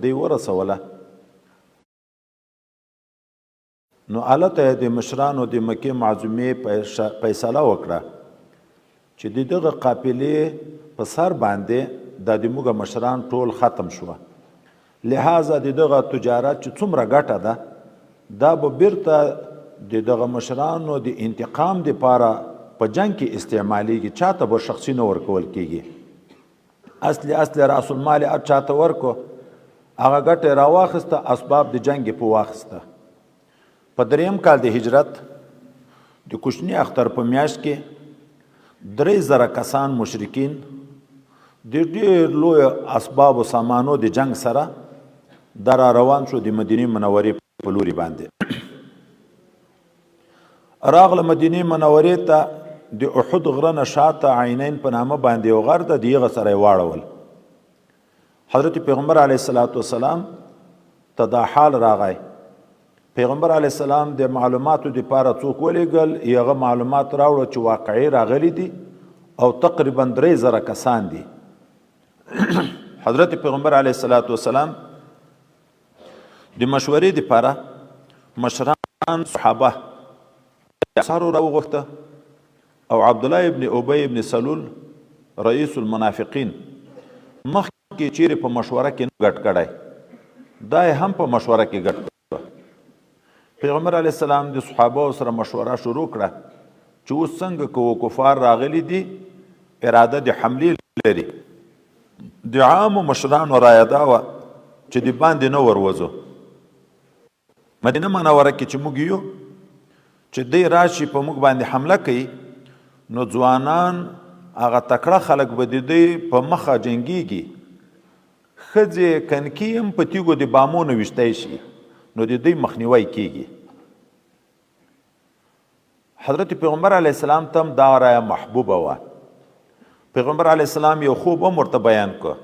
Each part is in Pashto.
دی ورسوله نو هلته د مشرانو د مکې معظمې فیصله وکړه چې د دغه قافلې په سر باندې دا د موږ مشران ټول ختم شوه لہذا د دغه تجارت چې څومره ګټه ده دا به بیرته د دغه مشرانو د انتقام دپاره په جنګ کې استعمالیږي چاته به شخصي نه ورکول کیږي اصل راس المال هر چاته ورکو هغه ګټه راواخسته اسباب د جنګ په واخسته په دریم کال د هجرت د کوچني اختر په میاشت کې 3000 کسان مشرکین د ډېر لوی اسباب او سامانو د جنگ سره در روان شو د مدینه منورې په لوري باندې راغله مدینه منورې ته د احد غره نه شاته عینین په نامه باندې یو غر ده د هغه سره یې واړول حضرت پیغمبر علیه الصلاۃ والسلام ته دا حال راغی پیغمبر علیه السلام د معلوماتو دپاره څوک ولیږل هغه معلومات راوړه چې واقعي راغلي دي او تقریبا 3000 کسان دي حضرت پیغمبر علیه الصلاۃ والسلام د مشورې دپاره مشران صحابه انصارو راوغوښته او عبدالله ابن ابی ابن سلول رئیس المنافقین مخکې چیرې په مشوره کې ګډ کړی دا هم په مشوره کې ګډ پیغمبر علیه السلام د صحابه سره مشوره شروع کړه چې اوس څنګه که کفار راغلي دي اراده د حملې لري د عامو مشرانو رایه دا وه چې د باندې نه وروځو مدینه منوره کې چې موږ یو چې دی راشي په موږ باندې حمله کوي نو ځوانان هغه تکړه خلک به د دوی په مخه جنګیږي ښځې کنکي هم په تیږو د بامونو ویشتی شي نو د دوی مخنیوی کیږي حضرت پیغمبر علیه السلام ته هم دا رایه محبوبه وه پیغمبر علیه السلام یو خوب هم ورته بیان کړ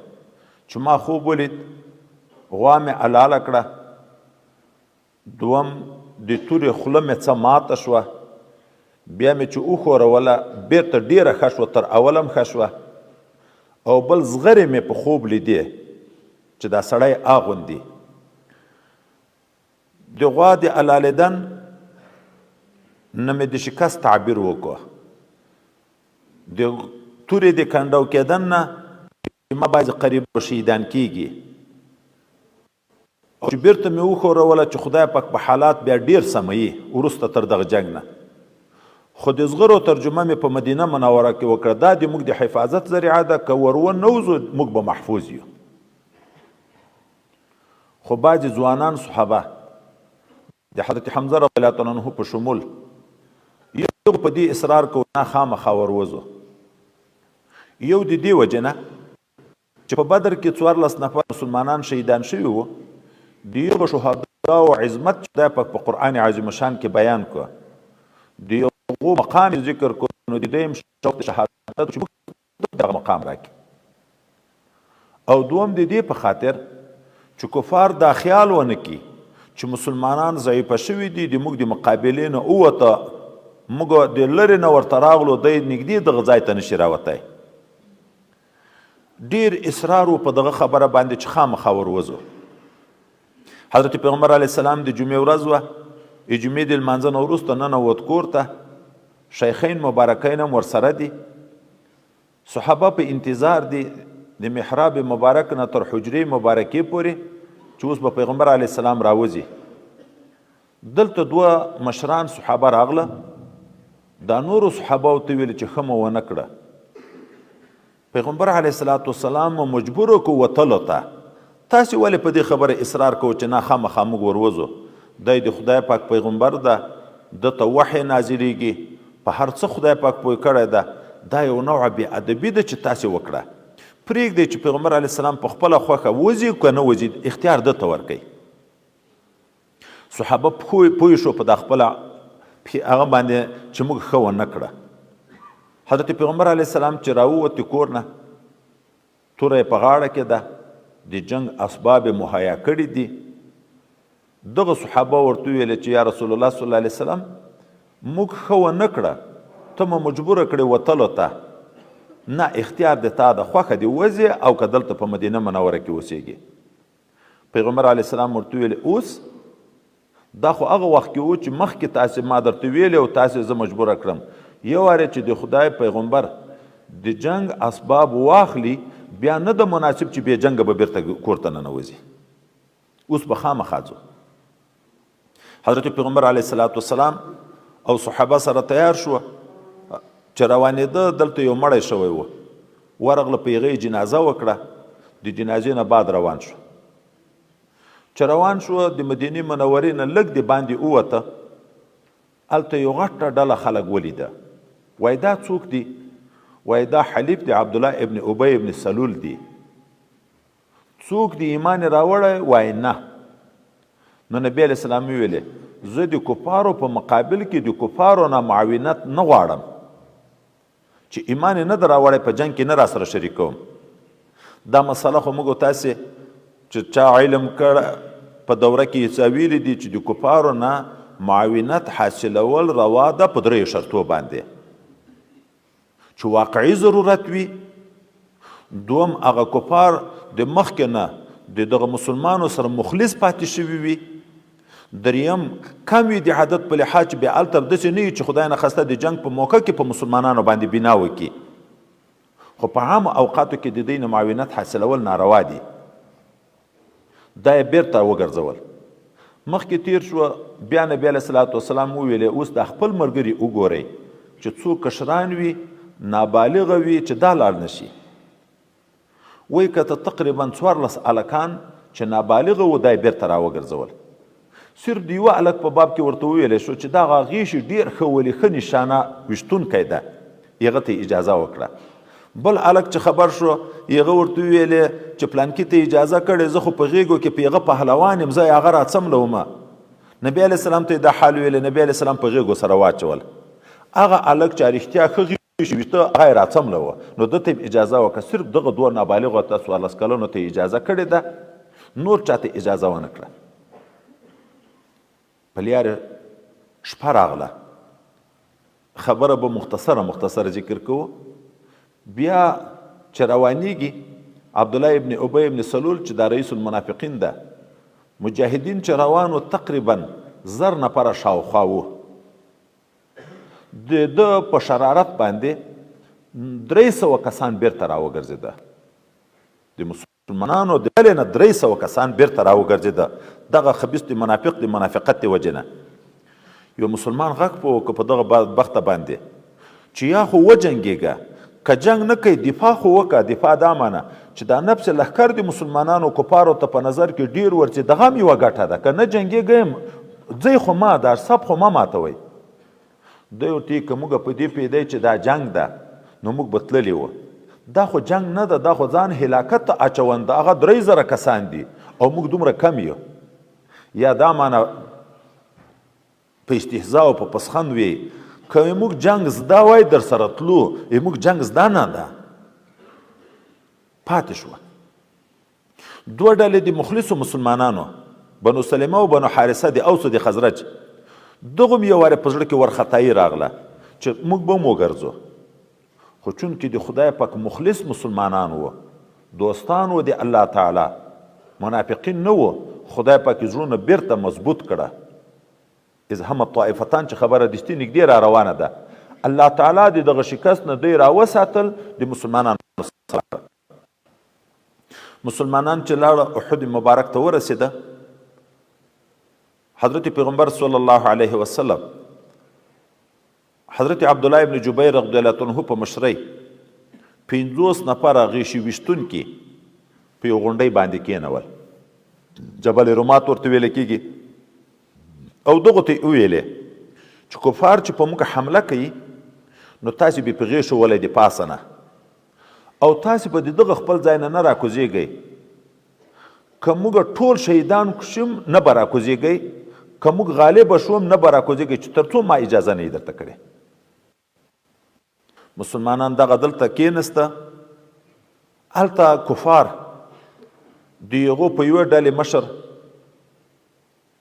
چې ما خوب ولید غوا مې حلاله کړه دوم د تورې خوله مې څه ماته شوه بیا مې چې وښوروله بیرته ډیره ښه شوه تر اول هم ښه شوه او بل زغرې مې په خوب لیدې چې دا سړی اغوندي د غوا د حلالېدن نه مې د شکست تعبیر وکړو د تورې د کنډو کېدن نه ما بعضې قریب شهیدان کیږي او چې بیرته مې وښوروله چې خدای پاک په حالات بیا ډیر سموي وروسته تر دغه جنګ نه خو د زغرو ترجمه مې په مدینه منوره کې وکړه دا د موږ د حفاظت ذریعه ده که ور ونوځو موږ به محفوظ یو خو بعضې ځوانان صحابه د حضرت حمزه رضی الله تعالی عنه په شمول یو په دې اصرار کو نه خامخا وروځو یو د دې وجه نه چې په بدر کې 14 نفر مسلمانان شهیدان شوي وو د یو شهدا او عظمت خدای پاک په قرآن عظیم شان کې بیان کړ د یو مقام ذکر کو نو د دیم شوق شهادت چې دغه مقام راکړي او دوم د دې په خاطر چې کفار دا خیال ونه کړي چې مسلمانان ضعیفه شوي دي د موږ د مقابلې نه ووته موږ د لرې نه ورته راغلو دی نږدې دغه ځای ته نشي راوتی ډیر اصرار په دغه خبره باندې چې خامخا وروځو حضرت پیغمبر علیه السلام د جمعې ورځ وه جمعې د لمانځه نه وروسته ننوت کور ته شیخین مبارکین هم ورسره دي صحابه په انتظار دي د محراب مبارک نه تر حجرې مبارکې پورې چې اوس به پیغمبر علیه السلام راوځي دلته دوه مشران صحابه راغله دا نورو صحابه ورته ویل چې ښه مو ونه کړه پیغمبر علیه السلام مجبور کو وتلو ته تاسې ولې په دې خبره اصرار کوو چې نه خامخا موږ وروځو دی د خدای پاک پیغمبر ده دته وحی نازلیږي په هر څه خدای پاک پوه کړی ده دا یو نوع بې ادبي ده چې تاسې وکړه پرېږدئ چې پیغمبر علیه السلام په خپله خوښه وځي که نه وځي اختیار ده ته ورکوي صحابه پوه شو په دا خپله هغه باندې چې موږ ښه ونه کړه حضرت پیغمبر علیه السلام چې راووتې کور نه توره یې په غاړه کې ده د جنگ اسباب مهیا کړي دي دغه صحابه ورته ویل چې یا رسول الله صلی الله علیه وسلم موږ ښه ونه کړه ته مو مجبوره کړې وتلو ته نه اختیار د تا د خوښه دې وځې او که دلته په مدینه منوره کې اوسېږي پیغمبر علیه السلام ورته ویلې اوس دا خو هغه وخت کې و چې مخکې تاسې ما درته ویلې او تاسې زه مجبوره کړم یو وارې چې د خدای پیغمبر د جنگ اسباب واخلي بیا نه د مناسب چې بې جنګه به بیرته کور ته ننوځي اوس به خامخا ځو حضرت پیغمبر علیه السلام او صحابه سره تیار شو چې روانېده دلته یو مړی شوی و ورغله په هغې جنازه وکړه د جنازې نه بعد روان شو چې روان شو د مدینې منورې نه لږ د باندې ووته هلته یو غټه ډله خلک ولیده وایي دا څوک دي وایي دا حلیف دی عبدالله ابن ابی ابن سلول دی څوک دی ایمان راوړی وایي نه نو نبی علیه السلام ویلې زه د کفارو په مقابل کې د کفارو نه معاونت نه غواړم چې ایمان نه در راوړی په جنګ کې نه راسره شریکوم دا مسله خو موږ تاسې چې چا علم کړ په دوره کې یې څه ویلي دي چې د کفارو نه معاونت حاصلول روا ده په دریو شرطو باندې چې واقعي ضرورت وي دوم هغه کفار د مخکې نه د دغه مسلمانو سره مخلص پاتې شوي وي دریم کم وي د عادت په لحاظ چې بیا هلته داسې نه وي چې خدای نخواسته د جنګ په موقع کې په مسلمانانو باندې بنا وکړي خو په عامو اوقاتو کې د دوی نه معاونت حاصلول ناروا دي دا یې بیرته وګرځول مخکې تیر شوه بیا نبي علیه الصلاة والسلام وویلې اوس د خپل ملګري وګورئ چې څو کشران وي نابالغه وي چې دا لاړ نشي وایي که ته تقریبا 14 هلکان چې نابالغه و دا یې بیرته راوګرځول صرف د یوه هلک په باب کې ورته وویلی شو چې دغه غیشي ډېر ښه ولي ښه نشانه ویشتونکی ده هغه ته اجازه وکړه بل هلک چې خبر شو هغه ورته وویلې چې پلانکي ته اجازه کړې زه خو په غېږو کې په هغه پهلوان یم زه یې هغه راڅملومه نبي علیه السلام ته یې دا حال ویلی نبي علیه السلام په غېږو سره واچول هغه هلک چې رښتیا ښه غیشي ویشته هغه یې راڅملوه نو ده ته یې اجازه وکړه صرف دغه دوه نابالغو ته 14 کلونو ته اجازه کړې ده نور چاته اجازه ونه کړه په لیاره شپه راغله خبره به مختصره ذکر کوو بیا چې روانیږي عبدالله ابن ابی ابن سلول چې دا رئیس المنافقین ده مجاهدین چې روانو تقریبا 1000 نفره شاوخوا وو د ده په شرارت باندې 300 کسان بیرته راوګرځېده د مسلمانانو د ډلې نه 300 کسان بیرته راوګرځېده دغه خبیث د منافق د منافقت د وجې نه یو مسلمان غږ په وکړه په دغه بدبخته باندې چې یا خو وجنګېږه که جنگ نه کوي دفاع خو وکړه دفاع دا معنه چې دا نفس لښکر د مسلمانانو کفارو ته په نظر کې ډیر ورځي دغه هم یوه ګټه ده که نه جنګېږم ځئ خو ما دا سب خو ما ماتوئ دی ورته که موږ په دې پوهېدی چې دا جنگ ده نو موږ به تللي وو دا خو جنگ نه ده دا خو ځان هلاکت ته اچون ده هغه 3000 کسان دي او موږ دومره کم یو یا دا معنی په استهزا او په پسخند وي که موږ جنگ زده وای در سره تلو موږ جنگ زده نه ده پاتې شوه دوه ډلې د مخلصو مسلمانانو بنو سلمه او بنو حارثه د اوس د خزرج دغه هم یو وارې په زړه کې ورختایي راغله چې موږ به هم وګرځو خو چونکې د خدای پاک مخلص مسلمانان وو دوستان وو د الله تعالی منافقین نه وو خدای پاک زړونه بیرته مضبوط کړه از هم طائفتان چې خبره دستی نږدې را روانه ده الله تعالی د دغه شکست نه دوی راوساتل د مسلمانانو سره مسلمانان چې لاړه احد مبارک ته ورسېده حضرت پیغمبر صلی الله علیه وسلم حضرت عبدالله ابن جبیر رضی الله عنه په مشرۍ 50 نفره غیشي ویشتونکي په یو غونډۍ باندې کېنول جبل رومات ورته ویل کېږي او دغه ته ویلې چې کفار چې په موږ حمله کوي نو تاسې به په غیشو ولی د پاسه نه او تاسې به د دغه خپل ځای نه راکوزېږئ که موږ ټول شهیدان شوم نه به راکوزېږئ که موږ غالبه شوم نه به راکوزېږئ چې تر څو ما اجازه نه یې درته کړې مسلمانان دغه دلته کېنسته هلته کفار د هغو په یوه ډلې مشر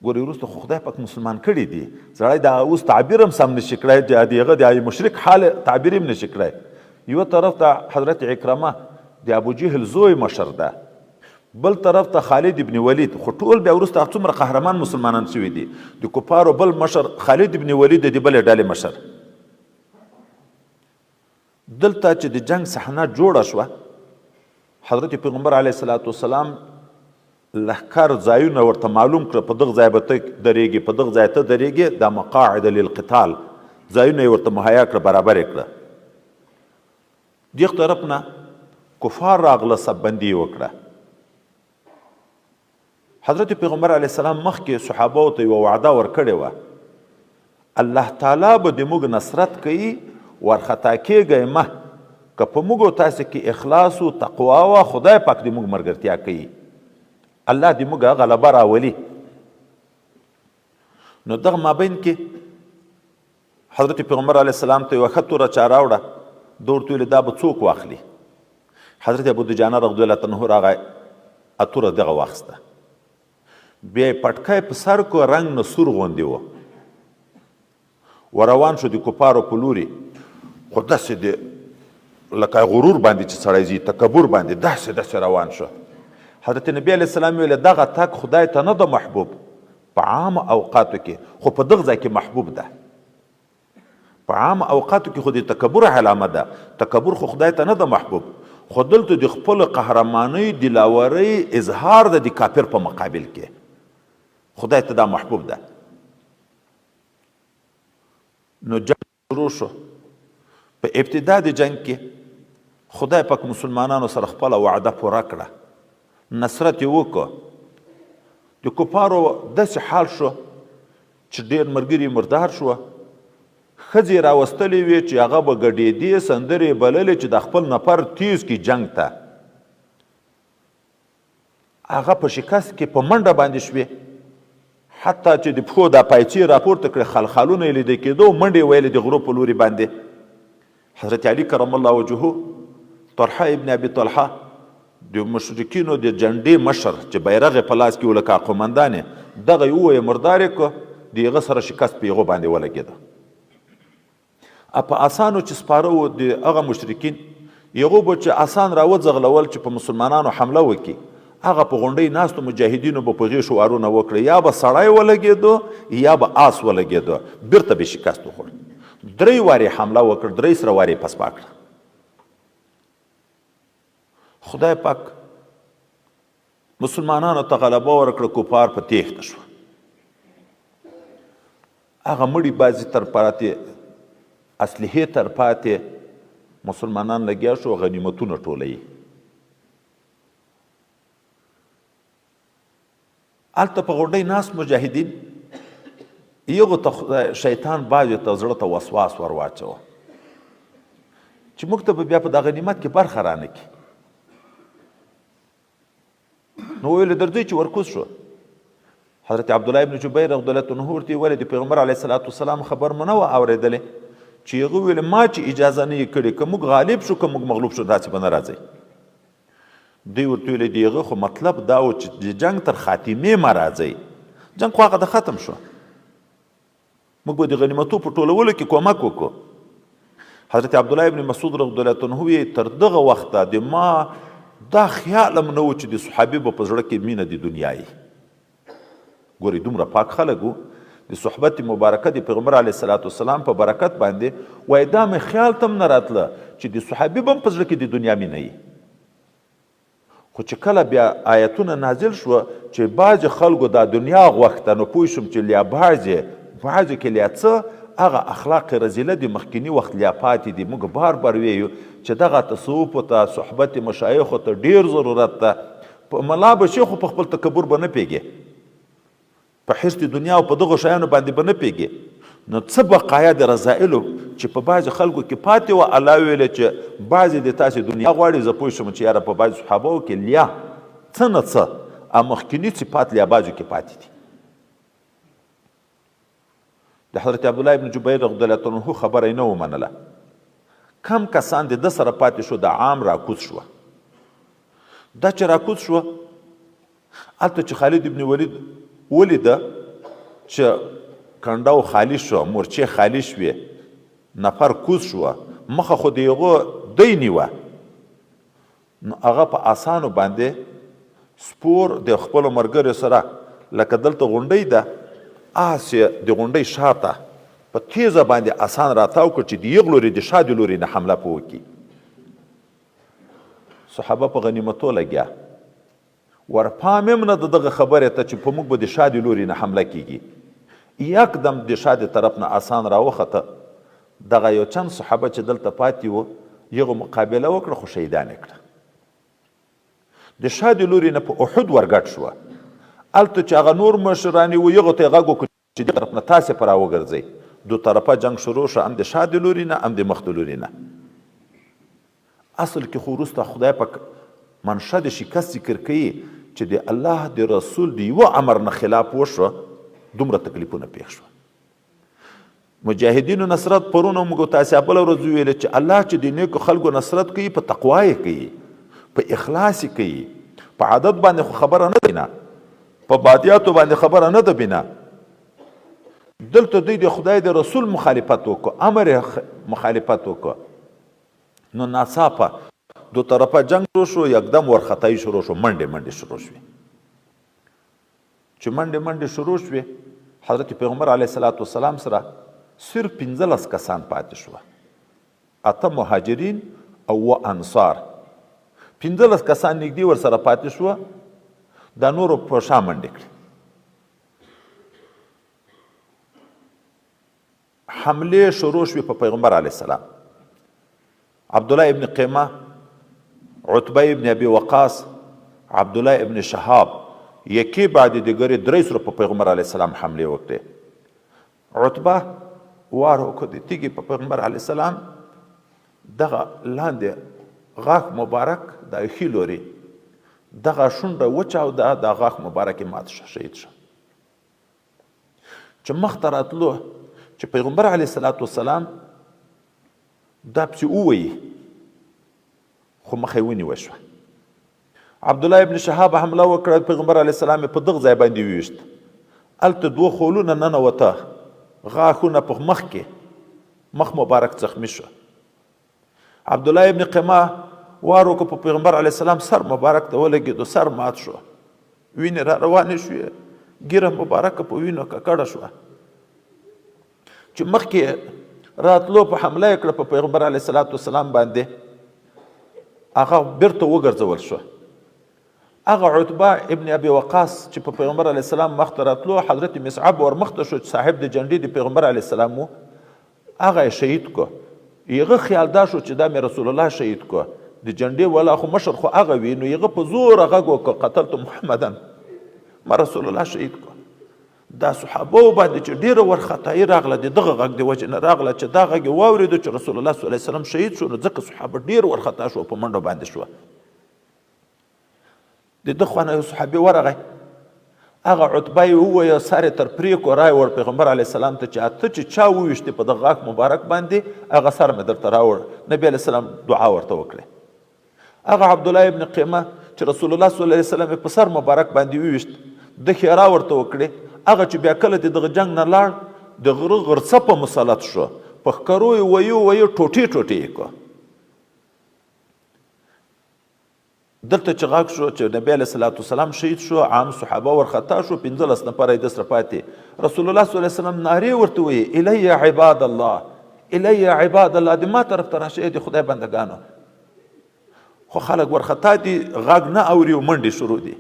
ګورې وروسته خو خدای پاک مسلمان کړي دي سړی دا اوس تعبیر هم سم نشي کړی د هغه د مشرک حال تعبیر هم نشي کړی یوه طرف ته حضرت عکرمه د ابو جهل زوی مشر ده بل طرف ته خالد ابن ولید، خو ټول بیا وروسته څومره قهرمان مسلمانان شوي دي. د کفارو بل مشر خالد ابن ولید د بلې ډلې مشر. دلته چې د جنگ صحنه جوړه شوه، حضرت پیغمبر علیه الصلاة والسلام لښکر ځایونه ورته معلوم کړه، په دغه ځای به ته درېږي، په دغه ځای ته درېږي، دا مقاعد للقتال ځایونه یې ورته مهیا کړه، برابر یې کړه. دغه طرف نه کفار راغله، سببندي یې وکړه. حضرت پیغمبر علیه السلام مخکې صحابو ته یوه وعده ورکړې وه، الله تعالی به د موږ نصرت کوي، ورخطا کېږئ مه، که په موږ او تاسې کې اخلاص و تقوا وه، خدای پاک د موږ ملګرتیا کوي، الله د موږ غلبه راولي. نو دغه مابین کې حضرت پیغمبر علیه السلام ته یوه ښه توره چا راوړه، ده ورته ویلې دا به څوک واخلي؟ حضرت ابو دجانه رضی الله عنه راغی، توره دغه واخیسته، بیا یې پټکی په سر کو، رنګ نه سور غوندې و، وروان شو د کفارو په لوري. خو داسې د لکه غرور باندې چې سړی ځي، تکبر باندې داسې روان شو. حضرت نبی علیه السلام ویل دغه تک خدای ته نه ده محبوب په عام اوقاتو کې، خو په دغه ځای کې محبوب ده. په عام اوقاتو کې خو د تکبر علامه ده، تکبر خو خدای ته نه ده محبوب، خو دلته د خپل قهرمانۍ دلاورۍ اظهار ده د کافر په مقابل کې، خدای ته دا محبوب ده. نو جنگ شروع شو. په ابتدا د جنگ کې خدای پاک مسلمانانو سره خپله وعده پوره کړه، نصرت یې وکړه. د کفارو داسې حال شو چې ډېر ملګري مردار شوه، ښځې راوستلې وې چې هغه به ګډېدې، سندرې بللې چې د خپل نفر تیز کړي جنگ ته. هغه په شکست کې په منډه باندې شوې، حتی چې د پښو دا پایڅې راپورته کړې، خلخالونه یې لیدل کېدو، منډې ویلې د غرو په لوري باندې. حضرت علي کرم الله وجهه، طلحه ابن ابي طلحه د مشرکینو د جنډې مشر چې بیرغ یې په لاس کې و لکه قومندان یې، دغه یې ووایه مردار یې کړه، د هغه سره شکست په هغو باندې ولګېده. په اسانو چې سپاره و د هغه مشرکین، هغو به چې اسان راوځغلول چې په مسلمانانو حمله وکړي، هغه په غونډۍ ناستو مجاهدینو به په غېږو وارونه وکړه، یا به سړی ولګېدو یا به آس ولګېدو، بیرته به شکست وخوړ. 3 وارې حمله وکړ، 3 سره وارې پسپا کړه. خدای پاک مسلمانانو ته غلبه ورکړه، کفار په تیښته شو. هغه مړي بعضې تر پاتې، اسلحې تر پاتې، مسلمانان لګیا شو غنیمتونه ټولوي. هلته په غونډۍ ناست مجاهدین، یغو ته شیطان بعضې ته زړه ته وسواس ور واچوه چې موږ ته به بیا په دغه غنیمت کې برخه رانه کړي. نو ویل درځئ چې ورکوز شو. حضرت عبدالله ابن جبیر رضی الله عنه ورته ویل د پیغمبر علیه الصلاة والسلام خبر مو نه وه اورېدلې چې هغه ویل ما چې اجازه نه یې کړې، که موږ غالب شو که موږ مغلوب شو داسې به نه راځئ. دوی ورته ویل د هغه خو مطلب دا و چې د جنګ تر خاتمې مه راځئ، جنګ خو هغه د ختم شو، موږ به د غنیمتو په ټولولو کې کومک وکړو. حضرت عبدالله ابن مسعود رضی الله عنه وی تر دغه وخته د ما دا خیال هم نه و چې د صحابي به په زړه کې مینه د دنیا یي. ګورې دومره پاک خلک وو، د صحبت مبارکه د پیغمبر علیه الصلاة والسلام په برکت باندې وایي دا مې خیال ته هم نه راتله چې د صحابي به هم په زړه کې د دنیا مینه یي. خو چې کله بیا آیتونه نازل شوه چې بعضې خلکو دا دنیا غوښته، نو پوه شوم چې لیا بعضې کې لیا څه هغه اخلاق رزیله د مخکینی وخت لیا پاتې دي. موږ بار بار ویو چې دغه تصوف ته، صحبت مشایخو ته ډیر ضرورت ده. ملا به شي خو په خپل تکبر به نه پیږي، په حرص د دنیا او په دغو شیانو باندې به نه پیږي. نو څه بقایا د رذایلو چې په بعضې خلکو کې پاتې وه، الله ویلې چې بعضې د تاسې دنیا غواړي. زه پوه شم چې یاره په بعضې صحابو کې لیا څه نه څه مخکیني صفات لیا بعضو کې پاتې دي. د حضرت عبدالله ابن جبیر رضی الله عنه خبره یې نه ومنله. کم کسان د ده سره پاتې شو، د عام راکوز شوه. دا چې راکوز شوه، هلته چې خالد ابن ولید ولیده چې کنډو خالی شو، مورچې خالی شوې، نفر کوز شوه، مخه خو د هغو دی نیوه، نو هغه په اسانو باندې سپور د خپلو ملګرو سره لکه دلته غونډۍ ده هسې د غونډۍ شاته په تیزه باندې آسان راتاو کړ چې د یغ لوري د شا د لوري نه حمله په وکړي. صحابه په غنیمتو لګیا ورپام هم نه د دغه خبرې ته چې په موږ به د شا د لوري نه حمله کیږي. یکدم د شا د طرف نه آسان راوخته. دغه یو چند صحابه چې دلته پاتې وو یغو مقابله وکړه خو شهیدان یې کړه. د شا د لوري نه په احد ورګډ شوه. هلته چې هغه نور مشران وو یغو ته یې غږ وکړ چې دې طرف نه تاسې په راوګرځئ. دو طرفه جنگ شروع شو، هم د شا د لوري نه هم د مخ د لوري نه. اصل کې خو وروسته خدای پاک منشه د شکست ذکر کوي چې د الله د رسول د یوه امر نه خلاف وشوه دومره تکلیفونه پېښ شوه. مجاهدینو نصرت پرونه موږ تاسې بله ورځ وویله چې الله چې د نیکو خلکو نصرت کوي په تقوا یې کوي، په اخلاص یې کوي، په عادت باندې خو خبره نه ده بنا، په بادیاتو باندې خبره نه ده بنا. دلته دوی د خدای د رسول مخالفت وکړو، امر مخالفت وکړو، نو ناڅاپه دو طرفه جنگ شروع شو، یکدم ورختایي شروع شو، منډې شروع شوې. چې منډې شروع شوې حضرت پیغمبر علیه الصلاة والسلام سره صرف 15 کسان پاتې شوه، 8 مهاجرین او 2 انصار. 15 کسان نږدې ورسره پاتې شوه، دا نورو په شا منډې کړې. حملې شروع شوې په پیغمبر علیه السلام. عبدالله ابن قیمه، عتبه ابن ابي وقاص، عبدالله ابن شهاب یکی بعد دیگری 3 سره په پیغمبر علیه السلام حملې وکړې. عتبه وار وکړ د تیږې په پیغمبر علیه السلام دغه لاندې غاښ مبارک د ښي لوري دغه شونډه وچاوده، د غاښ مبارک یې مات شه، شهید شه. چې مخ ته راتلو چې پیغمبر علیه الصلاة والسلام دا پسې ووایي خو مخه یې ونیوه شوه. عبدالله ابن شهاب حمله وکړه، پیغمبر علیه السلام یې په دغه ځای باندې وویشت. هلته 2 خولونه ننوته، غاښونه په مخ کې، مخ مبارک زخمی شو. عبدالله ابن قیمه وار وکړ په پیغمبر علیه السلام سر مبارک ته ولګېدو، سر مات شو، وینې را روانې شوې، ګیره مبارکه په وینو ککړه شوه. چې مخکې راتلو په حمله یې کړه په پیغمبر علیه الصلاة والسلام باندې، هغه بیرته وګرځول شو. هغه عتبه ابن ابي وقاص چې په پیغمبر علیه السلام مخ ته راتلو، حضرت مصعب ور مخته شو چې صاحب د جنډې د پیغمبر علیه السلام و، هغه یې شهید کو. یغه خیال دا شو چې دا مې رسول الله شهید کو، د جنډې والا خو مشر خو هغه وي، نو یغه په زور غږ وکړ قتلت محمدن، ما رسول الله شهید کو. دا صحابه باندې چې ډیره ورختایي راغله، د دغه غږ د وجې نه راغله چې دا غږ یې واورېدو چې رسول الله صلی الله علیه وسلم شهید شو، نو ځکه صحابه ډیر ورخطا شو، په منډو باندې شوه. د ده خوا نه یو صحابي ورغی، هغه عتبه یې ووایه، سر یې تر پرېکو رایوړ پیغمبر علیه السلام ته چې ته چې چا وویشتې په دغه غاښ مبارک باندې، هغه سر مې درته راوړ. نبي علیه السلام دعا ورته وکړې. هغه عبدالله ابن قیمه چې رسول الله صلی الله علیه وسلم په سر مبارک باندې وویشت، ده ښېرا ورته وکړې. هغه چې بیا کله د دغه جنگ نه لاړ، د غره غرڅه په مسلط شو، په ښکرو یې ویو ټوټې یې کړه. دلته چې غږ شو چې نبی علیه الصلاة والسلام شهید شو، عام صحابه ورخطا شو، 15 نفره یې د سره پاتې. رسول الله صلی الله علیه وسلم نارې ورته ویې، الی عباد الله، الی عباد الله، د ما طرف ته راشئ د خدای بندګانو. خو خلک ورخطا دي، غږ نه اوري او منډې شروع دي.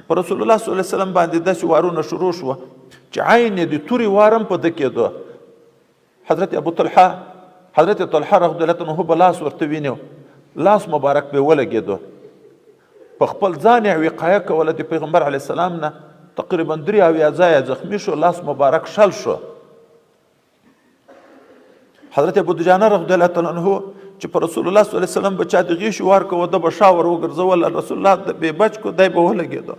په رسول الله صلی الله علیه وسلم باندې داسې وارونه شروع شوه چې عین د تورې وارم په ده کېدو. حضرت ابو طلحه، حضرت طلحه رضی الله عنه به لاس ورته وینیو، لاس مبارک به ولګېدو، په خپل ځان یې وقایه کوله د پیغمبر علیه السلام نه. تقریبا 3 ځایه زخمی شو، لاس مبارک شل شو. حضرت ابو دجانه رضی الله عنه چې په رسول الله صلی الله علیه وسلم به چا د غیشي وار کوه، ده به شا ور وګرځول، رسول الله به بچ کو، دی به ولګېدو.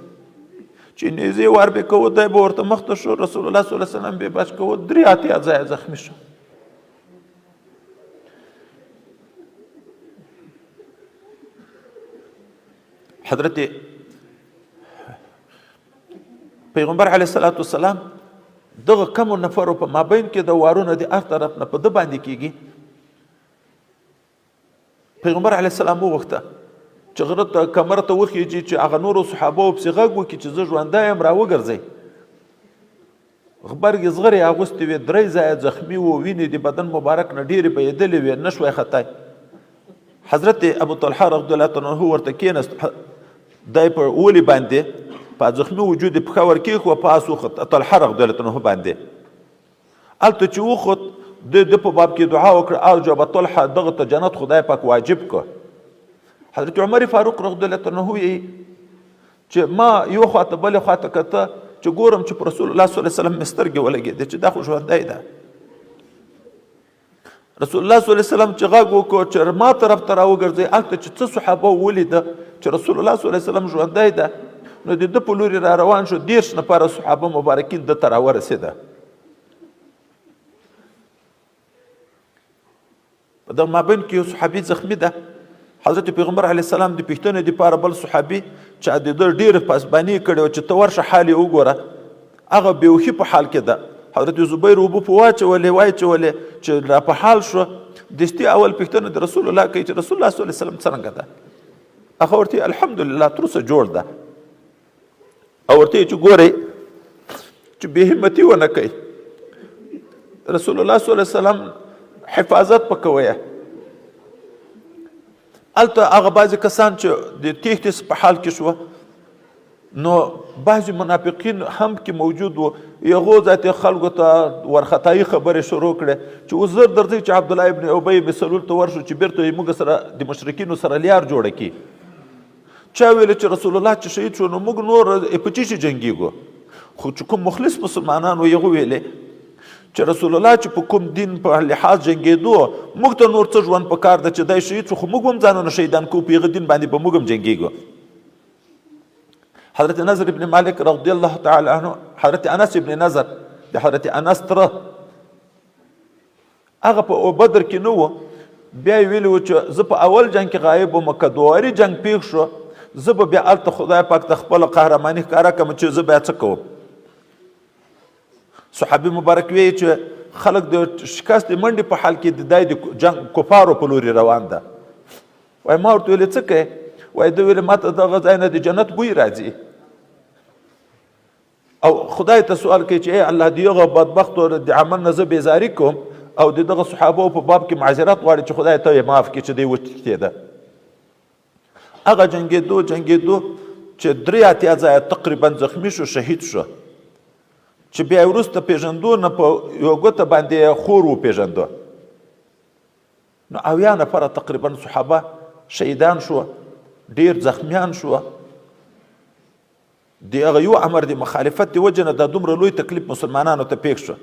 چې نیزې وار به کوه، دی به ورته مخته شو، رسول الله صلی الله علیه وسلم به بچ کوه، 3 ځایه زخمی شو. حضرت پیغمبر علیه الصلاة والسلام دغه کمو نفرو په مابین کې د وارونه د هر طرف نه په ده باندې کېږي. پیغمبر علیه السلام وغوښته چې غره ته کمر ته وخیږي چې هغه نورو صحابو پسې غږ وکړي چې زه ژوندی یم را وګرځئ. غبرګې زغرې اغوستې وې، 3 ځایه زخمي و، وینې د بدن مبارک نه ډېرې بهېدلې وې، نه شوی خطای. حضرت ابو طلحه رضی الله تعالی عنه ورته کېناست، دی په ولې باندې په زخمي وجود یې پښه ورکېښوه، پاس وخوت طلحه رضی الله عنه باندې. هلته چې وخوت د په باب کې دعا وکړه، اوجب طلحه دغه ته جنت خدای پاک واجب کړ. حضرت عمر فاروق رضی الله عنه وایي چې ما یو خواته بلې خواته کته چې ګورم چې په رسول الله صلی الله علیه وسلم مې سترګې ولګېدې چې دا خو ژوندی ده. رسول الله صلی الله علیه وسلم چې غږ وکړو چې ما طرف ته راوګرځئ، هلته چې څه صحابه ولیده چې رسول الله صلی الله علیه وسلم ژوندی ده، نو د ده په لورې را روان شو. 30 نفره صحابه مبارکین ده ته راورسېده. په دغه مابین کې یو صحابي زخمي ده. حضرت پیغمبر علیه السلام د پوښتنې دپاره بل صحابي چې د ده ډېره پاسباني کړې وه چې ته ورشه حال یې وګوره، هغه بېهوښي په حال کې ده. حضرت زبیر اوبه په واچولې چې را په حال شو، دستي اول پوښتنه د رسول الله کوي چې رسول الله صلی الله علیه وسلم څرنګه ده؟ هغه ورته الحمدلله تر اوسه جوړ ده. او ورته چې ګورئ چې بې همتي ونه کوي، رسول الله صلی الله علیه وسلم حفاظت په کوی. هلته هغه بعضې کسان چې د تېښتې په حال کې شوه، نو بعضې منافقین هم کې موجود وو. هغو ذاتې خلکو ته ورختایي خبرې شروع کړې چې اوس زر درځئ چې عبدالله ابن ابی بن سلول ته ورشو چې بیرته یې موږ سره د مشرکینو سره لیار جوړه کړي. چا ویل چې رسول الله چې شهید شو نو موږ نور په چی شي جنګېږو. خو چې کوم مخلص مسلمانان و هغو ویلې چې رسول الله چې په کوم دین په لحاظ جنګېدو، موږ ته نور څه ژوند په کار ده چې دی شهید شو، خو موږ هم ځانونه شهیدان کوو، په هغه دین باندې به موږ هم جنګېږو. حضرت نظر ابن مالک رضی الله تعالی عنه، حضرت انس ابن نظر د حضرت انس تره، هغه په بدر کې نه و. بیا یې ویلي و چې زه په اول جنګ کې غایب وم، که دواري جنګ پیښ شو زه به بیا هلته خدای پاک ته خپله قهرماني ښکاره کړم چې زه بیا څه کوم. صحابي مبارک وایي چې خلک د شکست د منډې په حال کې د دی د جنګ کفارو په لوري روان ده. وایي ما ورته ویلې څه کوې؟ وایي ده ویلې ما ته دغه ځای نه د جنت بوی راځي. او خدای ته سوال کوي چې ای الله د هغه بدبختو د عمل نه زه بیزاري کوم او د دغه صحابو په باب کې معذرت غواړي چې خدای ته یې معاف کړي چې دی وتښتېده. هغه جنګېدو چې 83 ځایه تقریبا زخمي شو، شهید شو. چې بیا یې وروسته پېژندو نه په یوه ګوته باندې خور وپېژندو. نو 80 نفره تقریبا صحابه شهیدان شو، ډېر زخمیان شو. د هغه یو امر د مخالفت د وجې نه دا دومره لوی تکلیف مسلمانانو ته پېښ شو.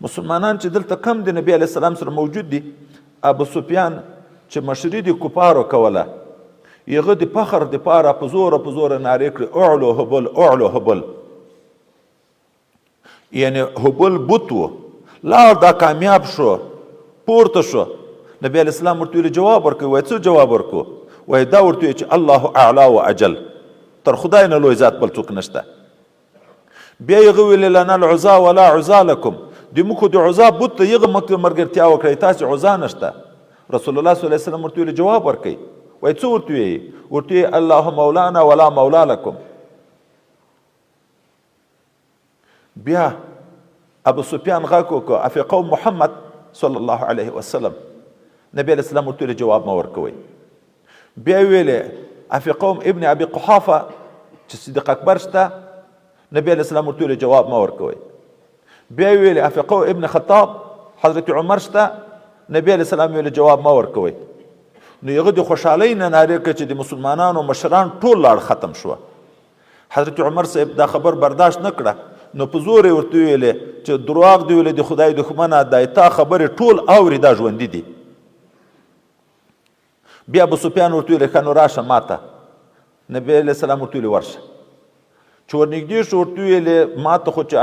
مسلمانان چې دلته کم د نبي علیه السلام سره موجود دي، ابو سفیان چې مشري د کفارو کوله، هغه د فخر دپاره په زوره نارې کړې اعلو هبل اعلو هبل. یعنی هبل بوت و، لار دا کامیاب شو، پورته شو. نبی علیه السلام ورته ویلي جواب ورکوي. وایي څه جواب ورکو؟ وایي دا ورته وایي چې الله اعلی و اجل، تر خدای نه لوی ذات بل څوک نشته. بیا یې هغه ویلې لنا العزا ولا عزا لکم، د موږ خو د عزا بوت ته هغه ملګرتیا وکړئ، تاسې عزا نشته. رسول الله صلی الله علیه وسلم ورته ویلي جواب ورکوي. وایي څه ورته وایي؟ ورته وایي الله مولانا ولا مولا لکم. بیا ابو سفیان غږ وکړو افی قوم محمد صلی الله علیه وسلم. نبی علیه السلام ورته ویلي جواب مه ورکوئ. بیا یې ویلې افی قوم ابن ابي قحافه چې صدیق اکبر شته، نبی علیه السلام ورته ویلي جواب مه ورکوئ. بیا یې ویلې افی قوم ابن خطاب حضرت عمر شته، نبی علیه السلام ویلي جواب مه ورکوئ. نو هغه د خوشحالۍ نه نارې کړه چې د مسلمانانو مشران ټول لاړ ختم شوه. حضرت عمر صاحب دا خبر برداشت نه کړه، نو په زور یې ورته ویلې چې دروغ دی ویلې د خدای دښمنه، دا تا خبرې ټول اوري، دا ژوندي دي. بیا ابو سفیان ورته ویلې ښه نو راشه ماته. نبی علیه السلام ورته ویلې ورشه. چې ورنږدې شو ورته ویلې ما ته خو چې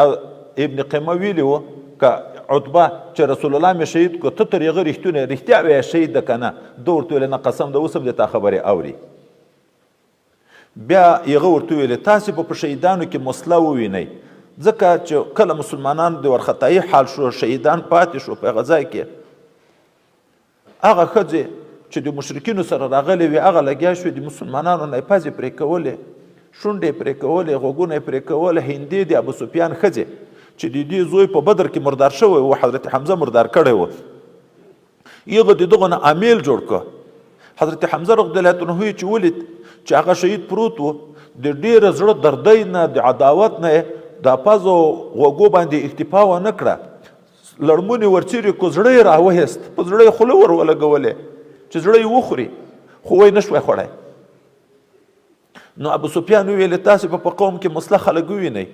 ابن قیمه ویلي و که عتبه چې رسول الله مې شهید کړو، ته تر هغه رښتیا وایه شهید ده که نه؟ ده ورته ویلې نه قسم ده اوس هم د تا خبرې اوري. بیا هغه ورته ویلې تاسې به په شهیدانو کې مسله ووینئ، ځکه چې کله مسلمانان د ورختایي حال شو، شهیدان پاتې شو په هغه ځای کې، هغه ښځې چې د مشرکینو سره راغلی وي هغه لګیا شوي د مسلمانانو نه یې پزې پرې کولې شونډې پرې کولې غوږونه یې پرې کول هندي د ابو سفیان ښځې چې د دې زوی په بدر کې مردار شوی و حضرت حمزه مردار کړی و هغه د دغه نه امیل جوړ کړ حضرت حمزه رضی الله عنه چې ولید چې هغه شهید پروت و د ډېره زړه دردۍ نه د عداوت نه د پزو غوږو باندې اکتفا ونه کړه لړمونې ورڅیرې کو زړه یې راوهیست په زړه یې خوله ور ولګولې چې زړه یې وخوري خو وی نه شوی خوړی نو ابو سفیان ویلې تاسې په قوم کې مسله خلک ووینئ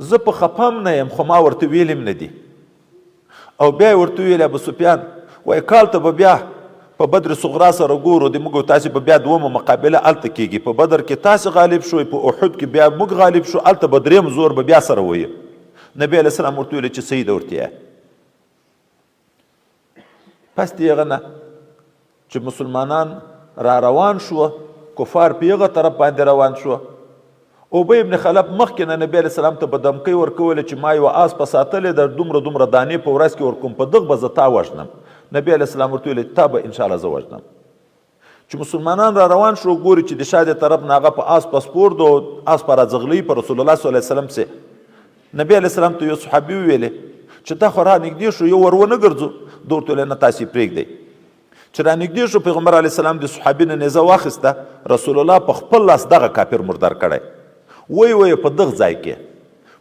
زه په خپم نه یم خو ما ورته ویلیم نه دي او بیا یې ورته ویلې ابو سفیان وایي کال ته به بیا په بدر صغرا سره ګورو د موږ تاسې به بیا دومه مقابله هلته کېږي په بدر کې تاسې غالب شوئ په احد کې بیا موږ غالب شو هلته به درېیم زور به بیا سره وایي نبي علیه السلام ورته ویلې چې صحیح ده ورته پس د هغه نه چې مسلمانان را روان شوه کفار په هغه طرف باندې روان شو ابی ابن خلف مخکې نه نبی علیه السلام ته به دمکۍ ورکولې چې ما یوه آس په ساتلې ده دومره دانې په ورځ کې ورکوم په دغه به زه تا وژنم نبی علیه السلام ورته ویلې تا به انشاءالله زه وژنم چې مسلمانان را روان شو ګوري چې د شا د طرف نه هغه په آس پسپور دو آس په راځغلي په رسول الله صلی الله علیه وسلم سې نبی علیه السلام ته یو صحابي وویلې چې دا خو را نږدې شو یو ور ونه ګرځو ده ورته ویلې نه تاسې پرېږدئ چې را نږدې شو پیغمبر علیه السلام د صحابي نه نیزه واخیسته رسول الله په خپل لاس دغه کافر مردار کړی وی په دغه ځای کې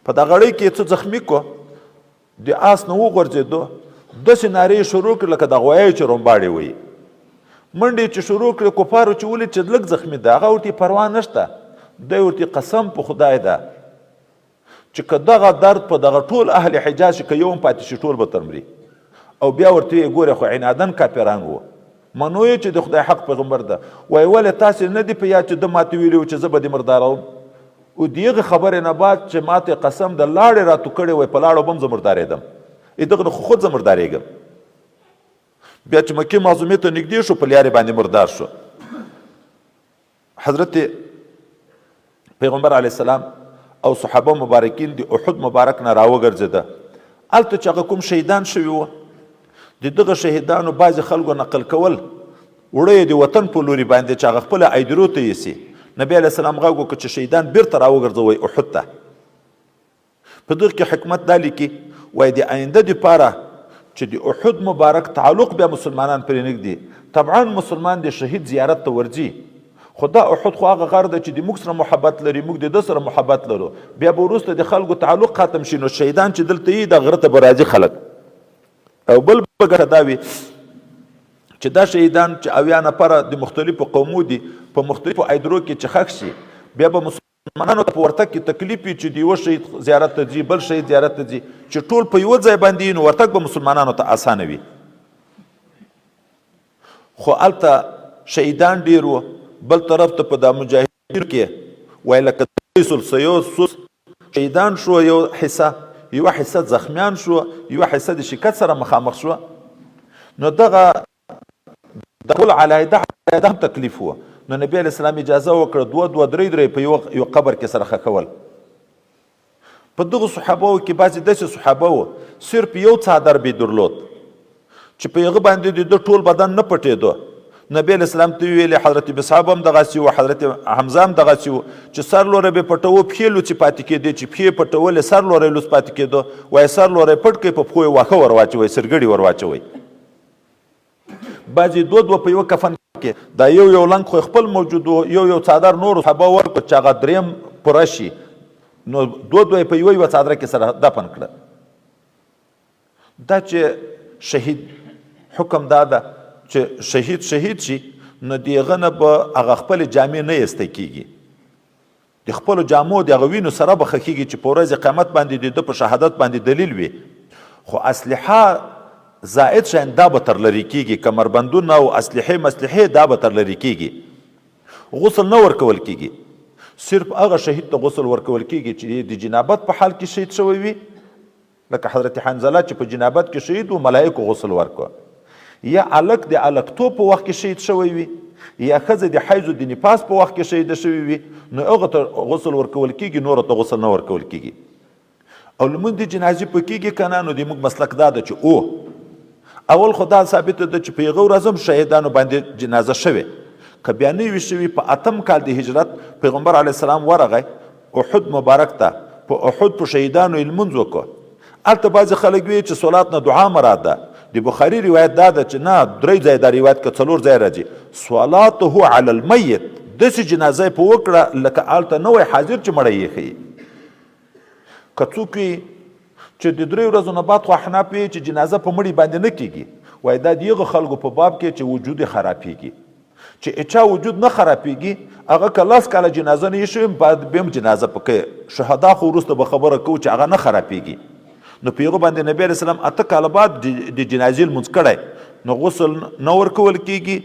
په دغه غړۍ کې څه زخمي کو د آس نه وغورځېدو داسې نارې شروع کړې لکه د غوایۍ چې رومباړې وي منډې چې شروع کړې کفارو چې ولید چې لږ زخمي ده هغه ورته پروا نشته دی ورته قسم په خدای ده چې که دغه درد په دغه ټول اهل حجاز چې که یو هم پاتې شي ټول به تر مري او بیا ورته یې ګوره خو عنادن کافران وو منو یې چې د خدای حق پیغمبر ده وایي ولې تاسې نه دي په یاد چې ده ماته ویلي و چې زه به دې مرداروم او د هغې خبرې نه بعد چې ماته قسم د لاړې راتو کړی وای په لاړو به هم زه مردارېدم دغه نه خو خود زه مردارېږم بیا چې مکې معظمې ته نږدې شو په لیارې باندې مردار شو حضرت پیغمبر علیه السلام او صحابه مبارکین د احد مبارک نه راوګرځېده هلته چې هغه کوم شهیدان شوي وو د دغه شهیدانو بعضې خلکو نقل کول وړه د وطن په لوري باندې چې هغه خپله ایدرو ته یوسي نبی علیه السلام غږ وکړه چې شهیدان بیرته راوګرځوئ احد ته په دغه کې حکمت دا لیکي وایي د آینده دپاره چې د احد مبارک تعلق بیا مسلمانان پرې نږدي طبعا مسلمان د شهید زیارت ته ورځي خو دا احد خو هغه غر ده چې د موږ سره محبت لري موږ د ده سره محبت لرو بیا به وروسته د خلکو تعلق ختم شي نو شهیدان چې دلته یي د غره ته به راځي خلک او بل به ګټه دا وي چې دا شهیدان چې اویا نفره د مختلفو قومو دي په مختلفو ایدرو کې چې ښخ شي بیا به مسلمانانو ته په ورتګ کې تکلیف وي چې د یوه شهید زیارت ته ځي بل شهید زیارت ته ځي چې ټول په یوه ځای باندې نو ورتګ به مسلمانانو ته اسانه وي خو هلته شهیدان ډېر وو بل طرف ته په دا مجاهدینو کې وایي لکه سلسیوس شهیدان شو یو حصه یوه حصه زخمیان شو یوه حصه د شکست سره مخامخ شو نو دغه د ټول علیحده هم تکلیف و نو نبی علیه السلام اجازه وکړه دوه درې په یو قبر کې سره ښخول په دغه صحابو کې بعضې داسې صحابه وو صرف یو څادر به درلود چې په هغه باندې د ټول بدن نه پټېدو نبی علیه السلام ته ویلې حضرت مصعب هم دغسې و حضرت حمزه هم دغسې و چې سر لوری به پټوه پښې لوڅې پاتې کېدې چې پښې پټولې سر لوری لوڅ پاتې کېدو وایي سر لوری پټ کړئ په پښو یې واښه ور واچوئ سرګړي ور واچوئ بعضې دوه په یوه کفن کې دا یو لنګ خو خپل موجود و یو څادر نورو صحابه ورکړو چې هغه دریم پوره شي نو دوه په یوه څادره کې سره دفن کړه دا چې شهید حکم دا ده چې شهید شي نو د هغه نه به هغه خپلې جامې نه ایسته کېږي د خپلو جامو د هغه وینو سره به ښه کېږي چې په ورځ قیامت باندې د ده په شهادت باندې دلیل وي خو اسلحه زائد شیان دا به ترلرې کېږي کمربندونه او مسلحې دا به ترلرې کېږي غسل نه ورکول کېږي صرف هغه شهید ته غسل ورکول کېږي چې د جنابت په حال کې شهید شوی وي لکه حضرت حنظله چې په جنابت کې شهید و ملایکو غسل ورکوه یا الک د الکتوب په وخت کې شهید شوی وي یا ښځه د حیض د نفاس په وخت کې شهیده شوي وي نو هغه ته غسل ورکول کېږي نورو ته غسل نه ورکول کېږي او لمونځ د جنازې په کېږي که نه نو د موږ مسلک دا ده چې اول خو دا ثابته ده چې په هغه ورځ هم شهیدانو باندې جنازه شوې که بیا نه وي شوي په 8 کال د هجرت پیغمبر علیه السلام ورغی احد مبارک ته په احد په شهیدانو یې لمونځ وکړو هلته بعضې خلک وی چې صلات نه دعا مراد ده د بخاري روایت دا ده چې نه 3 ځای دا روایت که 4 ځای راځي صلاته علی المیت داسې جنازه یې په وکړه لکه هلته نه وی حاضر چې مړی یې ښیي که څوک وي چې د 3 ورځو نه بعد خو احناف وي چې جنازه په مړي باندې نه کیږي وایي دا د هغو خلکو په باب کې چې وجود یې خرابېږي چې چا وجود نه خرابېږي هغه که 10 کاله جنازه نه یې شوي باید بیا هم جنازه پکې شهدا خو وروسته به خبره کوو چې هغه نه خرابېږي نو په هغه باندې نبی علیه السلام 8 کاله بعد د جنازې لمونځ کړی نو غسل نه ورکول کېږي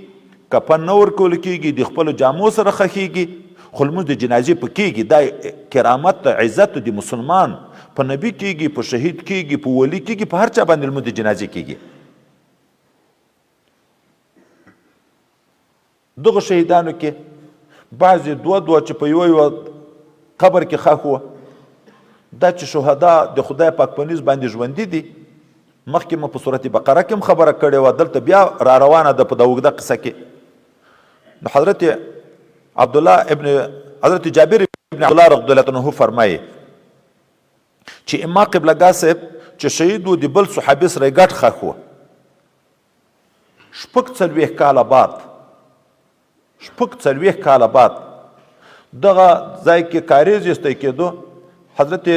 کفن نه ورکول کېږي د خپلو جامو سره خښېږي خو لمونځ د جنازې په کېږي دا کرامت عزت د مسلمان په نبی کېږي په شهید کېږي په ولی کېږي په هر چا باندې لمونځ د جنازې کېږي دغه شهیدانو کې بعضې دوه چې په یو قبر کې ښخ وه دا چې شهدا د خدای پاک په نیز باندې ژوندي دي مخکې مو په صورت بقره کې هم خبره کړې وه دلته بیا را روانه ده په د اوږده قصه کې نو حضرت جابر ابن عبدالله رضی الله عنه فرمایي چې اما قبلګاه صاحب چې شهید و د بل صحابي سره یې ګډ ښخ وه 40 کاله بعد 40 کاله بعد دغه ځای کې کاریز ایستی کېدو حضرت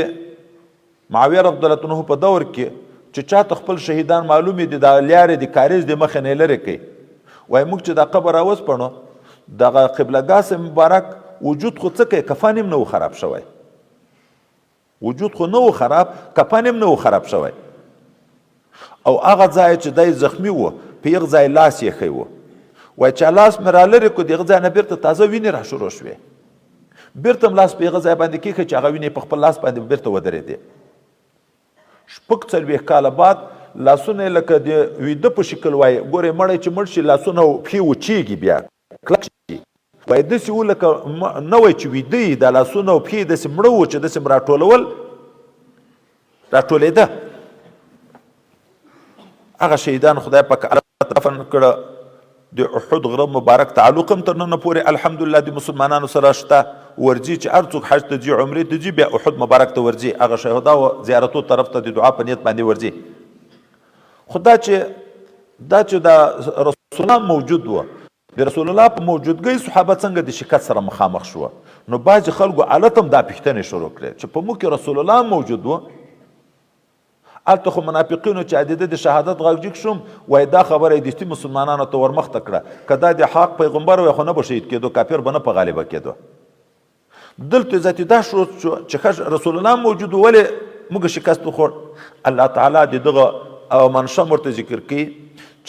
معاویه رضی الله عنه په دور کې چې چاته خپل شهیدان معلومې دي د لیارې د کاریز د مخې نه لرې کوي وایي موږ چې دا قبر راوسپړو دغه قبلګاه صاحب مبارک وجود خو څه کوي کفن هم نه و خراب شوی وجود خو نه و خراب کفن هم نه و خراب شوی او هغه ځای چې دی زخمی و په هغه ځای لاس یې ښی و وایي چې لاس مې رالرې کړو د هغه ځای نه بیرته تازه وینې را شروع شوې بیرته هم لاس په هغه ځای باندې کېښه چې هغه وینې په خپل لاس باندې بیرته ودرېدې 40 کاله بعد لاسونه یې لکه د ویده په شکل وایي ګورې مړی چې مړ شي لاسونه پښې وچېږي بیا کلک شي وایي داسې و لکه نه وایي چې ویده یي دا لاسونه او پښې داسې مړه و چې داسې م راټولول راټولېده هغه شهیدان خدای پاک الله دفن کړه د احد غره مبارک تعلق هم تر ننه پورې الحمدلله د مسلمانانو سره شته ورځي چې هر څوک حج ته ځي عمرې ته ځي بیا احد مبارک ته ورځي هغه شهداو زیارتو طرف ته د دعا په نیت باندې ورځي خو دا چې د رسول الله موجود و د رسول الله په موجودګۍ صحابه څنګه د شکست سره مخامخ شوه نو بعضې خلکو حالت هم دا پوښتنې شروع کړې چې په موږ کې رسول الله موجود و هلته خو منافقینو چې عدیده د شهادت غږ جګ شوم وایي دا خبره یې دستي مسلمانانو ته ورمخته کړه که دا د حق پیغمبر وی خو نه به شهید کېدو کافر به نه په غالبه کېدو دلته ذاتي دا شو چې رسول الله موجود ولې موږ شکست وخوړ الله تعالی د دغه منشأ ورته ذکر کوي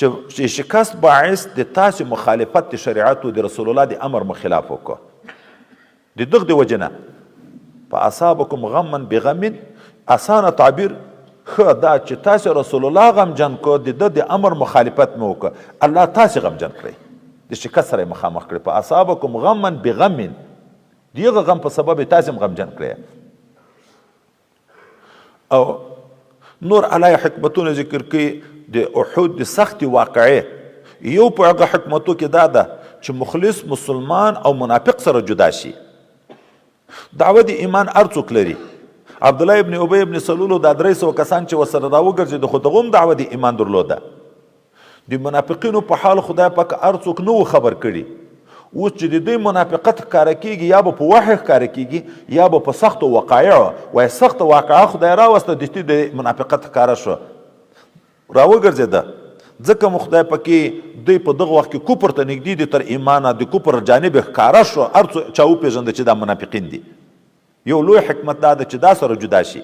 چې شکست باعث د تاسې مخالفت د شریعت د رسول الله د امر مخلاف وکړه د دغه د وجې نه فاصابکم غما بغم اسانه تعبیر ښه دا چې تاسې رسول الله غمجن کو د امر مخالفت مې وکړه الله تاسې غمجن کړئ د شکست سره یې مخامخ کړئ په اصابکم غما بغم د هغه غم په سبب یې تاسې هم غمجن کړئ او نور علی حکمتونه ذکر کوي د احد د سختې واقعې یو په هغه حکمتو کې دا ده چې مخلص مسلمان او منافق سره جدا شي دعوه د ایمان هر څوک لري عبدالله ابن ابی ابن سلول دا 300 کسان چې ورسره راوګرځېدل خو دغه هم دعوه د ایمان درلوده د منافقینو په حال خدای پاک هر څوک نه و خبر کړي اوس چې د دوی منافقت ښکاره کېږي یا به په وحی ښکاره کېږي یا به په سختو وقایعو وایي سخته واقعه خدای راوسته دستي د منافقت ښکاره شو راوګرځېده ځکه مو خدای پکې دوی په دغه وخت کې کفر ته نږدې دي تر ایمانه د کفر جانب ښکاره شو هر چا وپېژنده چې دا منافقین دي یو لوی حکمت دا ده چې دا سره جدا شي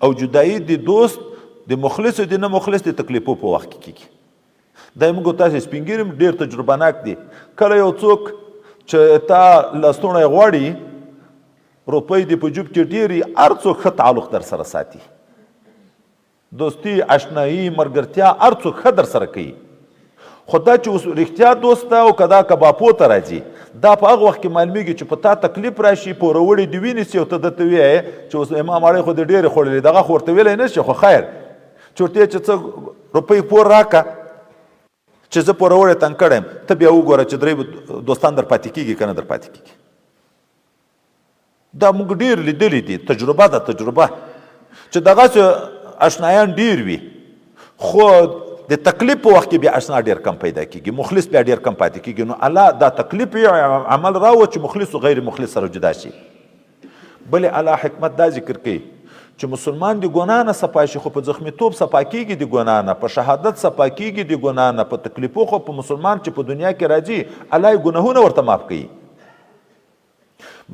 او جدایي د دوست د مخلص د نه مخلص د تکلیفو په وخت کې کېږي دا موږ تاسې سپین ږیري هم ډېر تجربهناک دي کله یو څوک چې تا لستوڼی غواړي روپۍ دې په جوب کې ډېري هر څوک ښه تعلق در سره ساتي دوستي اشنایي ملګرتیا هر څوک ښه در سره کوي خو دا چې اوس رښتیا دوست ده او که دا کباپو ته راځي دا په هغه وخت کې معلومیږي چې په تا تکلیف راشي پوروړی دې ونیسي او ته درته ووایې چې اوس امام اړی خو دې ډېرې خوړلې دغه خو ورته ویلی نه شي خو خیر چې ورته چې څه روپۍ پور راکه چې زه پوروړی تنګ کړی یم، ته بیا وګوره چې درې دوستان در پاتې کېږي که نه در پاتې کېږي. دا موږ ډېر لیدلي دي، تجربه ده تجربه، چې دغسې اشنایان ډېر وي خو د تکلیف په وخت کې بیا اشنا ډېر کم پیدا کېږي، مخلص بیا ډېر کم پاتې کېږي. نو الله دا تکلیف عمل راوه چې مخلص و غیر مخلص سره جدا شي. بلې الله حکمت دا ذکر کوي چې مسلمان د ګناه نه صفا شي، خو په زخمیتوب صفا کېږي د ګناه نه، په شهادت صفا کېږي د ګناه نه، په تکلیفو خو په مسلمان چې په دنیا کې راځي الله یې ګناهونه ورته معاف کوي.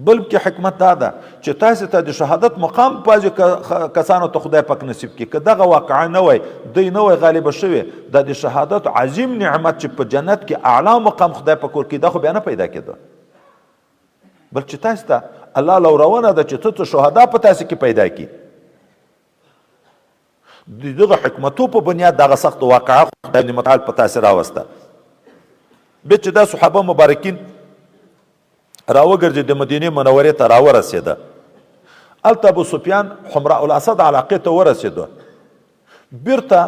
بلکې حکمت دا ده چې تاسې ته د شهادت مقام بعضې کسانو ته خدای پاک نصیب کړي. که دغه واقعه نه وای، دوی نه وای غالبه شوې، دا د شهادت عظیم نعمت چې په جنت کې اعلی مقام خدای پاک ورکړي، دا خو بیا نه پیدا کېده. بل چې تاسې ته الله لورونه ده چې ته شهدا په تاسې کې پیدا کړي. د دغه حکمتو په بنیاد دغه سخت واقعه خدای متعال په تاسې راوسته. بیا چې دا صحابه مبارکین راوګرځي د مدینې منورې ته راورسېده، هلته ابو سفیان حمراء الاسد علاقې ته ورسېده، بیرته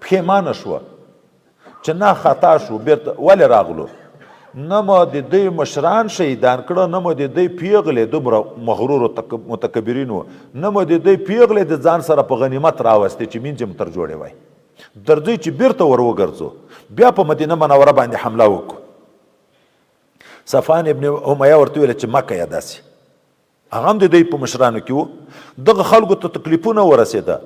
پښیمانه شوه چې نه خطا شو، بیرته ولې راغلو؟ نه مو د دوی مشران شهیدان کړه، نه مو د دوی پیغلې دومره مغرور و متکبرین و، نه مو د دوی پیغلې د ځان سره په غنیمت راوستې چې مینځ تر جوړې وای. درځئ چې بیرته ور وګرځو، بیا په مدینه منوره باندې حمله وکړو. صفوان ابن امیه ورته ویل چې مه کوه داسې، هغه هم د دوی په مشرانو کې و. دغه خلکو ته تکلیفونه ورسېده،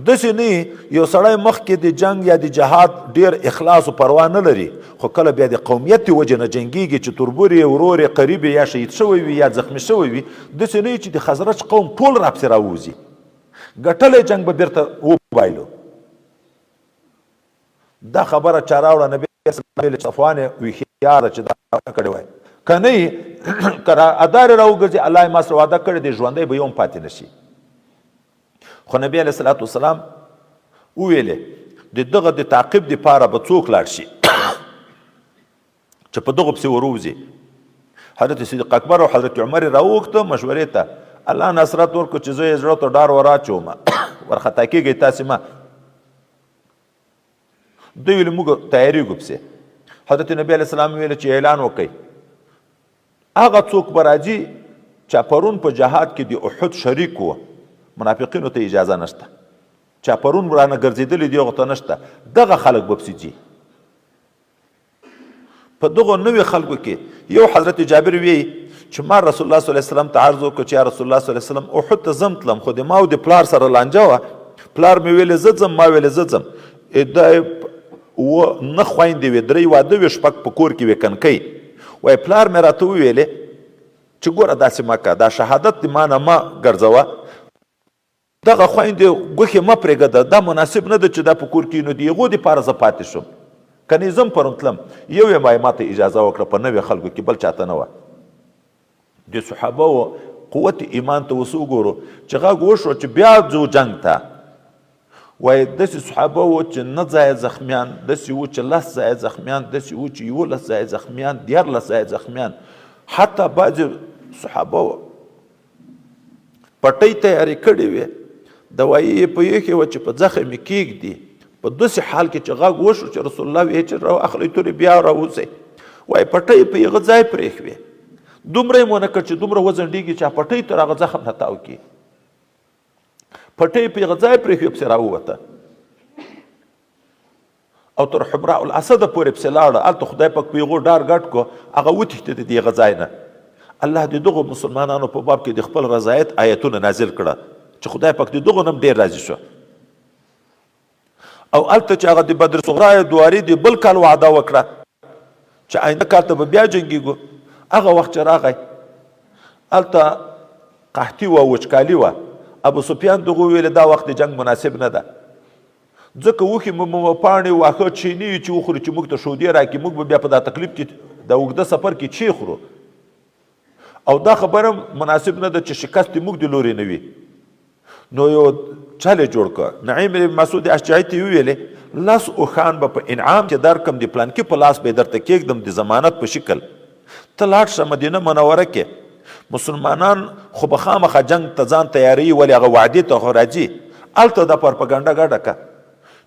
داسې نه یو سړی مخکې د جنگ یا د جهاد ډېر اخلاص و پروا نه لري، خو کله بیا د قومیت د وجې نه جنګېږي چې تربور یې ورور یې قریب یا شهید شوی وي یا زخمي شوی وي، داسې نه چې د خزرج قوم ټول راپسې راوځي. ګټلی جنګ به بیرته وبایلو. دا خبره چا راوړه؟ نبي صفوان هوښیار چې دا کړی وای، که نه یې که ادارې راوګرځي الله یې ما سره وعده کړی دی ژوندی به یو هم پاتې نه شي. خو نبي علیه صلات وسلام وویلې د دغه د تعقیب دپاره به څوک لاړ شي چې په دغو پسې وروځي. حضرت صدیق اکبر او حضرت عمر یې راوغوښته مشورې ته، الله نصرت ورکړو چې زه یې زړه ته ډار وراچوم، ورخطا کېږئ تاسې ما. دوی ویل موږ تیاریږو پسې. حضرت نبی علیه السلام ویل چې اعلان وکړئ هغه څوک به راځي چې پرون په جهاد کې د احد شریک و، منافقینو ته اجازه نشته، چا پرون رانه ګرځېدلي دي هغو ته نشته، دغه خلک به پسې ځي. په دغو نوي خلکو کې یو حضرت جابر وی چې ما رسول الله صلی الله علیه وسلم ته عرض وکړ چې یا رسول الله صلی الله علیه وسلم احد ته ځم تلم، خو د ما او د پلار سره لانجه وه، پلار مې ویلې زه ځم، ما ویلې زه ځم. دا نه خویندې وې، درې واده وې، شپږ په کور کې وې کڼکۍ. وایي پلار مې راته وویلې چې ګوره داسې مه کوه، دا شهادت د ما نه مه ګرځوه، دغه خویندې ګوښې مه پرېږده، دا مناسب نه ده چې دا په کور کې نو د هغو دپاره زه پاتې شم. که نه زم پرون تلم، یو یې ما ته اجازه وکړه په نوې خلکو کې، بل چاته نه وه. د صحابه قوت ایمان ته اوس وګورو چې غږ وشو چې بیا ځو جنګ ته. وایي داسې صحابه وو چې نه ځایه زخمیان، داسې وو چې 10 ځایه زخمیان، داسې وو چې 11 ځایه زخمیان، 14 ځایه زخمیان. حتی بعضې صحابه پټۍ تیارې کړې وې، دوایي یې په یوښې وه چې په زخم یې کېږدي. په داسې حال کې چې غږ وشو چې رسول الله ویې چې راواخلئ تورې بیا راوځئ. وایي پټۍ په هغه ځای پرېښوې، دومره یې ونه کړ چې دومره وځنډېږي چې پټۍ تر هغه زخم نه تاو کړي. پټۍ په هغه ځای پرېښوې پسې راووته او تر حمراء الاسد پورې پسې لاړه. هلته خدای پاک په هغو ډار ګډ کړو، هغه وتښتېد د هغه ځای نه. الله د دغو مسلمانانو په باب کې د خپل رضایت آیتونه نازل کړه چې خدای پاک د دغو نه هم ډېر راضي شو. او هلته چې هغه د بدر صغرا دواري د بل کال وعده وکړه چې آینده کال ته به بیا جنګېږو، هغه وخت چې راغی هلته قحطي وه، وچکالي وه. ابو سفیان دغه ویل دا وخت د جنگ مناسب نه ده، ځکه وښې مو پاڼې واښه چیني چې وخورو چې موږ ته شودې راکړي، موږ به بیا په دا تکلیف کې د اوږده سفر کې چی خورو، او دا خبره مناسب نه ده چې شکست موږ د لورې نه وي. نو یو چل یې جوړ کړه. نعیم بن مسعود اشجعي ته یې وویلې 10 اوښان به په انعام چې درکړم د پلانکي په لاس به یې درته کېږدم د ضمانت په شکل، ته لاړ شه مدینه منوره کې. مسلمانان خو به خامخا جنګ ته ځان تیاروي، ولې هغه وعدې ته خو راځي. هلته دا پروپاګانډه ګډه کړه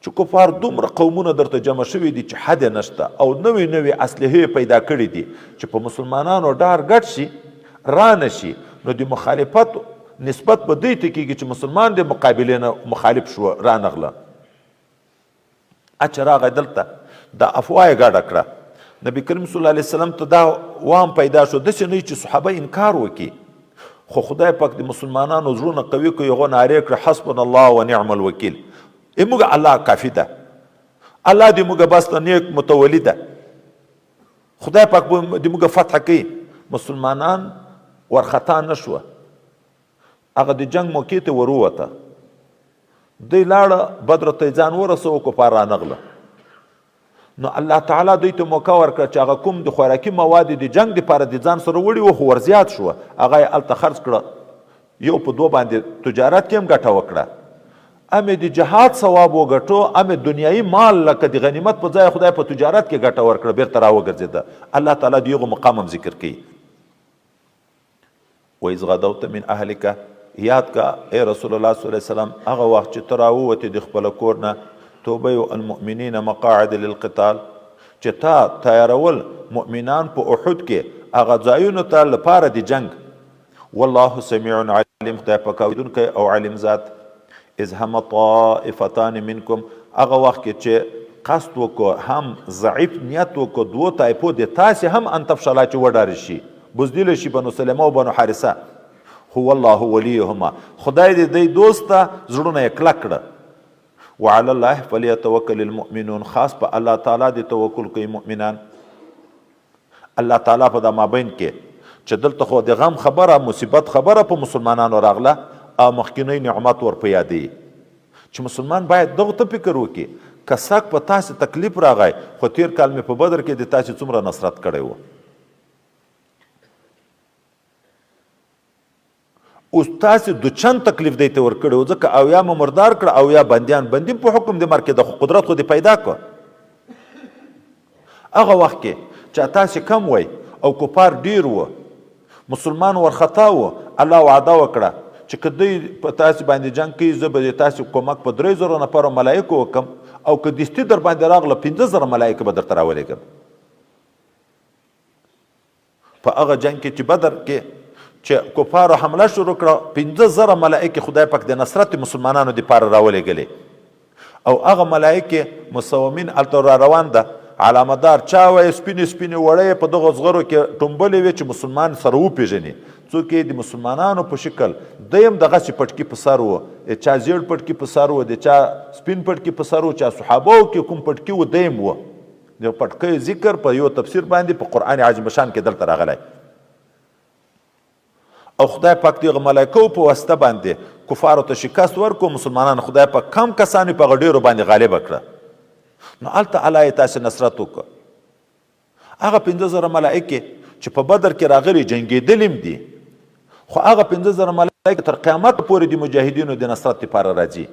چې کفار دومره قومونه درته جمع شوي دي چې حد نشته او نوې نوې اسلحې پیدا کړي دي چې په مسلمانانو ډار ګډ شي رانه شي، نو د مخالفت نسبت په دې ته کېږي چې مسلمان د مقابلې نه مخالف شو رانغله. چې راغی دلته دا افواه یې ګډه کړه، نبي کریم صلی الله علیه وسلم ته دا وام پیدا شو، داسې نه چې صحابه انکار وکړي، خو خدای پاک د مسلمانانو زړونه قوي کړي، هغو نارې کړه حسبنا الله ونعم الوکیل، موږ الله کافي ده، الله دې موږ بس ته نیک متولی ده، خدای پاک دې موږ فتح کوي. مسلمانان ورخطا نه شوه، هغه د جنگ موقع ته ورووته، دوی لاړه بدر ته ځان ورسوه، کفار رانغله. نو الله تعالی دوی ته موقع ورکړه چې هغه کوم د خوراکي مواد د جنگ دپاره د ځان سره وړي وو، خو ورزیات شوه، هغه یې هلته خرڅ کړه، یو په دوه باندې تجارت کې هم ګټه وکړه، امې د جهاد ثواب وګټو، امې دنیایي مال لکه د غنیمت په ځای خدای په تجارت کې ګټه ورکړه، بیرته راوګرځېده. الله تعالی د یغو مقام هم ذکر کوي. وإذ غدوت من أهلك، یاد کا ای رسول الله صلی الله علیه وسلم هغه وخت چې ته راووتې د خپله کور نه، توبیو المؤمنین مقاعد للقتال، چې تا تیارول مؤمنان په احد کې هغه ځایونو ته لپاره د جنگ. والله سمیع علیم، خدای پاک اورېدونکی او علیم ذات. اذ هم طائفتان منکم، هغه وخت کې چې قصد وکړو، هم ضعیف نیت وکړو، دوو طایفو د تاسې هم ان تفشلا چې وډارې شي، بزدله شي بنو سلمه او بنو حارثه. هو الله ولیهما، خدای دې دی دوست ته زړونه یې کلک کړه. وعلى الله فلیتوکل المؤمنون، خاص په الله تعالی دې توکل کوي مؤمنان. الله تعالی په دا مابین کې چې دلته خو د غم خبره، مصیبت خبره په مسلمانانو راغله، او مخکینی نعمت ور په یادوي چې مسلمان باید دغه ته فکر وکړي، که سک په تاسې تکلیف راغی، خو تیر کال مې په بدر کې د تاسې څومره نصرت کړی و، اوس تاسې دو چند تکلیف دی ته ورکړی و، ځکه او یا مو مردار کړه او یا بندیان په حکم د مرګ کې د قدرت خو دې پیدا کړه. هغه وخت کې چې تاسې کم وی او کفار ډیر و، مسلمان ورخطا و، الله وعده وکړه چې که دوی په تاسې باندې جنګ کوي، زه به د تاسې کومک په 3000 نفرو ملایکو وکم، او که دستي در باندې راغله 15000 ملایکه به درته راولېږم. په هغه جنګ کې چې بدر کې چې کفارو حمله شروع کړه، 15000 ملایکې خدای پاک د نصرت مسلمانانو دپاره راولېږلې، او هغه ملایکې مسومین هلته را روان ده، علامدار چا وایي سپینې سپینې وړۍ په دغو زغرو کې ټومبلې وې چې مسلمان سره وپېژني، څوک یې د مسلمانانو په شکل، دی هم دغسې پټکي په سر و، چا زیړ پټکي په سر و، د چا سپین پټکي په سر و، چا صحابو کې کوم پټکي و دی هم و. د پټکیو ذکر په یو تفسیر باندې په قرآن عظیم شان کې دلته راغلی، او خدای پاک دغه ملایکو په واسطه باندې کفارو ته شکست ورکو، مسلمانان خدای پاک کم کسان په هغه ډېرو باندې غالبه کړه. نو هلته الله یې تاسې نصرت وکړه. هغه 15000 ملایکې چې په بدر کې راغلي جنګېدلي هم دي، خو هغه 15000 ملایکې تر قیامت پورې د مجاهدینو د نصرت لپاره راځي،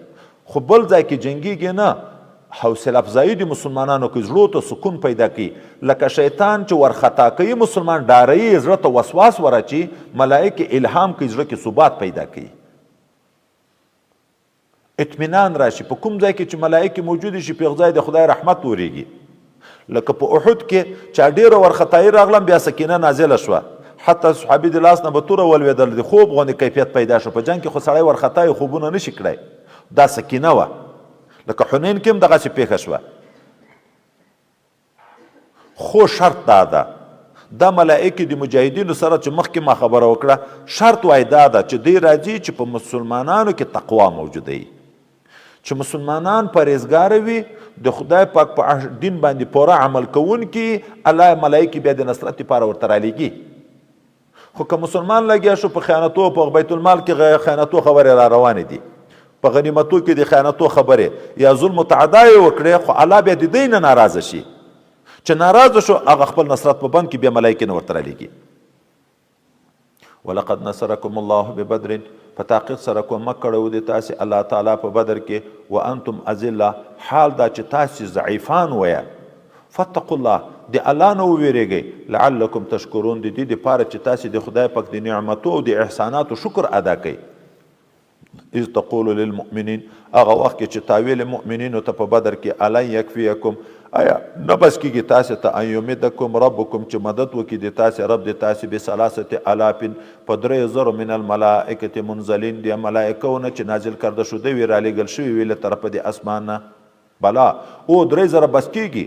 خو بل ځای کې جنګېږي نه، حوصله افزایي د مسلمانانو کې زړو ته سکون پیدا کوي، لکه شیطان چې ورخطا کوي مسلمان، ډاروي زړه ته وسواس ورچي، ملایکې الهام کوي، زړه کې ثبات پیدا کوي، اطمینان راشي. په کوم ځای کې چې ملایکې موجود شي، په هغه ځای د خدای رحمت ورېږي. لکه په احد کې چې ډېره ورخطایي راغلم، بیا سکینه نازله شوه، حتی صحابي د لاس نه به توره ولوېدل، د خوب غوندې کیفیت پیدا شو. په جنګ کې خو سړی ورخطایي خوبونه نشي کړی، دا سکینه وه. لکه حنین کې هم دغسې پیښه شوه. خو شرط دا ده، دا ملائکې د مجاهدینو سره چې مخکې ما خبره وکړه، شرط وای دا ده چې دی راځي چې په مسلمانانو کې تقوا موجوده وي، چې مسلمانان پرهیزګاره وي، د خدای پاک په دین باندې پوره عمل کوونکي، الله ملایکې بیا د نصرت لپاره ورته رالیږي. خو که مسلمان لګیا شو په خیانتو، په بیت المال کې خیانتو خبرې را روانې دي، په غنیمتو کې د خیانتو خبرې یا ظلم متعدا یې وکړې، خو الله بیا د دی نه ناراضه شي، چې ناراضه شو هغه خپل نصرت په بند کې بیا ملایکې نه ورته رالیږي. ولقد نصرکم الله ببدر، په تحقیق سره کومک کړی د تاسې الله تعالی په بدر کې، وانتم اذله، حال دا چې تاسې ضعیفان ویه. فاتقوا الله، د الله نه وویرېږئ، لعلکم تشکرون، د دې دپاره چې تاسې د خدای پاک د نعمتو او د احساناتو شکر ادا کوئ. اذ تقول للمؤمنین هغه وخت کې چې تاویل مؤمنینو ته په بدر کې الن یکفیکم آیا نه بس کېږي تاسې ته ان یمدکم ربکم چې مدد وکړي د تاسې رب د تاسې بثلاثه الاف په 3000 من الملائکة منزلین د ملائکونه چې نازل کرده شوي وي رالیږل شوي وي له طرفه د اسمان نه بلا او 3000 بس کېږي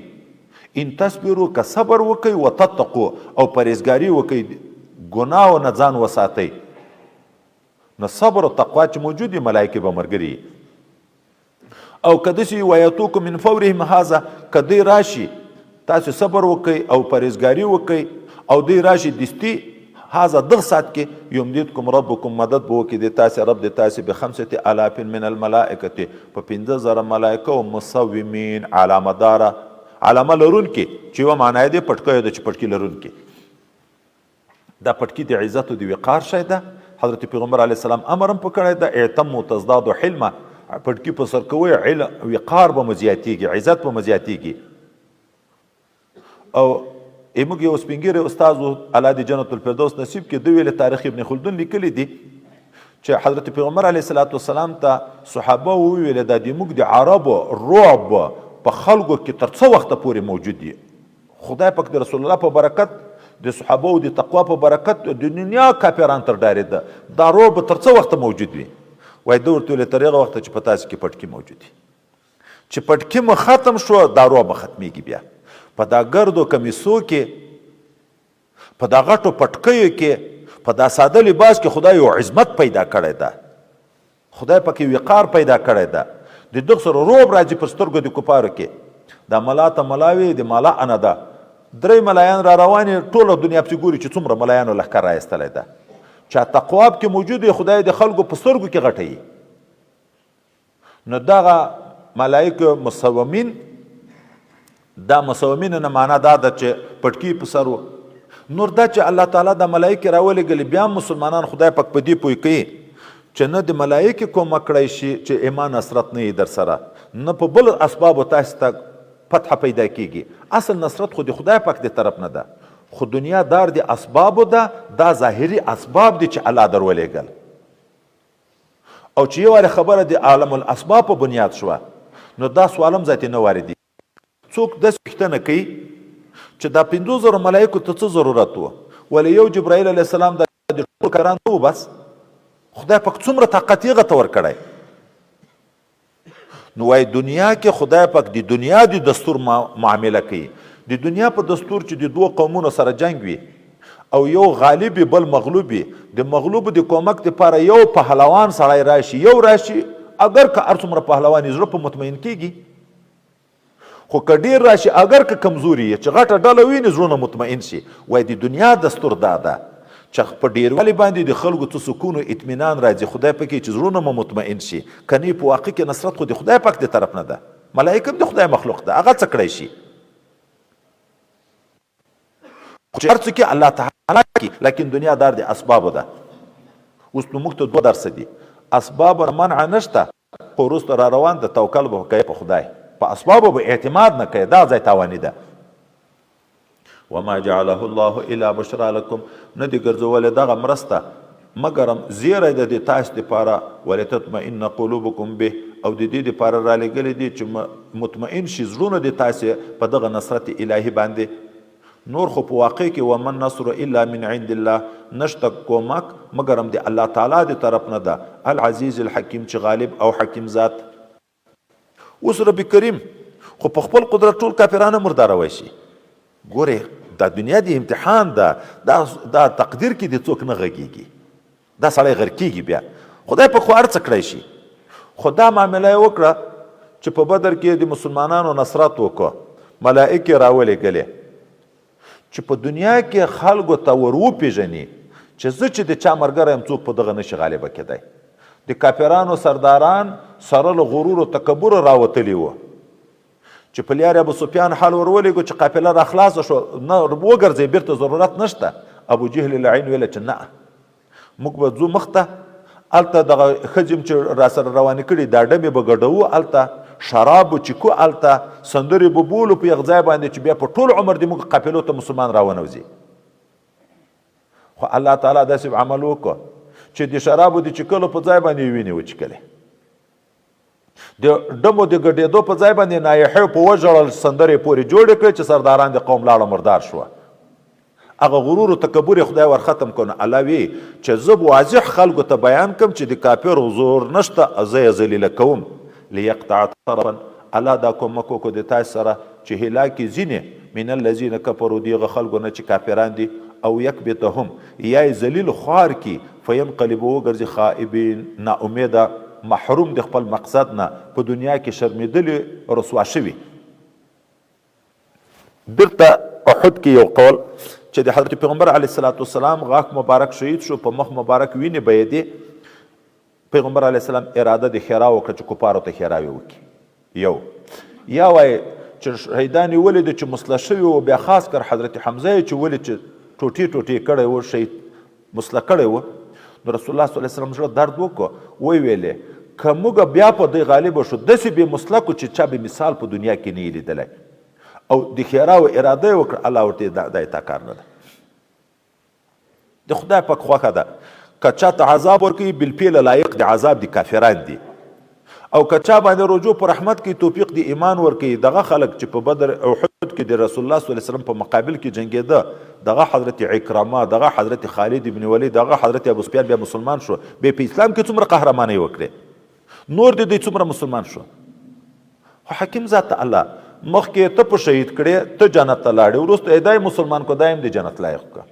ان تصبروا که صبر وکئ وتتقوا او پرهیزګاري وکئ ګناهو نه ځان وساتئ نو صبر او تقوا چې موجود دي ملایکې به ملګري او که داسې ویاتوکم من فورهم هذا که دی راشي تاسې صبر وکئ او پرهیزګاري وکئ او دی راشي دستي هذا دغه ساعت کې یمددکم ربکم مدد به وکړي د تاسې رب د تاسې بخمسة الاف من الملائکة په 50,000 ملایکه او مصومین علامه داره علامه لرونکي چې یوه معنا یې دی پټکی ده چې پټکي لرونکي دا پټکي د عزت او د وقار شی ده حضرت پیغمبر علیه السلام امر هم په کړی ده اعتموا تزدادوا حلما پټکي په سر کوئ وقار به مو زیاتېږي عزت به مو زیاتېږي او موږ یو سپین ږیری استاد الله د جنت الفردوس نصیب کې دوی ویلې تاریخ ابن خلدون لیکلی دي چې حضرت پیغمبر علیه الصلاة والسلام ته صحابه وویل دا د موږ د عربو رعب په خلکو کې تر څه وخته پورې موجود دي خدای پاک د رسول الله په برکت د صحابه او د تقوا په برکت د دنیا کافران تر ډارېده دا رعب تر څه وخته موجود وي وایي ده ورته ویلې تر هغه وخته چې په تاسې کې پټکي موجود دي چې پټکي مو ختم شو دا رعب ختمیږي بیا په دا ګردو کمیسو کې په دا غټو پټکیو کې په دا ساده لباس کې خدای یو عظمت پیدا کړی ده خدای پکې وقار پیدا کړی ده د دغه سره رعب راځي په سترګو د کفارو کې دا ملا ته ملاوي د مالا انا ده 3 ملایان را روانې ټوله دنیا پسې ګوري چې څومره ملایانو لښکر رایستلی ده چا تقواب کې موجود دی خدای د خلکو په سترګو کې غټوي نو دغه ملایکه مصومین دا مصومین نه معنا دا ده چې پټکي په سر نور دا چې الله تعالی د ملایکې راولېږلي بیا مسلمانان خدای پاک په دې پوه کوي چې نه د ملایکې کومک کړی شي چې ایمان نصرت نه وي در سره نه په بل اسبابو تاسې ته فتح پیدا کیږي اصل نصرت خو د خدای پاک د طرف نه ده خو دنیا دار د اسبابو ده دا ظاهري اسباب دي چې الله در ولېږل او چې یو خبره د عالم الاسباب په بنیاد شوه نو دا سوال هم ذاتي نه واردي څوک داسې پوښتنه کوي چې دا 50,000 ملایکو ته څه ضرورت و ولې یو جبرائیل علیه السلام د ټول کاران و بس خدای پاک څومره طاقت یې هغه ته ورکړی نو وایي دنیا کې خدای پاک د دنیا د دستور معامله کوي د دنیا په دستور چې د 2 قومونو سره جنگ وي او یو غالب بل مغلوب وي د مغلوب د کومک لپاره یو پهلوان سړی راشي یو راشي اگر که هر څومره پهلوان زړه په مطمئن کیږي خو که ډېر راشي اگر که کمزوري چې غټه ډله وي نو زړونه مطمئن شي وایي د دنیا دستور دا ده چې په ډیروالي باندې د خلکو ته سکون او اطمینان راځي خدای پاک چې زړونه مو مطمئن شي کني په واقع کې نصرت خو د خدای پاک د طرف نه ده ملائکه هم د خدای مخلوق ده هغه څه کړی شي چې هر څه کې الله تعالی کې لیکن دنیا دار د اسبابو ده اوس نو موږ ته 2 درس دي اسباب منع نشته خو وروسته را روان د توکل به کوي په خدای په اسبابو به اعتماد نه کوي دا ځای تاواني ده وما جعله الله الا بشرا لكم ندی ګرځولې دغه مرسته مګرم زیره د تاسو لپاره ولتطمئن قلوبکم به او د دې لپاره را لګلې دي چې مطمئن شي زړونه د تاسو په دغه نصرت الهي باندې نور خو په واقع کې ومن نصر الا من عند الله نشته کومک مګرم د الله تعالی د طرف نه ده العزیز الحکیم چې غالب او حکیم ذات اوس رب کریم خو په خپل قدرت ټول کافرانه مرداره وشي ګوره دا دنیا دی امتحان ده دا تقدیر کې د څوک نه غږیږي دا سړی غر کیږي بیا خدای په خو هر څه کړی شي خو دا معامله یې وکړه چې په بدر کې د مسلمانانو نصرت وکړه ملائکې راولېږلې چې په دنیا کې خلکو ته ور وپېژني چې زه چې د چا ملګری یم څوک په دغه نشي غالبه کېدی د کافرانو سرداران سره له غرور او تکبر راوتلي وو چې په لیار ابو سفیان حال ورولېږو چې قافله را خلاصه شو نه وګرځئ بیرته ضرورت نشته ابو جهل لعین ویله چې نه موږ به ځو مخته هلته دغه ښځې چې را سره روانې کړي دا ډمې به ګډوو هلته شراب به چیکو هلته سندرې به بولو په یغ ځای باندې چې بیا په ټول عمر دې موږ قافلو ته مسلمان راونوځي خو الله تعالی داسې عمل وکړو چې د شرابو د چکلو په ځای باندې وینې وچکلې، د ډمو د ګډېدو په ځای باندې نایحې په وژړل سندرې پورې جوړې کړې چې سرداران د قوم لاړه مردار شوه. هغه غرور او تکبر یې خدای ور ختم کړو. الله وی چې زه واضح خلکو ته بیان کړم چې د کافر زور نشته، زه یې ذلیله کوم. لیقطع طرفا، الله دا کومک وکړو د تاسو سره چې هلاکې ځینې من الذین کفروا دغه خلکو نه چې کافران دي، او یکبتهم یا یې ذلیل خوار کی، فینقلبوا وګرځي خائبین ناامیده، محروم د خپل مقصد نه، په دنیا کې شرمېدلي رسوا شوي. بیرته احد کې یو قول چې د حضرت پیغمبر علیه الصلاۃ والسلام غاښ مبارک شهید شو، په مخ مبارک وینې بهېدې. پیغمبر علیه السلام اراده د ښېرا وکړه چې کفارو ته ښېراوې وکړي. یا وایي چې شهیدان یې ولید چې مسله شوي وو، بیا خاص کر حضرت حمزه یې چې ولید چې ټوټې ټوټې کړی وو، شهید مسله کړی وو. نو رسول الله صلی الله علیه وسلم زړه درد وکړو، ویې ویلې که موږ بیا په دوی غالبه شو، داسې بې مسله کو چې چا به مثال په دنیا کې نه یې لیدلی، او د ښېراو اراده یې وکړه. الله ورته دا تا کار نه ده. د خدای پاک خوښه ده که چاته عذاب ورکوي بالفعل لایق د عذاب د کافران دي، او که چا باندې رجوع په رحمت کې توفیق د ایمان ورکوي. دغه خلک چې په بدر او احد کې د رسول الله صلی الله علیه وسلم په مقابل کې جنګېده، دغه حضرت عکرمه، دغه حضرت خالد ابن ولید، دغه حضرت ابو سفیان بیا مسلمان شو. بیا په اسلام کې څومره قهرمانۍ وکړې، نور د دوی څومره مسلمان شو. خو حکیم ذات الله مخکې ته په شهید کړې، ته جنت ته لاړې، وروسته یې دای مسلمان کو، دایم د جنت لایق کړه.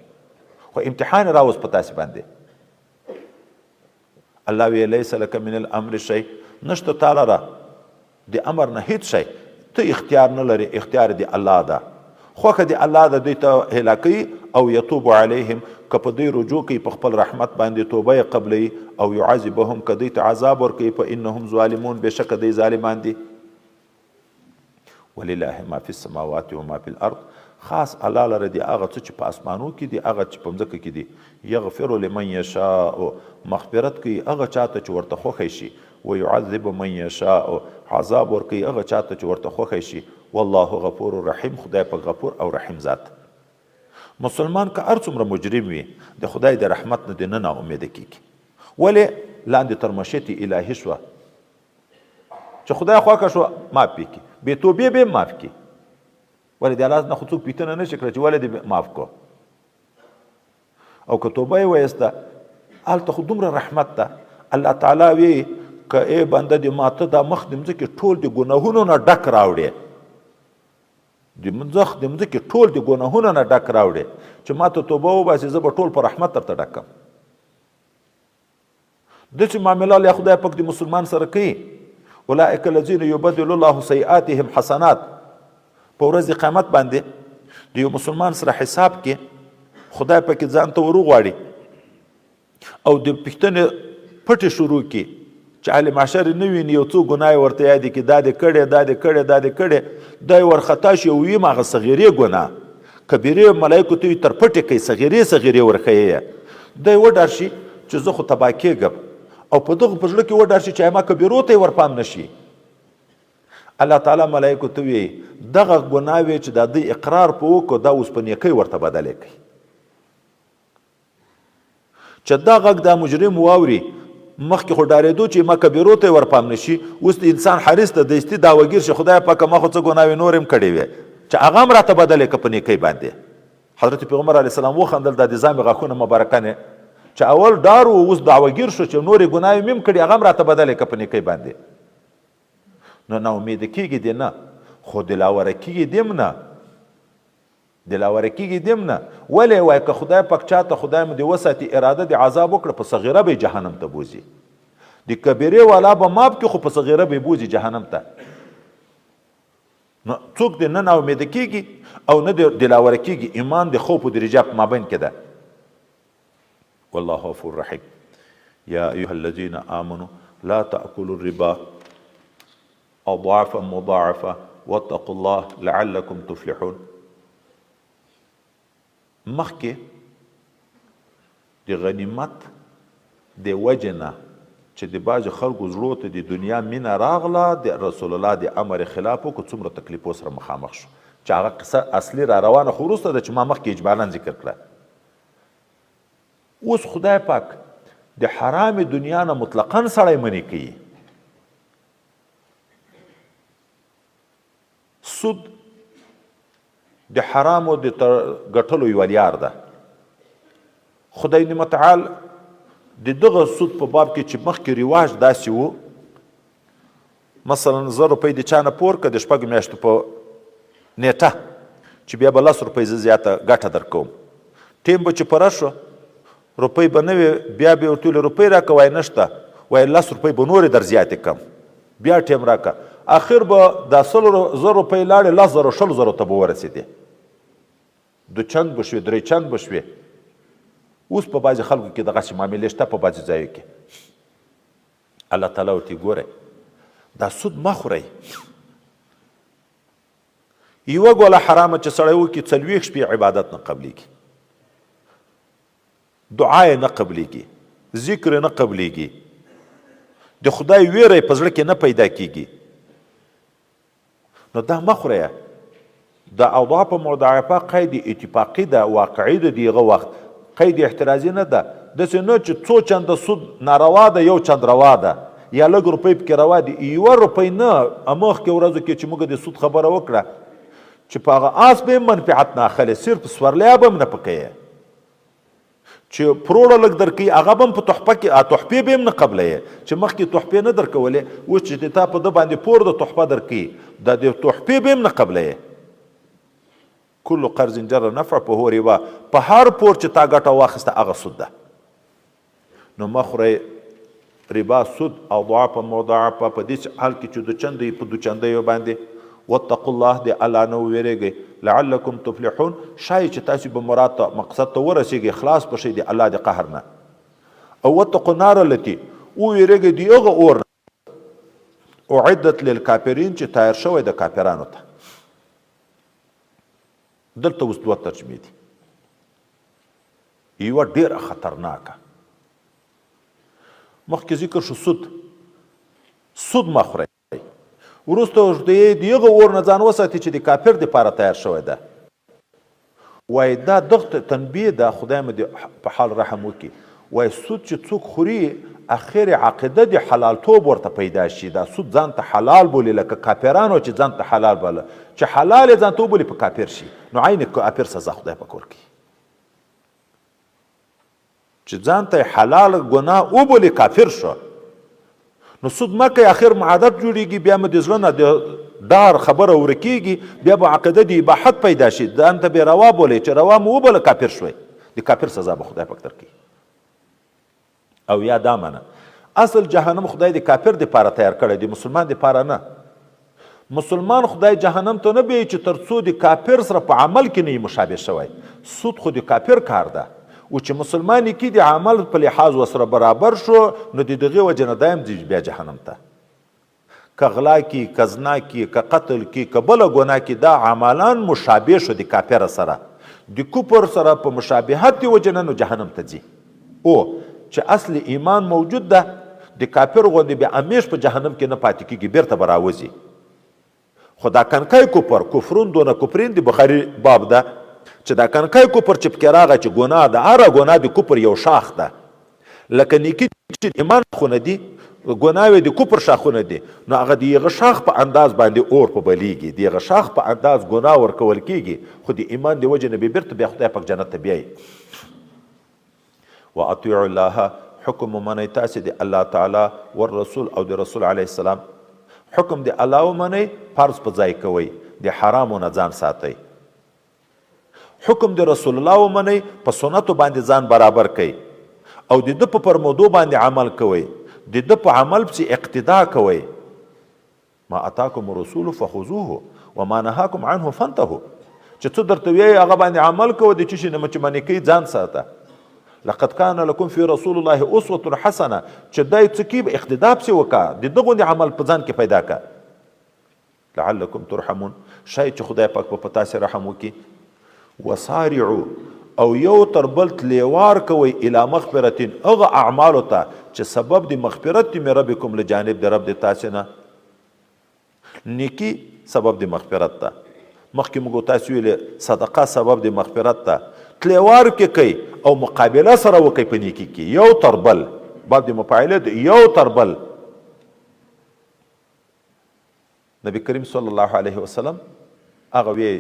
خو امتحان راوز په تاسې باندې. الله وی لیس لک من الامر شیء، نشته تعالی را د امر نه هیڅ شی، ته اختیار نه لري، اختیار دی الله ده. خوښه دی الله ده دوی ته هلاکوي، او یتوب علیهم که په دوی رجوع کوي په خپل رحمت باندې توبه یې قبلوي، او یعذبهم که دوی ته عذاب ورکوي فانهم ظالمون، بېشکه دوی ظالمان دي. ولله ما فی السماوات و ما فی الارض، خاص الله لره دی هغه څه چې په اسمانو کې دي، هغه چې په مځکه کې دي. یغفر لمن یشاء، مغفرت کوي هغه چاته چې ورته خوښی شي، ویعذب من یشاء، عذاب ورکوي هغه چاته چې ورته خوښی شي. والله غفور رحیم، خدای په غفور او رحیم ذات. مسلمان که هر څومره مجرم وي، د خدای د رحمت نه د نه ناامیده کېږي. ولې لاندې تر مشیتې الهي شوه چې خدای خوښه شو معاف یې کړي، بې توبې به یې معاف کړي. ولې د الله نه خو څوک پوښتنه نه شي کړی چې ولې دې معاف کړو، او که توبه یې وایسته هلته خو دومره رحمت ده. الله تعالی وی که ای بنده د ماته دا مخ د مځکې ټول د ګناهونو نه ډک راوړې، د مځکې ټول د ګناهونو نه ډک راوړې، چې ماته توبه وباسې زه به ټول په رحمت درته ډکم. داسې معامله یا خدای پاک د مسلمان سره کوي. اولئک الذین یبدل الله سیئاتهم حسنات. په ورځ د قیامت باندې د یو مسلمان سره حساب کې خدای پاک ځان ته وروغواړي، او د پوښتنې پټې شروع کړي چې اهل محشر نه ویني، یو څو ګناه ورته یادې کړي، دا دې کړې، دا دې کړې، دا دې کړې، دا یې ورخطا شي، او ویم هغه صغیرې ګناه، کبیرې ملایکو ته یې تر پټې کوي، صغیرې ورښیي. دی وډار شي چې زه خو تباه کېږم، او په دغه په زړه کې وډار شي چې ما کبیرو ته یې ورپام نه شي. الله تعالی ملایکو ته وی دغه ګناه وی چې د دوی اقرار په وکړو، دا اوس په نیکۍ ورته بدلې کوي. چې دا غږ دا مجرم واوري، مخکې خو ډارېدو چې ما کبیرو ته ورپام نشي، اوس د انسان حریص ته دستی داوګیر شي، خدای پاکه ما خو څه ګناوې نور هم کړې وې چې هغه هم راته بدلې که په نیکۍ باندې. حضرت پیغمبر علیه السلام وخندل، دا د ځامې غاښونه مبارکانې چې اول ډار و، اوس داوګیر شو چې نورې ګناوې مې هم کړي، هغه هم راته بدلې که په نیکۍ باندې. نو نا امیده کېږي دې نه، خو دلاوره کېږي دیم نه، دلاوره کېږي دیم نه. ولې وایي که خدای پاک چاته خدای مو دې وساتي اراده د عذاب وکړه، په صغیره به جهنم ته بوځي، د کبیرې والا به ماف کړي، خو په صغیره به بوځي جهنم ته. نو څوک دې نه نا امیده کېږي او نه دلاوره کېږي، ایمان د خوف او د رجا په مابین کې ده. والله غفور رحیم. یا ایها الذین آمنوا لا تأکلوا الربا اضعافا مضاعفه واتقوا الله لعلكم تفلحون. مخکې د غنیمت د وجه نه چې د بعضو خلکو زړو ته د دنیا مینه راغله، د رسول الله د امر خلاف وکړو، څومره تکلیفو سره مخامخ شو، چې هغه قصه اصلي را روانه خو وروسته ده چې ما مخکې اجمالا ذکر کړه. اوس خدای پاک د حرام دنیا نه مطلقاً سړی منې کوي. سود د حرامو د ګټلو یوه لار ده. خدای متعال د دغه سود په باب کې چې مخکې رواج داسې و، مثلا 1,000 روپۍ د چا نه پور که د 6 میاشتو په نیټه چې بیا به 10 روپۍ زه زیاته ګټه در کوم. ټیم به چې پوره شو روپۍ به نه وي، بیا به ورته ویل روپۍ راکړه، وایي نشته، وایي 10 روپۍ به نورې در زیاتې کړم، بیا ټیم راکړه. اخر به دا 100,000 روپۍ لاړې 10,000 20,000 ته به ورسېدې. 2 چند به شوې، 3 چند به شوې. اوس په بعضې خلکو کې دغسې معاملې شته په بعضې ځایو کې. الله تعالی ورته ګورئ دا سود مه خورئ. یوه ګوله حرامه چې سړی وکړي 40 شپې عبادت نه قبلیږي، دعا یې نه قبلیږي، ذکر یې نه قبلیږي، د خدای ویره یې په زړه کې نه پیدا کیږي. نو دا مه خورئ. د اضعاف مضاعفه قید اتفاقي ده، واقعي ده، دغه وخت قید احترازي نه ده. داسې نه چې څو چنده سود ناروا ده، 1 چند روا ده، یا لږ روپۍ پکې روا دي. 1 روپۍ نه. مخکې ورځو کې چې موږ د سود خبره وکړه چې په هغه آس به منفعت نه اخلي، صرف سورلیا به هم نه پکوي، چې پروړه لږ درکوي هغه به هم په تحفه کې تحفې به هم نه قبلوي، چې مخکې تحفې نه درکولې، اوس چې تا په ده باندې پور د تحفه درکوي، د تحفې به هم نه قبلوي. کل قرض جر نفع فهو ربا. په هر پور چې تا ګټه واخیسته هغه سود ده. نو مه خورئ ربا، سود او ضعاف مضاعفه په دې حال کې چې 2 چنده په 2 چندیو باندې. واتقوا الله د الله نه وویریږئ لعلکم تفلحون، شاید چې تاسو به مراد ته مقصد ته ورسیږئ، خلاص بشئ د الله د قهر نه. او واتقوا النار التي، وویریږئ د هغه اور نه اعدت للکافرین چې تیار شوی د کافرانو ته. دلته اوس 2 ترجمې دي. یوه ډېره خطرناکه، مخکې ذکر شو سود مه خورئ. وروسته د هغه اور نه ځان وساتي چې د کافر دپاره تیار شوی ده. وایي دا دغه تنبیه ده، خدای مې په حال رحم وکړي. وایي سود چې څوک خوري اخر عقیده د حلالتوب ورته پیدا شي. دا سود ځان ته حلال بولي، لکه کافرانو چې ځان ته حلال بوله، چې حلال یې ځان ته وبولي په کافر شي. نو عین کافر سزا خدای پاک ورکوي. چې ځان ته حلال ګناه وبولي کافر شو. نو سود مه کوئ، اخر مو عادت جوړېږي، بیا مو د زړه نه د ډار خبره ورکېږي، بیا به عقیده د اباحت پیدا شي، ځان ته به روا بولئ، چې روا مو وبوله کافر شوئ. د کافر سزا به خدای پاک درکوي. او یا دا منه اصل جهنم خدای د کافر دپاره تیار کړی، د مسلمان دپاره نه. مسلمان خدای جهنم ته نه بیایي چې تر څو د کافر سره په عمل کې نه مشابه شوی. سود خو د کافر کار ده، او چې مسلمان کې د عمل په لحاظ ورسره برابر شو، نو د دغې وجې نه دایم ځي بیا جهنم ته. که غلا کې، که زنا کې، که قتل کې، که بله ګناه کې، دا عملان مشابه شو د کافر سره، د کفر سره په مشابهت د وجې نه نو جهنم ته ځي. او چې اصل ایمان موجود ده، د کافر غوندې بیا همیش په جهنم کې نه پاتې کېږي، بیرته به راوځي. خو دا کنکی کفر، کفرون دونه کفرین د بخاري باب ده، چې دا کنکی کفر چې پکې راغی چې ګناه ده، هره ګناه د کفر یو شاخ ده. لکه نیکي چې ایمان شاخونه دي، ګناوې د کفر شاخونه دي، نو هغه د هغه شاخ په انداز باندې اور په بلیږي، د هغه شاخ په انداز ګناه ورکول کېږي، خو د ایمان د وجې نه به بیرته بیا خدای پاک جنت ته بیایي. واطیعوا الله، حکم ومنئ تاسې د الله تعالی والرسول او د رسول علیه السلام. حکم د الله ومنئ، فرض په ځای کوئ، د حرامو نه ځان ساتئ. حکم د رسول الله ومنئ، په سنتو باندې ځان برابر کئ، او د ده په فرمودو باندې عمل کوئ، د ده په عمل پسې اقتدا کوئ. ما اتاکم الرسول فخذوه وما نهاکم عنه فانتهوا. چې څه درته ویایي هغه باندې عمل کوه، د چی شي نه چې منې کوي ځان ساته. لقد كان لكم في رسول الله اسوه حسنه، چې دای څه کې اقتدا پسې وکړه، د دغه عمل په ځان کې پیدا کړه. لعلکم ترحمون، شاید چې خدای پاک په تاسې رحم وکړي. وسارعوا، او یو تر بل تلیوار کوئ الی مغفرتین، هغه اعمالو ته چې سبب د مغفرت دی من ربکم له جانب د رب د تاسې نه. نیکي سبب د مغفرت ته، مخکې موږ تاسو ویلې صدقه سبب د مغفرت ته. تلیوار کې کوي او مقابله سره وکړئ په نیکي کې، یو تر بل باب د مفاعله د یو تر بل. نبی کریم صلی الله علیه وسلم هغه وی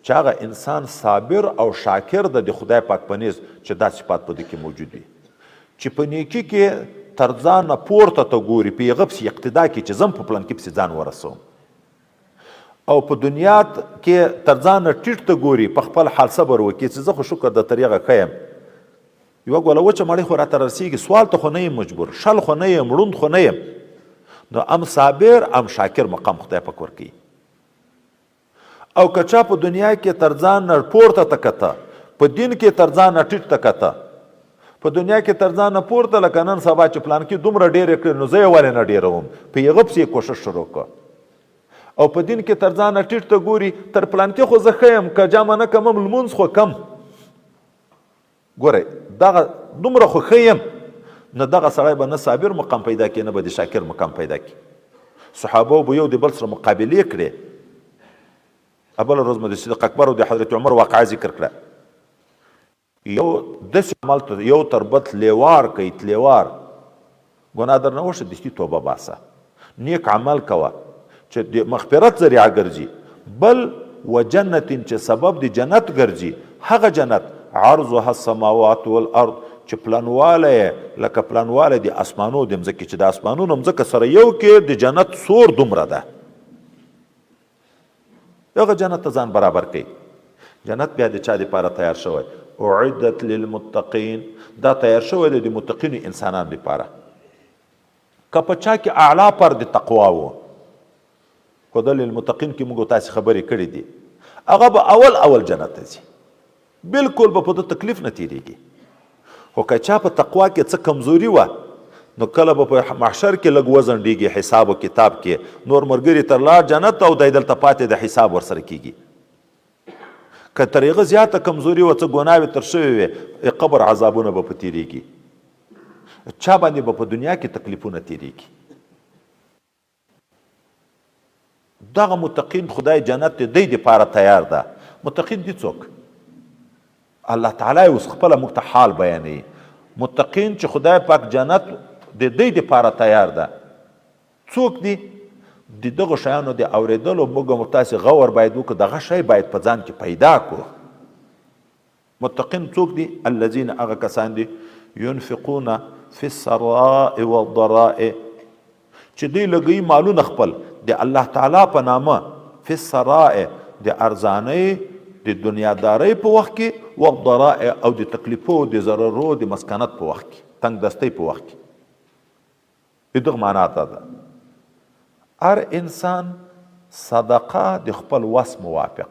چې هغه انسان صابر او شاکر د خدای پاک په نيز چې دا صفات په دې کې موجود وي، چې په نیکی کې تر ځانه پورته ته ګوري، په هغه پسې اقتدا کوي چې زم په پلان کې پسې ځان ورسوم، او په دنیا کې تر ځانه ټیټ ته ګوري، په خپل حال صبر وکړي چې زه خو شکر د طریقه ښه یم، یوه ګوله وچه مړۍ خو راته رسېږي، سوال ته خو نه یم مجبور، شل خو نه یم، ړوند خو نه یم. نو ام صابر ام شاکر مقام خدای پاک ورکوي. او که چا په دنیا کې تر ځانه پورته ته کته، په دین کې تر ځانه ټیټ ته کته، په دنیا کې تر ځانه پورته لکه نن سبا چې پلان کې دومره ډېرې کړې نو زه یې ولې نه ډېروم، په هغه پسې کوشش شروع کړه. او په دین کې تر ځانه ټیټ ته ګوري، تر پلان کې خو زه ښه یم، که جامه نه کمم لمونځ خو کم، ګورئ دغه دومره خو ښه یم، نه دغه سړی به نه صابر مقام پیدا کړي نه به د شاکر مقام پیدا کړي. صحابه به یو د بل سره مقابلې کړې. بله ورځ مو د صدیق اکبر او د حضرت عمر واقعه ذکر کړه. یو داسې عمل ته یو تر بل تلېوار کوي، تلېوار ګناه در نه وشه دستي توبه باسه، نیک عمل کوه چې د مغفرت ذریعه ګرځي، بل و جنت چې سبب د جنت ګرځي، هغه جنت عرضها السماوات والارض چې پلانواله یې لکه پلانواله د اسمانو د مځکې، چې د اسمانونو مځکه سره یو کې د جنت سور دومره ده، هغه جنت ته ځان برابر کوي. جنت بیا د چا دپاره تیار شوی؟ اعدت للمتقین، دا تیار شوی دی د متقینو انسانانو دپاره. که په چا کې اعلی پر د تقوا و، خو د للمتقین کې موږ تاسې خبرې کړې دي، هغه به اول جنت ته ځي، بلکل به په ده تکلیف نه تېرېږي. خو که چا په تقوا کې څه کمزوري وه نو کله به په محشر کې لږ وځنډېږي، حساب و کتاب کې نور ملګري تر لاړ جنت ته او دی دلته پاتې د حساب ورسره کېږي. که تر هغه زیاته کمزوري وه، څه ګناوې تر شوې وې، قبر عذابونه به په تېرېږي، چا باندې به په دنیا کې تکلیفونه تېرېږي. دغه متقین خدای جنت د دی دپاره تیار ده. متقین دي څوک؟ الله تعالی اوس خپله موږ ته حال بیانوي. متقین چې خدای پاک جنت د دی دپاره تیار ده، څوک دي؟ د دغه شیانو د اورېدلو موږ تاسې غور باید وکړو، دغه شی باید په ځان کې پیدا کړو. متقین څوک دي؟ الذین هغه کسان دي ينفقون فی السراء والضراء چې دوی لګوي مالونه خپل د الله تعالی په نامه، فی السراء د ارزانۍ د دنیادارۍ په وخت کې، والضراء او د تکلیفو د ضررو د مسکنت په وخت کې، تنگ دستۍ په وخت کې. دغه معنا ده هر انسان صدقه د خپل وس موافق،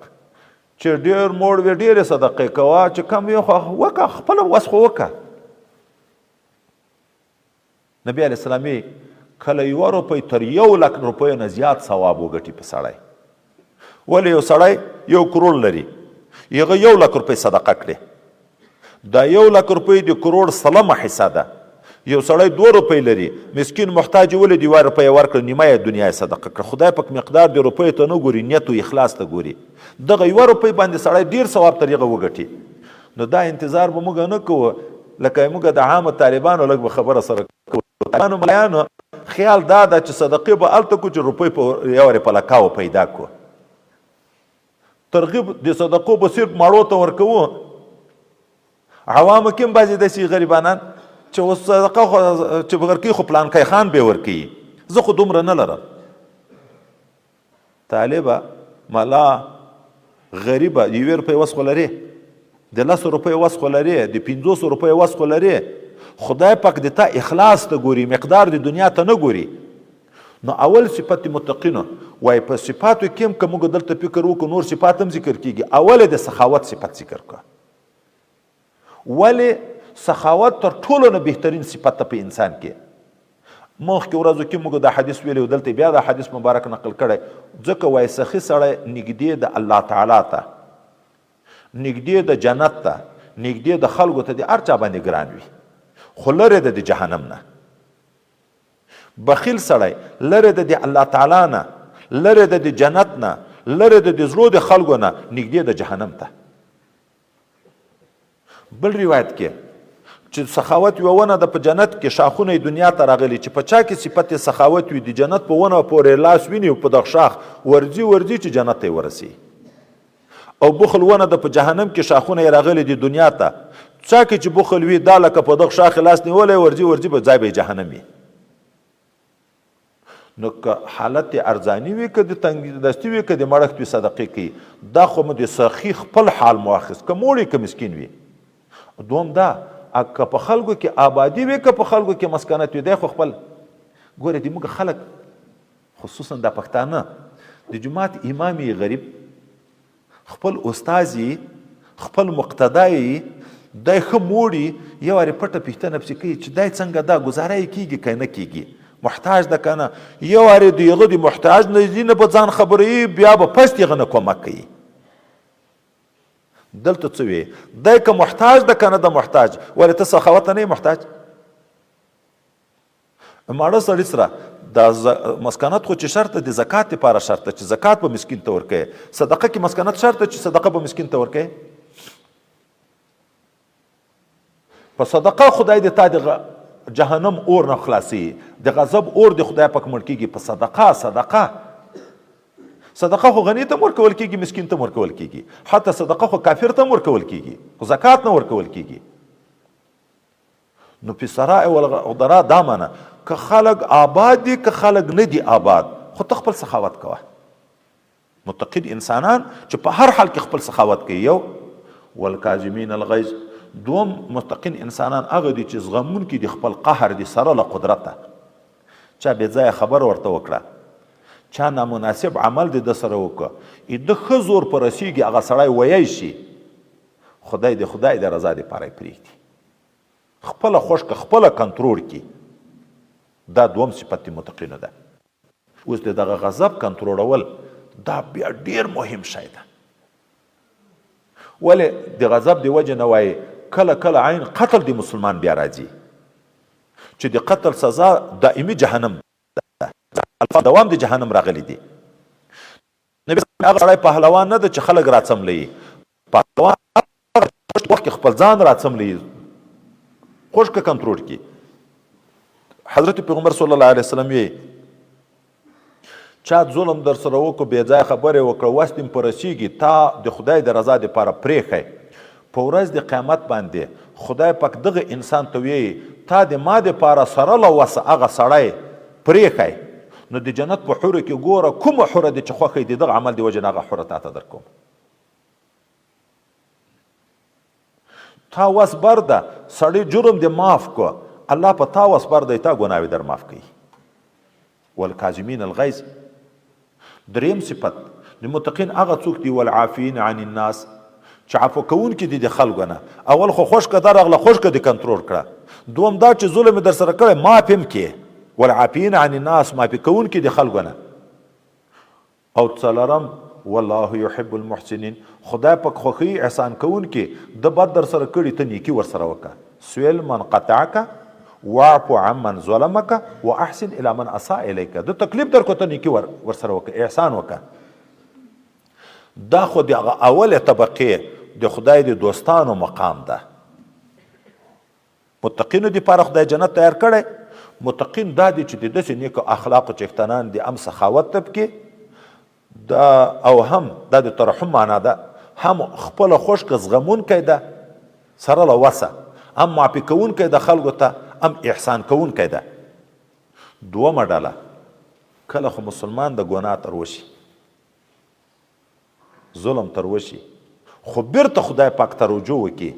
چې ډېر موړ وي ډېرې صدقې کوه، چې کم وي خو وکړه، خپل وس خو وکړه. نبی علیه السلام کله 1 روپۍ تر 1 لک روپیو نه زیات ثواب وګټي په سړی. ولې یو سړی 1 کروڑ لري، هغه 1 لک روپۍ صدقه کړي، دا 1 لک روپۍ د کروڑ سلمه حصه ده. یو سړی 2 روپۍ لري، مسکین محتاج ولې دی 1 روپۍ ورکړه، نیمه یې دنیا یې صدقه کړه. خدای پاک مقدار د روپیو ته نه ګوري، نیت او اخلاص ته ګوري. دغه 1 روپۍ باندې سړی ډېر ثواب تر هغه وګټي. نو دا انتظار به موږ نه کوو لکه موږ د عامه طالبانو لږ به خبره سره کوو. طالبانو ملیانو خیال دا ده چې صدقې به هلته کړو چې روپۍ په یوارې په لکاو پیدا کړو. ترغیب د صدقو به صرف ماړو ته ورکوو. عوامو کې هم بعضې داسې غریبانان چې اوس صدقه چې ورکوي خو پلانکی خان به ورکوي، زه خو دومره نه لرم. طالبه، ملا، غریبه، د 1 روپۍ وس خو لرې، د 10 روپۍ وس خو لرې، د 500 روپۍ وس خو لرې. خدای پاک د تا اخلاص ته ګوري، مقدار د دنیا ته نه ګوري. نو اول صفت متقینو وای په صفاتو کې هم که موږ دلته فکر وکړو نور صفات هم ذکر کېږي. اول د سخاوت صفت ذکر کړه. ولې سخاوت تر ټولو نه بهترین صفت په انسان کې. مخکې ورځو کې موږ دا حدیث ویلی و، دلته بیا دا حدیث مبارک نقل کړی. ځکه وای سخي سړی نږدې د الله تعالی ته، نږدې د جنت ته، نږدې د خلکو ته د هر چا باندې ګران وي، خو لرې د جهنم نه. بخیل سړی لرې د الله تعالی نه، لرې د جنت نه، لرې د زړو د خلکو نه، نږدې د جهنم ته. بل روایت کې چې سخاوت یوه ونه ده په جنت کې شاخونه یې دنیا ته راغلي چې په چا کې صفت سخاوت وي د جنت په ونه پورې لاس ویني په دغه شاخ ورځي چې جنت ته یې ورسي. او بخل ونه ده په جهنم کې شاخونه یې راغلي دي دنیا ته، چا کې چې بخل وي دا لکه په دغه شاخ لاس نیولی ورځي به ځای به یې جهنم وي. نو که حالت ارزانی وي که د تنګ دستي وي که د مړښت وي صدقې کوي، دا خو مو د سخي خپل حال مواخذ که موړي که مسکین وي. دوم دا که په خلکو کې آبادي وي که په خلکو کې مسکنت وي، دی خو خپل ګورې د موږ خلک خصوصا د پښتانه د جومات امام یې غریب، خپل استازي خپل مقتدای دی ښه موړي، یو وارې پټه پوښتنه پسې کوي چې دی څنګه دا ګزاره یې کېږي که نه کېږي، محتاج ده که نه. یو وارې د هغه د محتاج نه په ځان خبروي، بیا به پست هغه نه کومک کوي. دلته څه وي دی که محتاج ده که نه د محتاج، ولې ته سخاوت ته نه یې محتاج. ماړه سړي سره د مسکنت خو چې شرط د زکات لپاره شرط ده چې زکات به مسکین ته ورکوي، صدقه کې مسکنت شرط ده چې صدقه به مسکین ته ورکوي. په صدقه خدای دې تا د جهنم اور نه خلاصي، د غضب اور د خدای پاک مړ کېږي په صدقه خو غني ته هم ورکول کېږي، مسکین ته هم ورکول کېږي، حتی صدقه خو کافر ته هم ورکول کېږي، خو زکات نه ورکول کېږي. نو په سراء والغضراء دا معنی که خلک آباد دي که خلک نه دي آباد، خو ته خپل سخاوت کوه. متقین انسانان چې په هر حال کې خپل سخاوت کوي. یو والکاظمین الغیظ، دوم متقین انسانان هغه دي چې زغمون کې د خپل قهر دي سره له قدرته. چا بې ځایه خبر ورته وکړه، چا نامناسب عمل د سره وکړه، د ښه زور په رسیږي هغه سړی ویی شي، خدای د رضا دپاره یې پرېږدي، خپله خوښ که خپله کنترول کړي. دا دوم صفت د متقینو ده. اوس د دغه غضب کنترولول دا بیا ډیر مهم شی ده. ولې د غضب د وجې نه وایي کله عین قتل د مسلمان بیا راځي چې د قتل سزا دائمي جهنم ده، دوام د جهنم راغلی دی. نبی هغه سړی پهلوان نه ده چې خلک راڅملوي، پهلوان وخت کې خپل ځان راڅملوي، خوش که کنترول کی. حضرت پیغمبر صلی الله علیه وسلم وی چا ظلم در سره وکړو، بې ځای خبرې وکړه، وس دې په رسیږي، تا د خدای د رضا دپاره پرېښی، په ورځ د قیامت باندې خدای پاک دغه انسان ته وایي تا د ما دپاره سره له وسه هغه سړی پرېښی، نو د جنت په حورو کې ګوره کومه حوره دې چې خوښی د دغه عمل د وجې نه هغه حوره تا ته در کوم. تا وس بر ده، سړی جرم دې معاف کو، الله په تا وس بر دی، تا ګناوې در معاف کوي. والکاظمین الغیظ، دریم صفت د متقین هغه څوک دي والعافین عن الناس چې عفو کوونکي دي د خلکو نه. اول خو خوشکه درغله، خوشکه دې کنترول کړه. دوم دا چې ظلم در سره کړی معاف هم کې، والعافین عن الناس، معافي کوونکي د خلکو نه. او څلورم والله يحب المحسنین، خدای پاک خوښوي احسان کوونکي، د بد در سره کړي ته نیکي ورسره وکړه. سویل من قطعک واعفو عمن ظلمک واحسن الى من اساء الیک، د تکلیف در کو ته نیکي ورسره وکړه، احسان وکړه. دا خو د اول طبقې د خدای د دوستانو مقام ده. متقینو دپاره خدای جنت تیار کړی. متقین دا دي چې د داسې نیکو اخلاقو څښتنان دي، هم سخاوت طبقې دا او هم دا د ترحم معنا ده، هم خپله خوشکه زغمونکی ده سره له وسه، هم معافي کوونکی ده خلکو ته، هم احسان کوونکی ده. دومه ډله کله خو مسلمان د ګناه تر وشي، ظلم تر وشي، خو بیرته خدای پاک ته رجوع وکړي،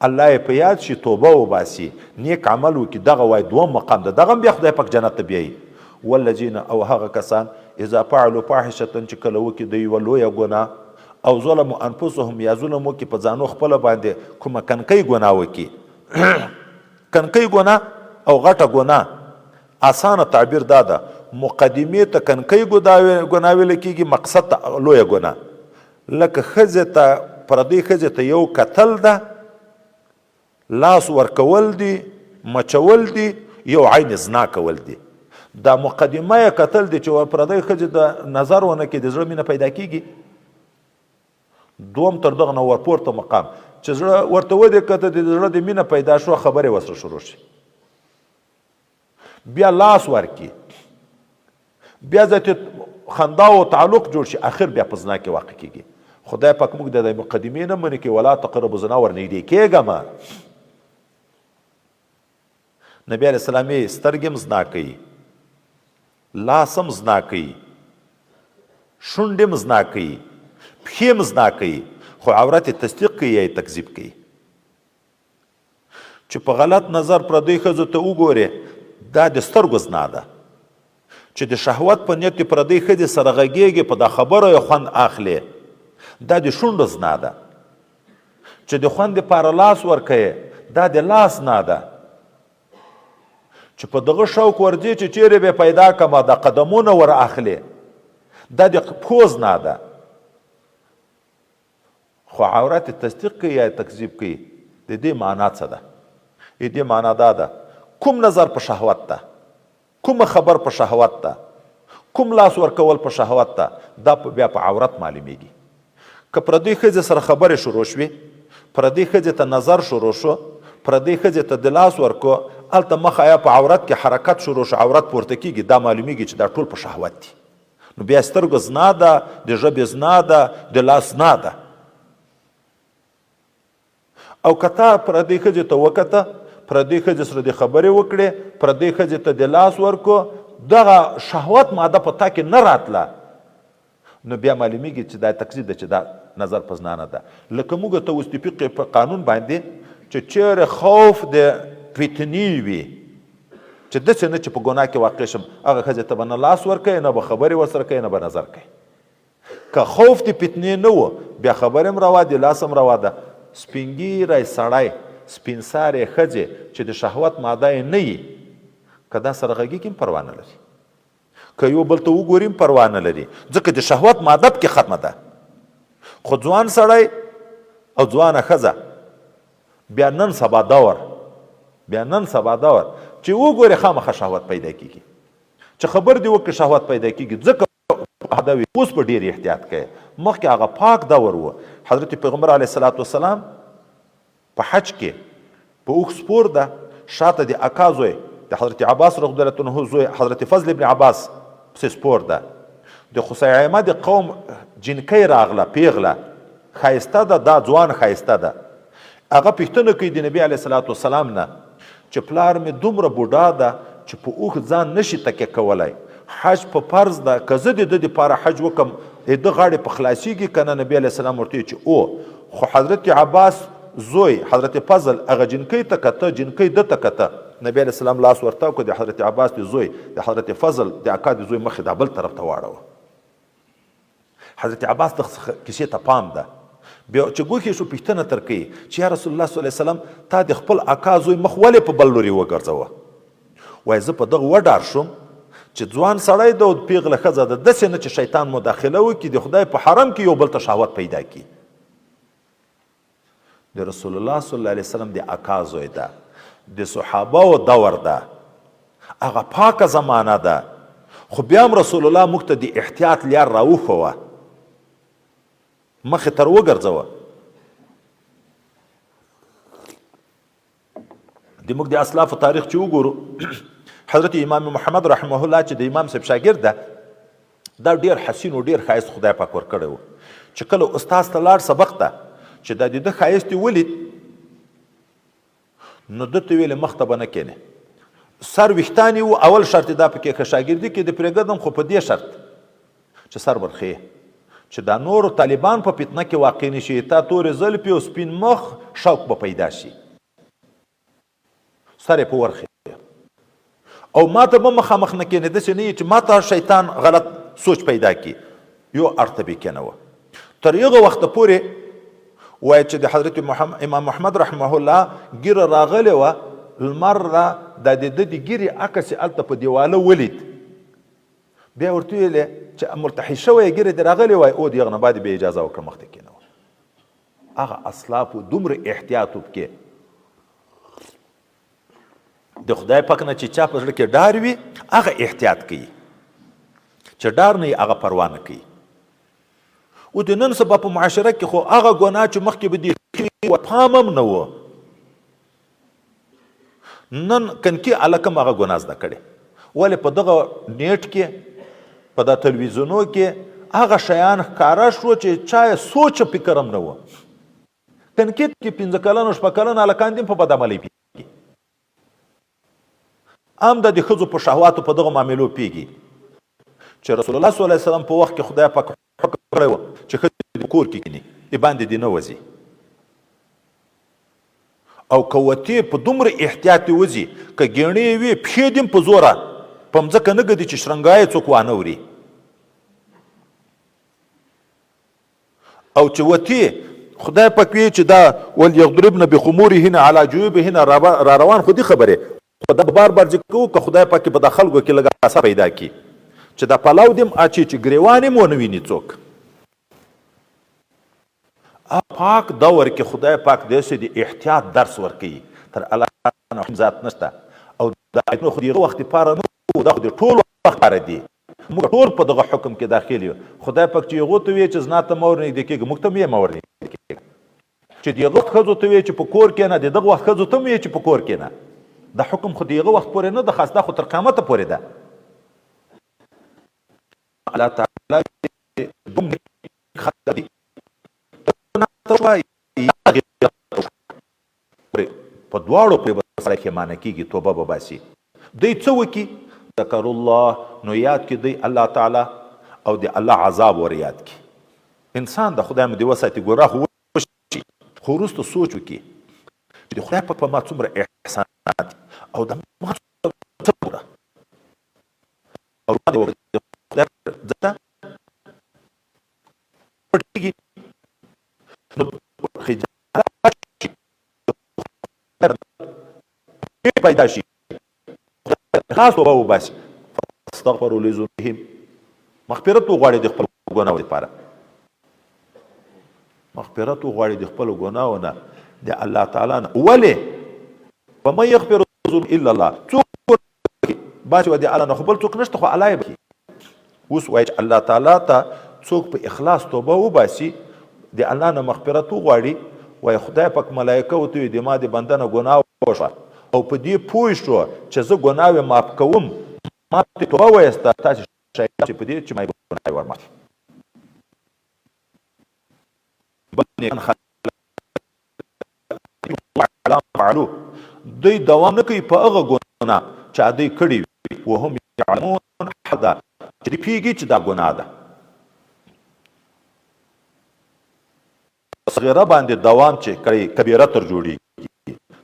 الله یې په یاد شي، توبه وباسي، نیک عمل وکړي، دغه وایي دوم مقام ده. دغه هم بیا خدای پاک جنت ته بیایي. والذین، او هغه کسان اذا فعلوا فاحشة چې کله وکړي د یوه لویه ګناه، او ظلموا انفسهم، یا ظلم وکړي په ځانو خپله باندې کومه کنکۍ ګناه وکړي. کنکۍ ګناه او غټه ګناه اسانه تعبیر دا ده، مقدمې ته کنکۍ ګناه ویل کېږي، مقصد ته لویه ګناه. لکه ښځې ته، پردۍ ښځې ته یو کتل ده، لاس ورکول دي، مچول دي، یو عین زنا کول دي. دا مقدمه یې کتل دي چې پردۍ ښځې د نظر ونه کړي، د زړه مینه پیدا کېږي. دوم تر دغه نه ورپورته مقام چې زړه ورته ودې کته د زړه د مینه پیدا شو خبرې وسره شروع شي بیا لاس ورکي بیا ځکه خندا او تعلق جوړ شي اخر بیا په زنا کې واقع کیږي خدای پاک موږ د مقدمې نه منې کې ولا تقربوا الزنا ورنږدې کېږه ما نبی علیه السلام یې سترګې هم زنا کوي لاس هم زنا کوي شونډې هم زنا کوي پښې هم زنا کوي خو عورت یې تصدیق کوي یا یې تکذیب کوي چې په غلط نظر پردۍ ښځو ته وګورې دا د سترګو زنا ده چې د شهوت په نیت پردۍ ښځې سره غږېږي په دا خبرو یې خوند اخلي دا د شونډو زنا ده چې د خوند دپاره لاس ورکوي دا د لاس زنا ده چې په دغه شوق ورځي چې چیرې به پیدا کړمه د قدمونه ور اخلي دا د پښو زنا ده خو عورت تصدیق کوي یا تکذیب کوي د دې معنا څه ده د دې معنا دا ده کوم نظر په شهوت ده کوم خبر په شهوت ده کوم لاس ورکول په شهوت ده دا بیا په عورت معلومیږي که پردۍ ښځې سره خبرې شروع شوې پردۍ ښځې ته نظر شروع شو پردۍ ښځې ته د لاس ورکو هلته مخه یا په عورت کې حرکت شروع شو عورت پورته کیږي دا معلومیږي چې دا ټول په شهوت دي نو بیا سترګو زنا ده د ژبې زنا ده د لاس زنا ده او که تا پردۍ ښځې ته وکته پردۍ ښځې سره د خبرې وکړې پردۍ ښځې ته د لاس ورکو دغه شهوت ماده په تا کې نه راتله نو بیا معلومیږي چې دا تکذیب ده چې دا نظر په زنا نه ده لکه موږ ته اوس د فقې په قانون باندې چې چیرې خوف د فتنې وي چې داسې نه چې په ګناه کې واقع شم هغه ښځې ته به نه لاس ورکوي نه به خبرې ورسره کوي نه به نظر کوي که خوف د فتنې نه و بیا خبرې هم روا دي لاس هم روا ده سپین ږیری سړی سپین سارې ښځې چې د شهوت ماده یې نه وي که دا سره غږېږي هم پروا نه لري که یو بل ته وګوري هم پروا نه لري ځکه د شهوت ماده پکې ختمه ده خو ځوان سړی او ځوانه ښځه بیا نن سبا دور چې وګورې خامخا شهوت پیدا کیږي چې خبر دی وکړي شهوت پیدا کیږي ځکه اوس په ډېر احتیاط کوي مخکې هغه پاک دور و حضرت پیغمبر علیه الصلاة والسلام په حج کې په اوښ سپور ده شاته د اکا زوی د حضرت عباس رضی الله عنه زوی حضرت فضل ابن عباس پسې سپور ده د خثیمه د قوم جنکۍ راغله پیغله ښایسته ده دا ځوان ښایسته ده هغه پوښتنه کوي د نبي علیه الصلاة والسلام نه چې پلار مې دومره بوډا ده چې په اوښ ځان نشي تکیه کولی حج په فرض ده که زه د ده دپاره حج وکړم د ده غاړې په خلاصیږي که نه نبي علیه السلام ورته چې او خو حضرت عباس زوی حضرت فضل هغه جنکۍ ته کته جنکۍ ده ته کته نبي علیه السلام لاس ورتاو کړ د حضرت عباس د زوی د حضرت فضل د اکا د زوی مخې دا بل طرف ته واړوه حضرت عباس د کیسې ته پام ده بیا چې ګوښې شو پوښتنه تر کوي چې یا رسول الله صلی الله علیه وسلم تا د خپل اکا زوی مخ ولې په بل لوري وګرځوه وایي زه په دغه وډار شوم چې ځوان سړی ده او پیغله ښځه ده داسې نه چې شیطان مداخله وکړي د خدای په حرم کې یو بل ته شهوت پیدا کړي د رسول الله صلی الله علیه وسلم د اکا زوی ده د صحابهو دور ده هغه پاکه زمانه ده خو بیا هم رسول الله موږ ته د احتیاط لار راوښوه مخې تر وګرځوه د موږ د اسلافو تاریخ چې وګورو حضرت امام محمد رحمه الله چې د امام صاحب شاګرد ده دا ډېر حسین او ډېر ښایست خدای پاک ورکړی و چې کله استاذ ته لاړ سبق ته چې دا د ده ښایست یې ولید نو ده ته ویلې مخ ته به نه کښېنې سر ویښتان یې و اول شرط یې دا پکې که شاګردي کې د پرېږدم خو په دې شرط چې سر ورخې چې دا نورو طالبان په فتنه کې واقع نه شي تا تورې زلفې او سپین مخ شوق به پیدا شي سر یې په ورخې او ما ته به مخامخ نه کښېنې داسې نه چې ما ته شیطان غلط سوچ پیدا کړي یو اړخ ته به یې کښېنوه تر هغه وخته پورې وایي چې د حضرت امام محمد رحمه الله ګیره راغلې وه لمر را دا د ده د ګیرې عکس یې هلته په دیواله ولید بیا ورته ویلې چې ملتحي شوی ګیرې دې راغلې وای او د هغه نه بعد بیا اجازه وکړه مخ ته کښېنوه هغه اسلافو دومره احتیاط وکړي د خدای پاک نه چې چا په زړه کې ډار وي هغه احتیاط کوي چې ډار نه هغه پروا نه کوي او د نن سبا په معاشره کې خو هغه ګناه چې مخکې به دې پام هم نه و. نن کنکي هلکه هم هغه ګناه زده کړې. ولې په دغه نیټ کې په دا تلویزیونو کې هغه شیان ښکاره شو چې چا یې سوچ فکر هم نه و. کنکي کې 15 کلن 6 کلن هلکان دي په بدعملۍ پیږي. هم د ښځو په شهواتو په دغه معاملو پیږي چې رسول الله صلی الله علیه وسلم په وخت کې خدای پاک حکم کړی و چې ښځې په کور کې کیني باندې دې نه وځي او که وتې په دومره احتیاط دې وځي که ګېڼې وي پښې دې په زوره په مځکه نه ږدي چې شرنګا یې څوک وانه وري او چې وتې خدای پاک وی چې دا وليضربن بخمورهن على جيوبهن را روان خو دې خبرې خو دا بار بار ذکر کوو که خدای پاک په د خلکو کې لږ اثر پیدا کړي چې دا پلاو دې اچي چې ګریوان یې ونه ویني څوک. پاک دور کې خدای پاک داسې د احتیاط درس ورکوي تر الله نه ذات نشته او دا خو دغه وخت لپاره نه و دا خو د ټول وخت لپاره دی. موږ ټول په دغه حکم کې داخل یو. خدای پاک چې هغو ته وایي چې زنا ته مور نږدې کېږي موږ ته هم یې مور نږدې کېږي چې د هغه وخت ښځو ته وایي چې په کور کښېنه د دغه وخت ښځو ته هم وایي چې په کور کښېنه. دا حکم خو د هغه وخت پورې نه ده خاص دا خو تر قیامته پورې ده. الله تعالی په دواړو پورې به سره پښیمانه کېږي توبه به باسي. دوی څه وکړي ذکر الله نو یاد کړي دوی الله تعالی او د الله عذاب ور یاد کړي. انسان د خدای مو دې وساتي ګناه خو وشي خو وروسته سوچ وکړي چې د خدای پاک په ما څومره احسانات او د ما څه پوره او د خدای ځکه پټېږي نو خجالت پیدا شي خاص توبه وباسي فاستغفروا لذنوبهم مغفرت وغواړي د خپل ګناهونو لپاره مغفرت وغواړي د خپل ګناهونو نه د الله تعالی نه. ولې ومن یغفر الذنوب الا الله څوک باسي د الله نه خو بل څوک نشته خو الله یې اوس وایي چې الله تعالی ته څوک په اخلاص توبه وباسي د الله نه مغفرت وغواړي وایي خدای پاک ملایکه ورته وایي د ما د بنده نه ګناه وشوه او په دې پوه شو چې زه ګناه یې معاف کوم ما ته توبه وایسته تاسې شایسته چې په دې چې ما یې ګناه یې ورمعاف دوی دوام نه کوي په هغه ګناه چې دوی کړي وي وهم یعلمون حدا چې دوی پوهېږي چې دا ګناه ده. صغیره باندې دوام چې کوي کبیره تر جوړېږي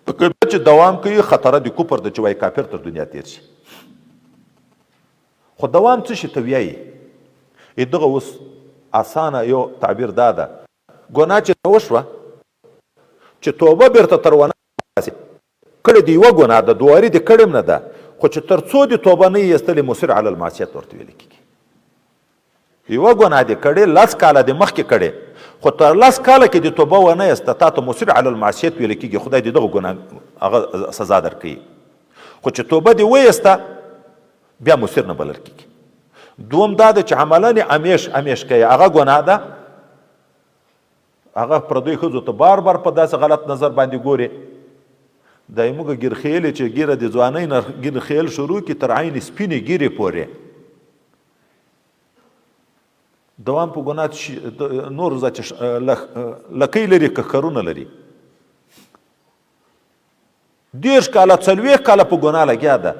په کبیره چې دوام کوي خطره د کفر ده چې وایي کافر تر دنیا تیر شي. خو دوام څه شي ته وایي دغه اوس اسانه یو تعبیر دا ده ګناه چې وشوه چې توبه بیرته تر ونه باسي کړې د یوه ګناه ده دواري د کړې هم نه ده خو چې تر څو د توبه نه ایستلې مصر علی المعصیت ورته ویل کېږي. یوه ګناه دې کړې 10 کاله د مخکې کړې خو تر 10 کاله کې د توبه ونه ایسته تا ته مصر علی المعصیت ویل کېږي خدای دې دغه ګناه هغه سزا درکوي. خو چې توبه دې وایسته بیا مصر نه بلل کېږي. دوم دا ده چې عملا یې امیش کوي هغه ګناه ده هغه پردوی ښځو ته بار بار په داسې غلط نظر باندې ګوري دا موږ ګیرخیلې چې ګیره د ځوانۍ نه ګیرخیل شروع کړي تر عین سپینې ګیرې پورې دوام په ګناه نور ذات لکۍ لري که ښکرونه لري 10 کاله 40 کاله په ګناه لګیا ده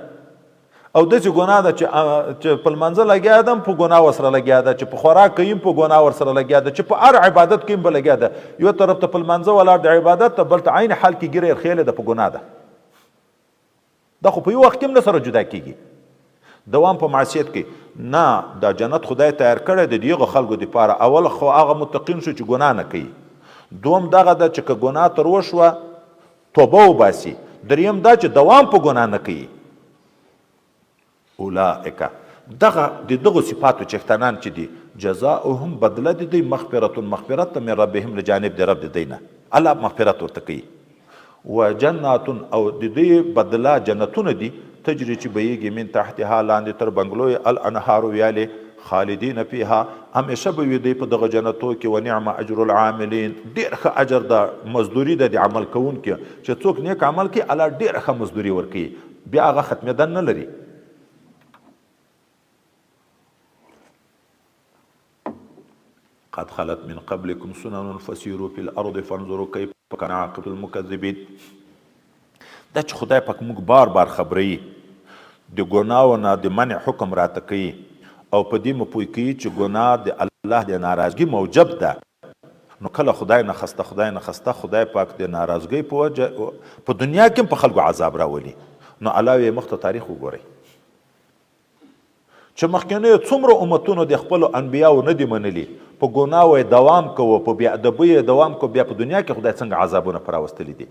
او داسې ګناه ده چې په لمانځه لګیا ده په ګناه ورسره لګیا ده چې په خوراک کوي په ګناه ورسره لګیا ده چې په هر عبادت کې به لګیا ده. یو طرف ته په لمانځه ولاړ د عبادت ته بل ته عین حال کې ګیره یې خیلې ده په ګناه ده. دا خو په یو وخت کې هم نه سره جدا کېږي. دوام په معصیت کې نه دا جنت خدای تیار کړی د دغه خلکو دپاره. اول خو هغه متقین شو چې ګناه نه کوي. دوم دغه ده چې که ګناه تر وشوه توبه وباسي. دریم دا چې دوام په ګناه نه کوي. اولئک دغه صفاتو چښتنان چې دي جزاؤهم بدله د دوی مغفرت من ربهم له جانب د رب د دوی نه الله مغفرت ورته کوي. و جنات او د دوی بدله جنتونه دي تجري چې بهیږي من تحتها لاندې تر بنګلو الانهار ویالې خالدین فیها همیشه به وي دی په دغه جنتو کې ونعم اجر العاملین ډېر ښه اجر د مزدوري د عمل کوونکي چې څوک نیک عمل کوي الله ډېر ښه مزدوري ورکوي بیا هغه ختمېدن نه لري. قد خلت من قبلكم سنن فسيروا في الارض فانظروا كيف كان عاقبة المكذبين. دا چې خدای پاک موږ بار بار خبروي د ګناو نه د منع حکم راته کوي او په دې مو پوه کوي چې ګناه د الله د ناراضګي موجب ده. نو کله خدای نه خسته خدای پاک د ناراضګۍ په وجه په دنیا کې په خلکو عذاب راولي. نو الله یې مخته تاریخ وګورئ چې مخکینیو څومره امتونو د خپلو انبیاو نه دي منلي په ګناو یې دوام کوو په بې ادبۍ یې دوام کوو بیا په دنیا کې خدای څنګه عذابونه په راوستلي دي.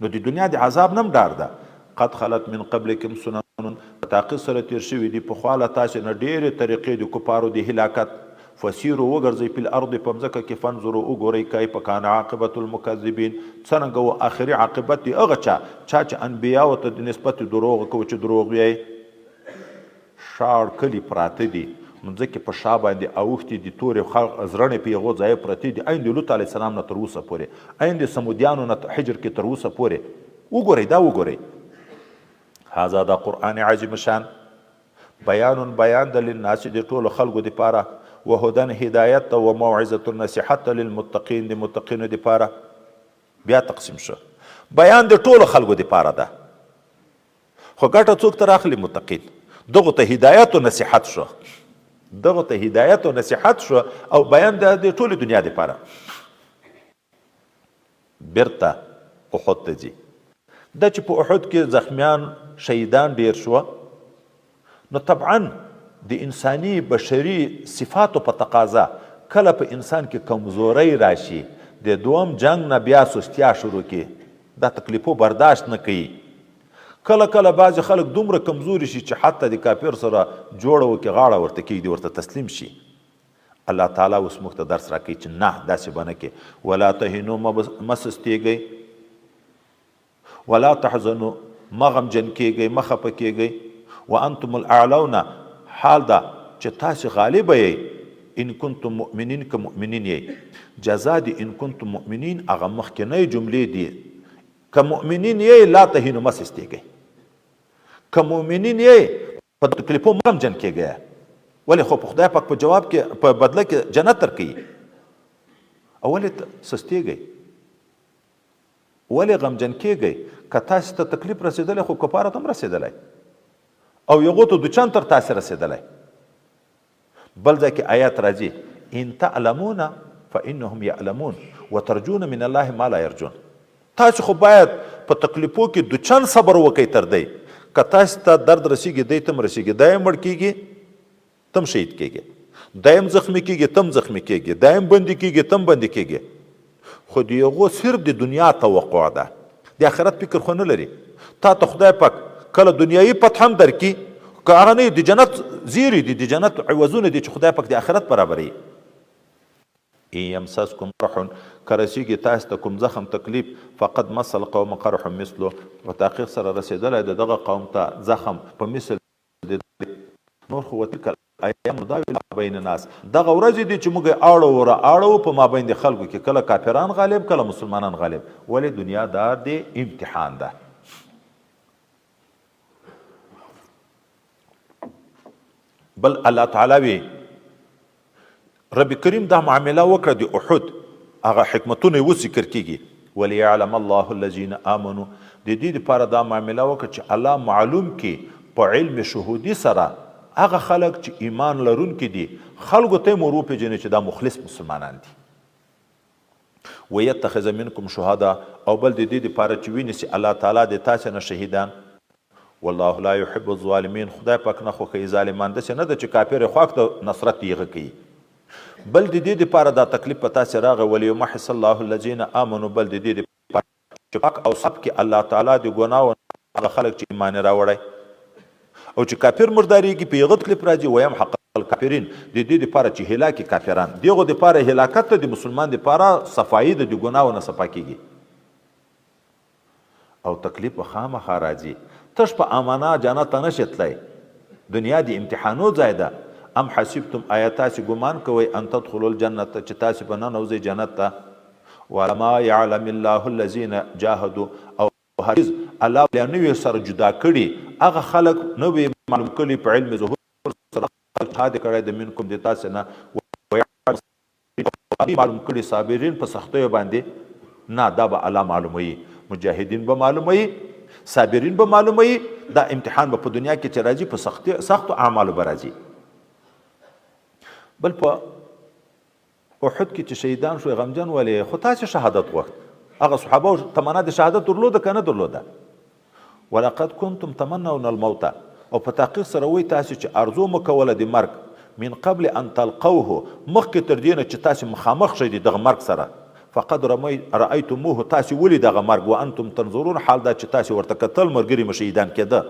نو د دنیا د عذاب نه هم ډار ده. قد خلت من قبلکم سنن په تاقید سره تیر شوي دي پخوا له تاسې نه ډېرې طریقې د کفارو د هلاکت. فسیرو وګرځئ په الارض په مځکه کې فانظرو وګورئ کیف کان عاقبة المکذبین څرنګه و آخري عاقبت د هغه چا چې انبیاو ته د نسبت دروغ کوي چې دروغ وایي. شاړ کلي پراته دي مځکې په شا باندې اوښتي دي تورې زرڼې په هغو ځایه پرتې دي عین د لوط علیه السلام نه تر اوسه پورې عین د سمودیانو نه حجر کې تر اوسه پورې وګورئ دا وګورئ. هذا دا قرآن عظیم شان بیان د للناس د ټولو خلکو دپاره وهدن هدایت و موعظة نصیحت للمتقین د متقینو دپاره. بیا تقسیم شو بیان د ټولو خلکو دپاره ده خو ګټه څوک تر اخلي متقین. دغه ته هدایت و نصیحت شو او بیان د ټولې دنیا دپاره. بیرته احد ته ځي دا چې په احد کې زخمیان شهیدان ډیر شو نو طبعا د انساني بشري صفاتو په تقاضا کله په انسان کې کمزوري راشي د دوم جنگ نه بیا سستیا شروع کی دا تکلیفو برداشت نه کوي. کله بعض خلک دومره کمزوري شي چې حتی د کافر سره جوړه وکړي غاړه ورته کېږدي ورته تسلیم شي. الله تعالی اوس موږ ته درس راکوي چې نه داسې به نه کې ولا تهنو مه سستیږئ ولا تحزنو مه غمجن کېږئ مه خفه کېږئ وانتم الاعلون حال دا چې تاسې غالبه یئ ان کنتم مؤمنین که مؤمنین یئ. جزا دی ان کنتم مؤمنین هغه مخکینی جملې دي که مؤمنین یئ لا تهنو مه سستیږئ که مؤمنین یې په تکلیفو مه غمجن کېږئ ولې خو په خدای پاک په جواب کې په بدله کې جنت درکوي. او ولې سستیږئ ولې غمجن کېږئ که تاسې ته تکلیف رسېدلی خو کفارو ته هم رسېدلی او یغو ته دوچان تر تاسې رسېدلی. بل ځای کې آیات راځي ان تعلمون فانهم یعلمون وترجون من الله ما لا یرجون. تاسو خو باید په تکلیفو کې دوچان صبر وکئ تر دی که تاسو ته درد رسیږي دی تم رسیږي دی مړ کېږي تم شهید کېږي دایم زخمی کېږي تم زخمی کېږي دایم بندي کېږي تم بندي کېږي. خو د یغو صرف د دنیا توقع ده د آخرت فکر خو نه لري. تا ته خدای پاک کله دنیایي فتح هم درکړي که هغه نه د جنت زیری دي د جنت عوضونه دي چې خدای پاک د آخرت برابروي. ان یمسسکم قرح که رسیږي تاسو ته کوم زخم تکلیف فقد مس القوم قرح مثله په تحقیق سره رسېدلی د دغه قوم ته زخم په مثل نور خو وتلک ایام نداولها بین الناس. دغه ورځې دي چې موږ اړو په مابین د خلکو کې کله کافران غالب کله مسلمانان غالب. ولې دنیا دا د امتحان ده. بل الله تعالی وی رب کریم دا معامله وکړه د احد هغه حکمتونه یې ذکر کیږي وليعلم الله الذين امنوا د دې لپاره دا معامله وکړه چې الله معلوم کړي په علم شهودي سره هغه خلک چې ایمان لرونکي دي خلکو ته مو وپېژني چې دا مخلص مسلمانان دي. ويتخذ منکم شهدا او بل د دې لپاره چې ونیسي الله تعالی د تاسو نه شهیدان. والله لا يحب الظالمين خدای پاک نه خوښوي ظالمان. داسې نه ده چې کافر خواک ته نصرت یې کوي. بل د دې لپاره دا تکلیف په تاسې راغی وليمحص الله الذين امنوا بل د دې لپاره چې پاک او سب کې الله تعالی د ګناو هغه خلک چې ایمان راوړی او چې کافر مرداریږي په یغه تکلیف راځي ویم حق الکافرین د دې لپاره چې هلاکي کافران دغه لپاره هلاکت ته د مسلمان لپاره صفایي د ګناو نه صفا کیږي او تکلیف خامخا راځي. تش په امانه جنت نه شتلای دنیا د امتحانو ځای ده ام حسبتم آیا تاسې ګمان کوئ ان تدخلوا الجنة چې تاسې به ننوځئ جنت ته ولما يعلم الله الذين جاهدوا او هرگز الله بیا نه وي سره جدا کړي هغه خلک نه وي معلوم کړي په علم ظهور سره جهاد کړی د منکم د تاسې نه معلوم کړي صابرین په سختیو باندې نه دا به الله معلوموي مجاهدین به معلوموي صابرین به معلوموي دا امتحان به په دنیا کې چې راځي په سختو اعمالو به راځي بل په احد کې چې شهیدان شو غمجن ولې خو تاسې شهادت غوښت هغه صحابه تمنا د شهادت درلوده که نه درلوده ولقد کنتم تمنون الموت او په تحقیق سره وایي تاسې چې ارزو مو کوله د مرګ من قبل ان تلقوه مخکې تر دې نه چې تاسې مخامخ شئ د دغه مرګ سره فقد رأیتموه تاسې ولي دغه مرګ وانتم تنظرون حال دا چې تاسې ورته کتل ملګري مو شهیدان کېده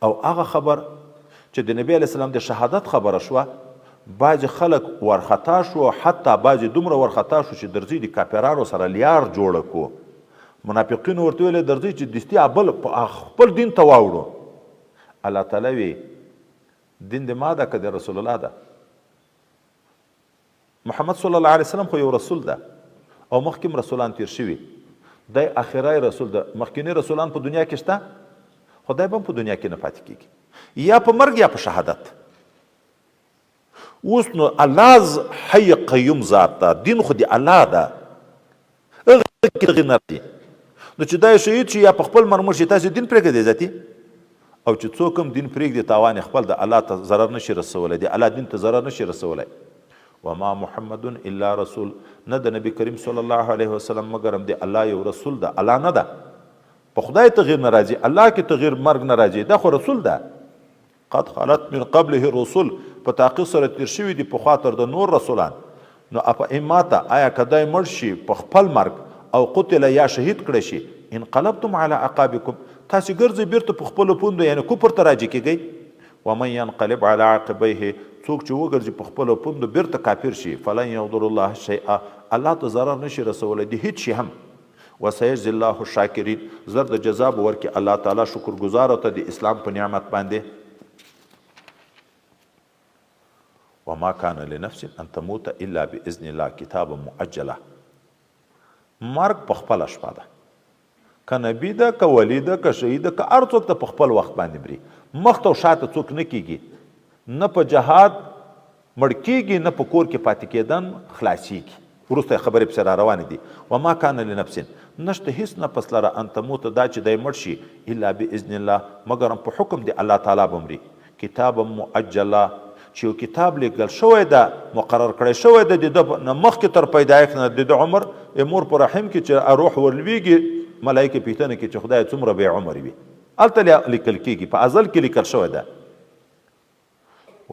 او هغه خبر چې د نبی علیه السلام د شهادت خبره شوه بعضې خلک ورخطا شو حتی بعضې دومره ورخطا شو چې درځي د کاپیرانو سره لیار جوړه کو منافقینو ورته ویلې درځي چې دستي بل خپل دین ته واوړو الله تعالی وی دین د ما ده که د رسول الله ده محمد صلی الله علیه وسلم خو یو رسول ده او مخکې رسولان تیر شوي دی اخرای رسول ده مخکینی رسولان په دنیا کې شته خدای به هم په دنیا کې نه پاتې کېږي یا په مرګ یا په شهادت اوس نو الله حی قیوم ذات ده دین خو د الله ده هغه کې تغیر نه راځي نو چې دا شهید شي یا په خپل مرمر شي تاسې دین پرېږدئ ذاتي او چې څوک هم دین پرېږدي تاوان خپل د الله ته ضرر نشي رسولی د الله دین ته ضرر نشي رسولی وما محمد الا رسول نه د نبی کریم صلی الله علیه وسلم مګر هم د الله یو رسول ده الله نه ده په خدای تغیر نه راځي الله کې تغیر مرګ نه راځي دا خو رسول ده قد خلت من قبله الرسل په تحقیق سره تیر شوي دي پخوا تر د نور رسولان نو افئن ماته آیا که دی مړ شي په خپل مرګ او قتل یا شهید کړی شي انقلبتم علی عقابکم تاسې ګرځئ بیرته په خپلو پوندو یعنې کفر ته راجع کیږئ ومن ینقلب علی عقبیه څوک چې وګرځي په خپلو پوندو بیرته کافر شي فلن یضر الله شیئا الله ته ضرر نشي رسولی د هیڅ شي هم وسیجزي الله الشاکرین زر د جزا به ورکړي الله تعالی شکرګزارو ته د اسلام په نعمت باندې وما كان لنفس ان تموت الا باذن الله کتابا مؤجلا مرګ په خپل شپه ده که نبی ده که ولی ده که شهید ده که هر څوک ته په خپل وخت باندې مري مخ ته شاته څوک نه کیږي نه په جهاد مړ کیږي نه په کور کې پاتې کېدن خلاصیږي وروسته خبرې پسې را روانې دي وما كان لنفس نشته هیڅ نفس لره ان تموت دا چې دی مړ شي الا باذن الله مګر په حکم دی الله تعالی به مري کتابا مؤجلا چې یو کتاب لیکل شوی ده مقرر کړی شوی ده د ده نه مخکې تر پیدایښت نه د ده عمر مور په رحم کې چې روح ورلویږي ملایکې پوښتنه کوي چې خدای څومره بې عمر وي هلته لیکل کېږي په ازل کې لیکل شوی ده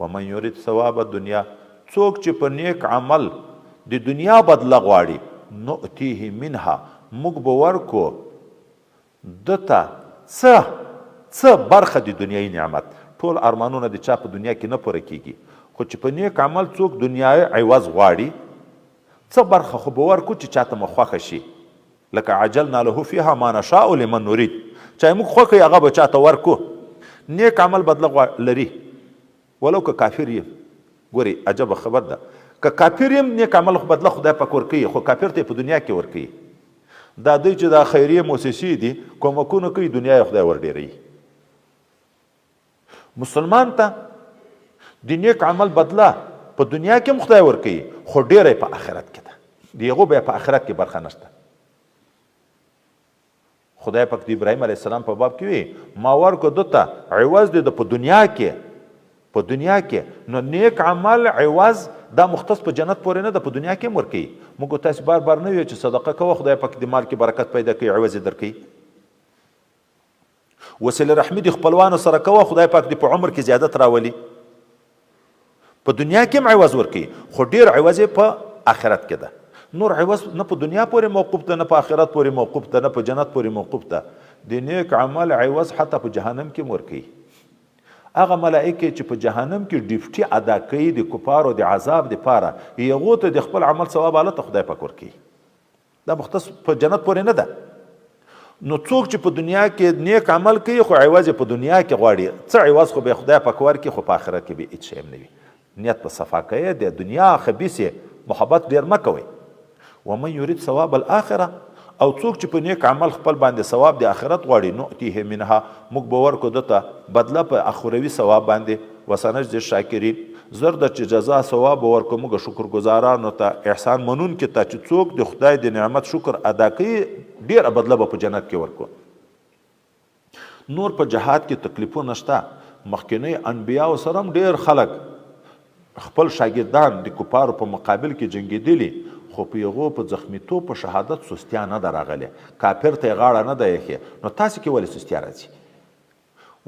ومن یرید ثواب الدنیا څوک چې په نیک عمل د دنیا بدله غواړي نؤتیه منها موږ به ورکو دته څه برخه د دنیایي نعمت ټول ارمانونه د چا په دنیا کې نه پوره کیږي خو چې په نیک عمل څوک دنیای عوض غواړي څه برخه خو به ورکو چې چاته مو خوښه شي لکه عجلنا له فیها ما نشاء لمن نرید چا موږ خوښه هغه به چاته ورکو نیک عمل بدله لري ولو که کافر یم ګوري عجبه خبر ده که کافر یم نیک عمل خو بدله خدای پاک ورکوي خو کافر ته په دنیا کې ورکوي دا دوی چې دا خیریه موسسې دي کومکونه کوي دنیا یې خدای ورډېروي مسلمان ته د نیک عمل بدله په دنیا کې هم خدای ورکوي خو ډیره په آخرت کې ده د هغو بیا په آخرت کې برخه نشته خدای پاک د ابراهیم علیه السلام په باب کې وی ما ورکو ده ته عوض دی په دنیا کې نو نیک عمل عوض دا مختص په جنت پورې نه ده په دنیا کې هم ورکوي موږ تاسې بار بار نه ویو چې صدقه کوه خدای پاک د مال کې برکت پیدا کوي عوض یې درکوي وسیله رحمي د خپلوانو سره کوه خدای پاک د په عمر کې زیادت راولي په دنیا کې هم عوض ورکوي خو ډیر عوض یې په آخرت کې ده نور عوض نه په دنیا پورې موقوف ده نه په آخرت پورې موقوف ده نه په جنت پورې موقوف ده د نیک عمل عوض حتی په جهنم کې هم ورکوي هغه ملائکه چې په جهنم کې ډیوټي ادا کوي د کفارو د عذاب دپاره هغو ته د خپل عمل ثواب هلته خدای پاک ورکوي دا مختص په جنت پورې نه ده نو څوک چې په دنیا کې نیک عمل کوي خو عوض یې په دنیا کې غواړي څه عوض خو به خدای پاک ورکړي خو په آخرت کې به هېڅ شی هم نه وي نیت په صفا کوي د دنیا خبیث محبت ډېر مه کوئ ومن یرید ثواب الاخره او څوک چې په نیک عمل خپل باندې ثواب د آخرت غواړي نؤتیه منها موږ به ورکړو دته بدله په اخروي ثواب باندې وسنجزي الشاکرین زر د چې جزا ثواب به ورکړو موږ شکرګزارانو ته احسان منونکي ته چې څوک د خدای د نعمت شکر ادا کوي ډېره بدله به په جنت کې ورکړو نور په جهاد کې تکلیفونه شته مخکینی انبیاو سره هم ډېر خلک خپل شاګردان د کفارو په مقابل کې جنګېدلي خو په هغو په زخمیتوب په شهادت سستیا نه ده راغلې کافر ته یې غاړه نه ده ایښې نو تاسې کې ولې سستیا راځي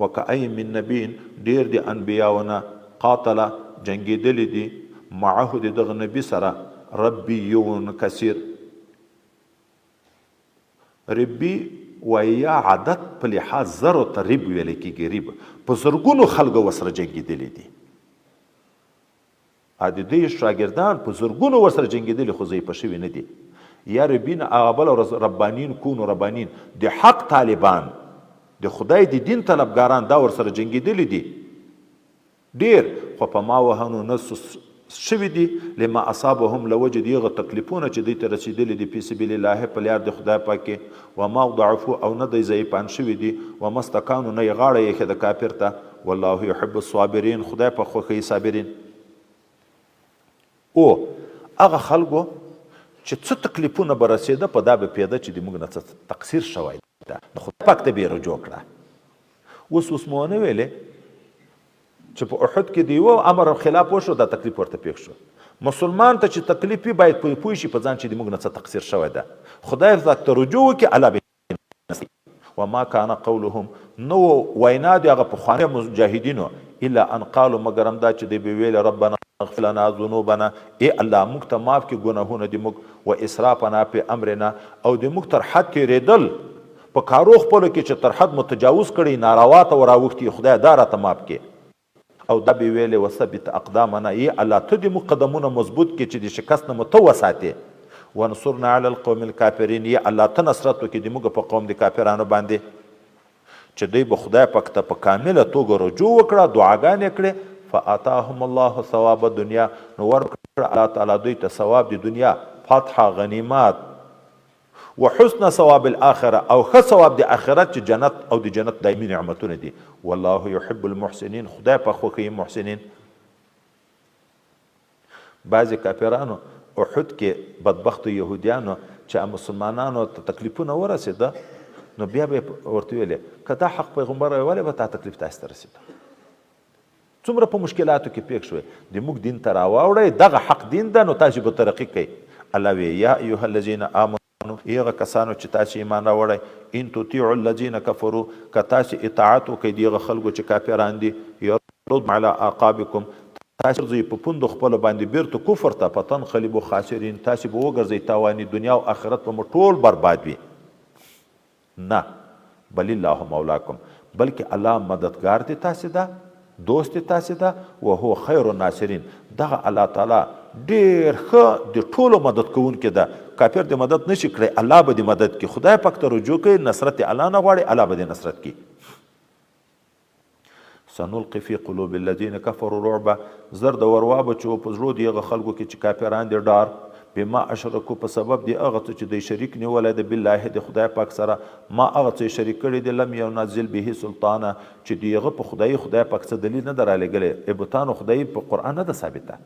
وکأی من نبین ډېر د انبیاونه قاتله جنگیدلی دی معه د دغه نبی سره ربیون کثیر ربی ویا عدد په لحاظ زرو ته رب ویل کېږي رب په زرګونو خلکو ورسره جنګېدلي دي د دوی شاګردان په زرګونو ورسره جنګېدلي خو ضعیفه شوي نه دي یا ربین هغه بل ربانین کونو ربانین د حق طالبان د خدای د دین طلبګاران دا ورسره جنګېدلي دي ډیر خو په ما وهنو نه شوي دي لما اصابهم لوجد یغه تکلیفونه چې دوی ته رسېدلي دي فی سبیل الله په لار د خدای پاک کې وما ضعفوا او نه دی ضعیفان شوي دي وما استکانو نه یې غاړه ایښې د کافر ته والله یحب الصابرین خدای په خوښوي صابرین او هغه خلکو چې څه تکلیفونه به رسېده په دا به پیده چې د موږ نه څه تقصیر شوی ده د خدای پاک ته به یې رجوع کړه اوس مو ونه ویلې چې په احد کې د یوه امر خلاف وشو دا تکلیف ورته پېښ شو مسلمان ته چې تکلیف وي باید پوه شي په ځان چې د موږ نه څه تقصیر شوی ده خدای ته رجوع وکړي الله به وما کان قولهم نو وینا د هغه پخوانیو مجاهدینو الا ان قالوا مګر همدا چې دوی به ویل ربنا اغفر لنا ذنوبنا ای الله موږ ته معاف کړي ګناهونه د موږ و اسرافنا په امرنا او د موږ تر حد تېرېدل په کارو خپلو کې چې تر حد مو تجاوز کړی ناروا ته وراوښتي خدای دا راته معاف کړي او دا به ویلې وثبت اقدامنا ای الله ته د موږ قدمونه مضبوط کړي چې د شکست نه مو ته وساتې وانصرنا علی القوم الکافرین ای الله ته نصرت وکړي د موږ په قوم د کافرانو باندې چې دوی به خدای پاک ته په کامله توګه رجوع وکړه دعاګانې کړې فآتاهم الله ثواب الدنیا نو ورکړه الله تعالی دوی ته ثواب د دنیا فتح غنیمات وحسن ثواب الاخره او ښه ثواب د آخرت چې جنت او د جنت دایمي نعمتونه دي والله يحب المحسنین خدای په خوښوي محسنین بعضې کافرانو احد کې بدبختو یهودیانو چې مسلمانانو ته تکلیفونه ورسېده نو بیا به ورته ویلې که دا حق پیغمبر ولې به تا تکلیف تاسې ته رسېده څومره په مشکلاتو کې پېښ شوی د موږ دین ته راواوړئ دغه حق دین ده نو تاسې به ترقي کوئ الله وی یا ایها الذین آمنوا هغه کسانو چې تاسې ایمان راوړئ ان تطیعوا الذین کفروا که تاسې اطاعت وکئ د هغه خلکو چې کافران دي یردکم علی اعقابکم تاسې ورځئ په پوندو خپلو باندې بیرته کفر ته فتنقلبوا خاسرین تاسې به وګرځئ تاواني دنیا او آخرت به مو ټول برباد وي نه بل الله مولاکم بلکې الله مددگار دی تاسې ده دوست تاسې ده وهو خیر الناصرین دغه الله تعالی ډېر ښه د ټولو مدد کوونکی ده کافر د مدد نشي کړی الله به د مدد کړي خدای پاک ته رجوع کوي نصرت الله نه غواړي الله به د نصرت کړي سنلقي في قلوب الذين كفروا رعبا زر د وروابه چې په زړو د هغه خلکو کې چې کافران دي ډار بما اشرکو په سبب دی هغه څه چې دوی شریک نیولی دی بالله د خدای پاک سره ما هغه څه شریک کړي دي لم ینزل به سلطانه چې دی هغه په خدای پاک څه دلیل نه در رالیږلی بتانو خدای په قرآن نه ده ثابته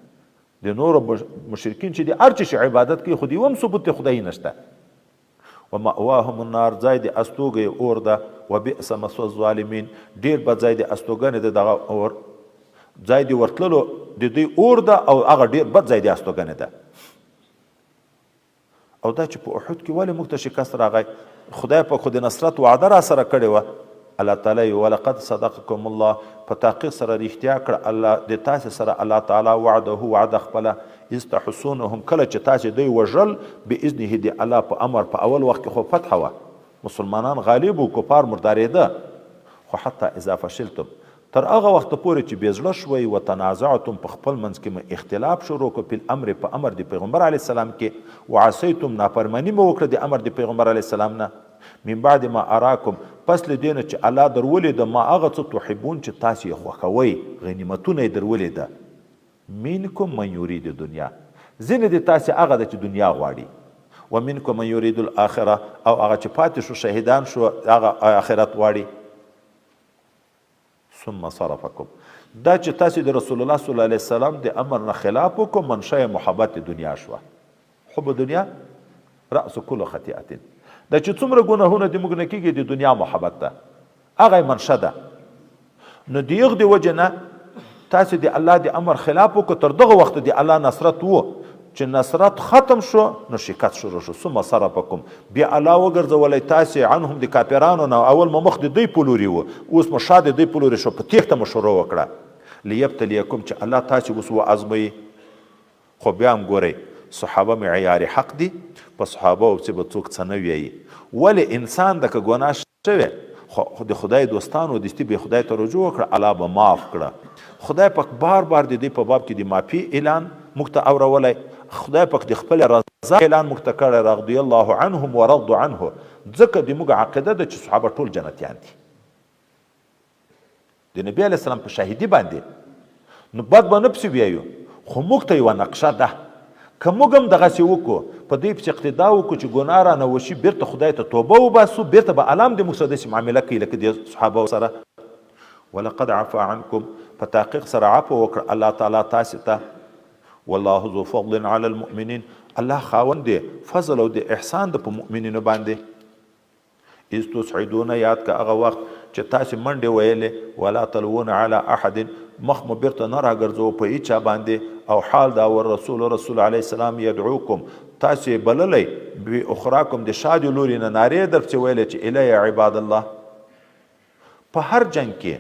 د نورو مشرکین چې دی هر چی عبادت کوي خو د یو هم ثبوت خدای نشته ومأواهم النار ځای د استوګې اور ده وبئس مثوى الظالمین ډېر بد ځای د استوګنې د دغه اور ځای د ورتللو د دوی اور ده او هغه ډېر بد ځای د استوګنې ده او دا چې په احد کې ولې موږ ته شکست راغی خدای په خو د نصرت وعده را سره کړې وه الله تعالی ولقد صدقکم الله په تحقیق سره رښتیا کړه الله د تاسې سره الله تعالی وعده خپله اذ تحسونهم کله چې تاسې دوی وژل باذنه د الله په امر په اول وخت کې خو فتحه وه مسلمانان غالب و کفار مردارېده خو حتی اذا فشلتم تر هغه وخت پورې چې بې زړه شوئ و تنازعتم په خپل منځ کې اختلاف شروع کړو په الامر په امر د پیغمبر علیه السلام کې وعصیتم نافرماني مو وکړه د امر د پیغمبر علیه السلام نه من بعد ما اراکم پس له دې نه چې الله درولېده ما هغه څه تحبون چې تاسې یې خوښوئ غنیمتونه یې درولېده منکم من یرید دنیا ځینې د تاسې هغه ده چې دنیا غواړي ومنکم من یرید الاخره او هغه چې پاتې شو شهیدان شو هغه آخرت غواړي ثم صرفکم دا چې تاسې د رسول الله صلی الله علیه وسلم د امر نه خلاف وکړو منشأ محبت دنیا شوه حب دنیا رأس کل خطیئت دا چې څومره ګناهونه د موږ نه کېږي د دنیا محبت ده هغه یې منشأ ده نو د یغ د وجې نه تاسې د الله د امر خلاف وکړو تر دغه وخت د الله نصرت و چې نصرت ختم شو نو شکست شروع شو ثم صرفکم بیا الله وګرځولی تاسې عنهم د کافرانو نه اول مو مخ د دوی په لوري و اوس مو شا د دوی په لوري شو په تیښته مو شروع وکړه لیبتلیکم چې الله تاسې اوس وازموي خو بیا هم ګورئ صحابه معیار حق دي په صحابه پسې به څوک څه نه ویایي ولې انسان د که ګناه شوی خو د خدای دوستانو دستی به خدای ته رجوع وکړه الله به معاف کړه خدای پاک بار بار د دې په باب کې د معافي اعلان موږ ته اورولی خدای پاک د خپل رضا اعلان موږ ته کړی رضی الله عنهم ورضوا عنه ځکه د موږ عقیده ده چې صحابه ټول جنتیان دي د نبي علیه السلام په شاهدي باندې نو بد به نه پسې ویایو خو موږ ته یوه نقشه ده که موږ هم دغسې وکړو په دې پسې اقتدا وکړو چې ګناه رانه وشي بیرته خدای ته توبه وباسو بیرته به الله هم د موږ سره داسې معامله کوي لکه د صحابه سره ولقد عفا عنکم په تحقیق سره عفو وکړه الله تعالی تاسې ته والله ذو فضل علی المؤمنین الله خاوند دی فضل او د احسان د په مؤمنینو باندې اذ تسعدون یاد که هغه وخت چې تاسې منډې ویلې ولا تلوون علی احد مخ مو بیرته نه راګرځو په هیچا باندې او حال دا رسول علیه السلام یدعوکم تاسې بللی بی اخراکم د شادي لوري نه نارې در پسې ویلې چې الی عباد الله په هر جنگ کې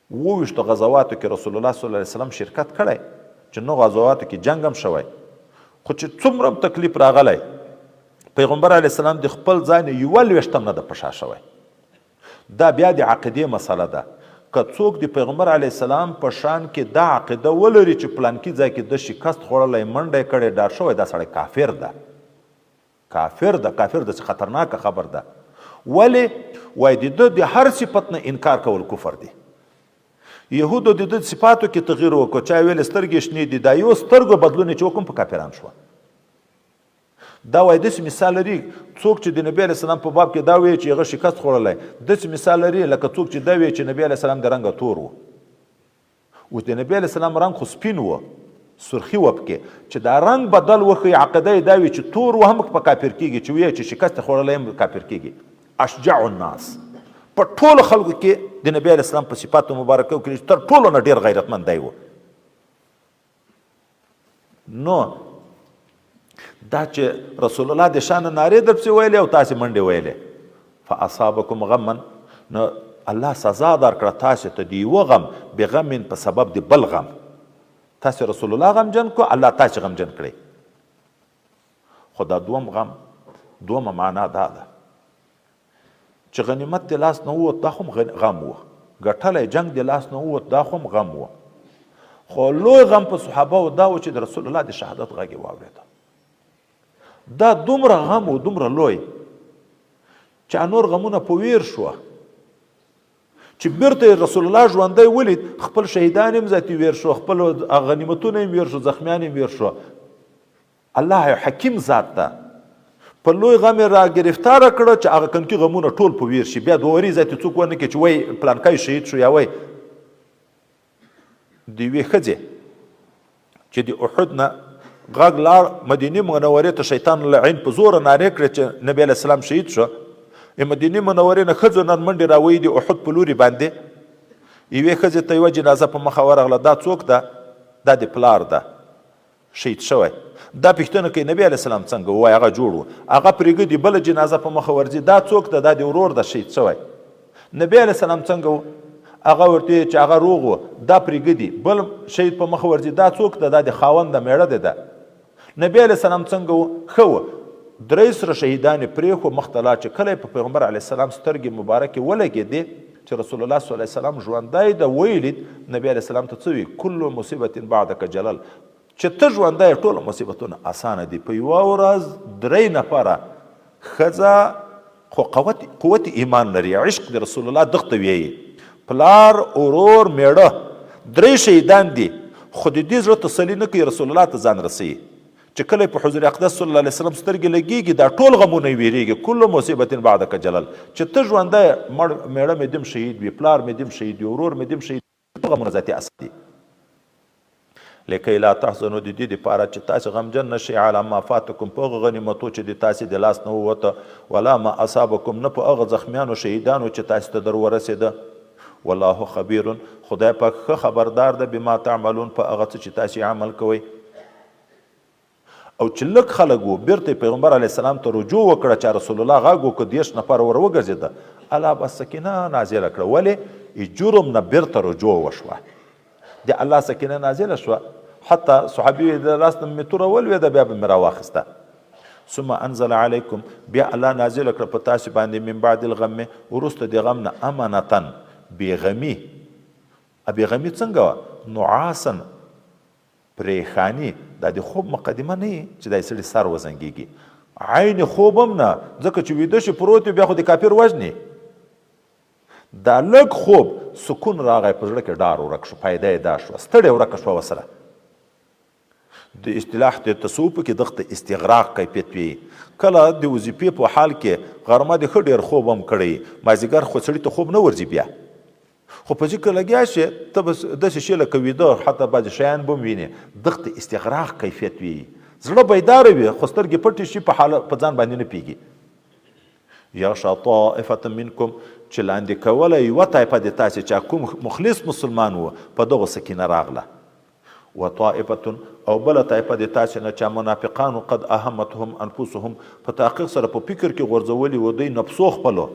28 غزواتو کې رسول الله صلی الله علیه وسلم شرکت کړی چې 9 غزواتو کې جنگ هم شوی خو چې څومره تکلیف راغلی پیغمبر علیه السلام د خپل ځای نه 21 نه د پشا شوی دا بیا د عقیدې مسله ده که څوک د پیغمبر علیه السلام په شان کې دا عقیده ولري چې پلانکي ځای کې د شکست خوړلی منډه کړی ډار شوی دا سړی کافر ده کافر ده خطرناکه خبر ده ولې وایي د د هر صفت نه انکار کول کفر دی یهودو د د صفاتو کې تغییر وکړو چا ویل سترګې شنې دي دا یو سترګو بدلون چې وکړم په کافران شوه دا وایي داسې مثال لري څوک چې د نبي علیه السلام په باب کې دا وایي چې هغه شکست خوړلی داسې مثال لري لکه څوک چې دا وایي چې نبي علیه السلام د رنګه تور و اوس د نبي علیه السلام رنګ خو سپین و سرخي وه پکې چې دا رنګ بدل وښیي عقیده یې دا وي چې تور و هم په کافر کېږي چې وایي چې شکست خوړلی هم کافر کېږي اشجع الناس په ټولو خلکو کې د نبي علیه السلام په صفاتو مبارکو کې تر ټولو نه ډېر غیرتمند دی و نو دا چې رسول الله د شان نارې در پسې ویلې او تاسې منډې ویلې فاصابکم غمن نو الله سزا درکړه تاسې ته د یوه غم بغمن په سبب د بل غم تاسې رسول الله غمجن کو الله تاسې غمجن کړئ خو دا دومه معنا دا ده چې غنیمت د لاس نه ووت دا خو غم و ګټلی جنگ د لاس نه ووت دا خو غم و خو لوی غم په صحابه و دا و چې د رسول الله د شهادت غږ یې واورېده دا دومره غم و دومره لوی چې نور غمونه په ویر شوه چې بیرته رسول الله ژوندی ولید خپل شهیدان هم ذاتي ویر شو خپل غنیمتونه هم ویر شو زخمیان هم ویر شو الله یو حکیم ذات ده په لوی غم را گرفتاره کړه چې هغه کنکي غمونه ټول په ویر شي بیا دوه ورځې ته څوک ونه کړي چې وای پلانکای شهید شو یا وای د یوې ښځې چې د احد نه غږ لاړ مدینې منورې ته شیطان لعین په زوره نارې کړې چې نبی علیه السلام شهید شو مدینې منورې نه ښځو نن منډې راویي د احد په لوري باندې یوې ښځې ته یوه جنازه په مخه ورغله دا څوک ده دا د پلار ده شهید شوی دا پوښتنه کوي نبی علیه السلام څنګه ووایي هغه جوړ و هغه پرېږدي بله جنازه په مخه ورځي دا څوک ده دا د ورور ده شهید شوی نبی علیه السلام څنګه و هغه ورته چې هغه روغ و دا پرېږدي بل شهید په مخه ورځي دا څوک ده دا د خاوند د میړه ده نبی علیه السلام څنګه و ښه و درې سره شهیدانې پرېښو مخ ته لا چې کله په پیغمبر علیه السلام سترګې مبارکې ولګېدې چې رسول الله صلی الله علیه وسلم ژوندی ده ویلید نبی علیه السلام ته څه وي کل مصیبت بعدک جلل چې ته ژوندی ټوله مصیبتونه اسانه دي په یوه ورځ 3 نفره ښځه خو قوت ایمان لري. عشق د رسول الله دغته ویي پلار ورور میړه درې شهیدان دي خو د دې زړه تسلي نه کوي رسول الله ته ځان رسوي چې کله په حضور اقدس صلی الله علیه وسلم سترګې لګېږي دا ټول غمونه یې ویرېږي کل مصیبت بعدک جلل چې ته ژوندی میړه مې دم شهید وي پلار مې دم شهید وي ورور مې دم شهید وي غمونه ذاتي اصل دي. لکه لا تحزنوا د دې دپاره چې تاسې غمجن نه شئ علی ما فاتکم په هغه غنیمتو چې د تاسې د لاس نه ووته ولا ما اصابکم نه په هغه زخمیانو شهیدانو چې تاسې ته در ورسېده. والله خبیر خدای پاک ښه خبردار ده بما تعملون په هغه څه چې تاسې عمل کوئ. او چې لږ خلک وو بیرته پیغمبر علیه السلام ته رجوع وکړه چې رسول الله غږ وکړه 10 نفر ور وګرځېده الله بس سکینه نازله کړه. ولې جرم نه بیرته رجوع وشوه د الله سکینه نازله شوه حتی صحابي د لاس نه مې توره ولوېده بیا به مې راواخیسته. ثم انزل علیکم بیا الله نازله کړه په تاسې باندې من بعد الغم وروسته د غم نه امانتن بېغمي. بېغمي څنګه وه؟ نعاسن پریخانی دا د خوب مقدمه نه چې دا سړي سر وزنګېږي عین خوب هم نه ځکه چې ویده شي پروت بیا خو د کافر وژني. دا لږ خوب سکون راغی په زړه کې ډار ورک شو فایده یې دا شوه ستړې ورکه شوه ورسره. د اصطلاح د تصوف کې دغه استغراق کیفیت وي کله د وظیفې په حال کې غرمه د ښه ډېر خوب هم کړی مازدیګر خو سړي ته خوب نه ورځي بیا خو په ذکر لګیا شي ته بس داسې شی لکه ویده حتی بعضې شیان به هم وینې دغه استغراق کیفیت وي زړه بیداره وي خو سترګې پټې شي په ځان باندې نه پیږي. یغشا طائفة منکم چې لاندې کوله یوه طایفه د تاسې چا کوم مخلص مسلمان و په دغو سکینه راغله. و طائفة او بله طایفه د تاسې نه چا منافقانو قد اهمتهم انفسهم په تحقیق سره په فکر کې غورځولي و دوی نفسو خپلو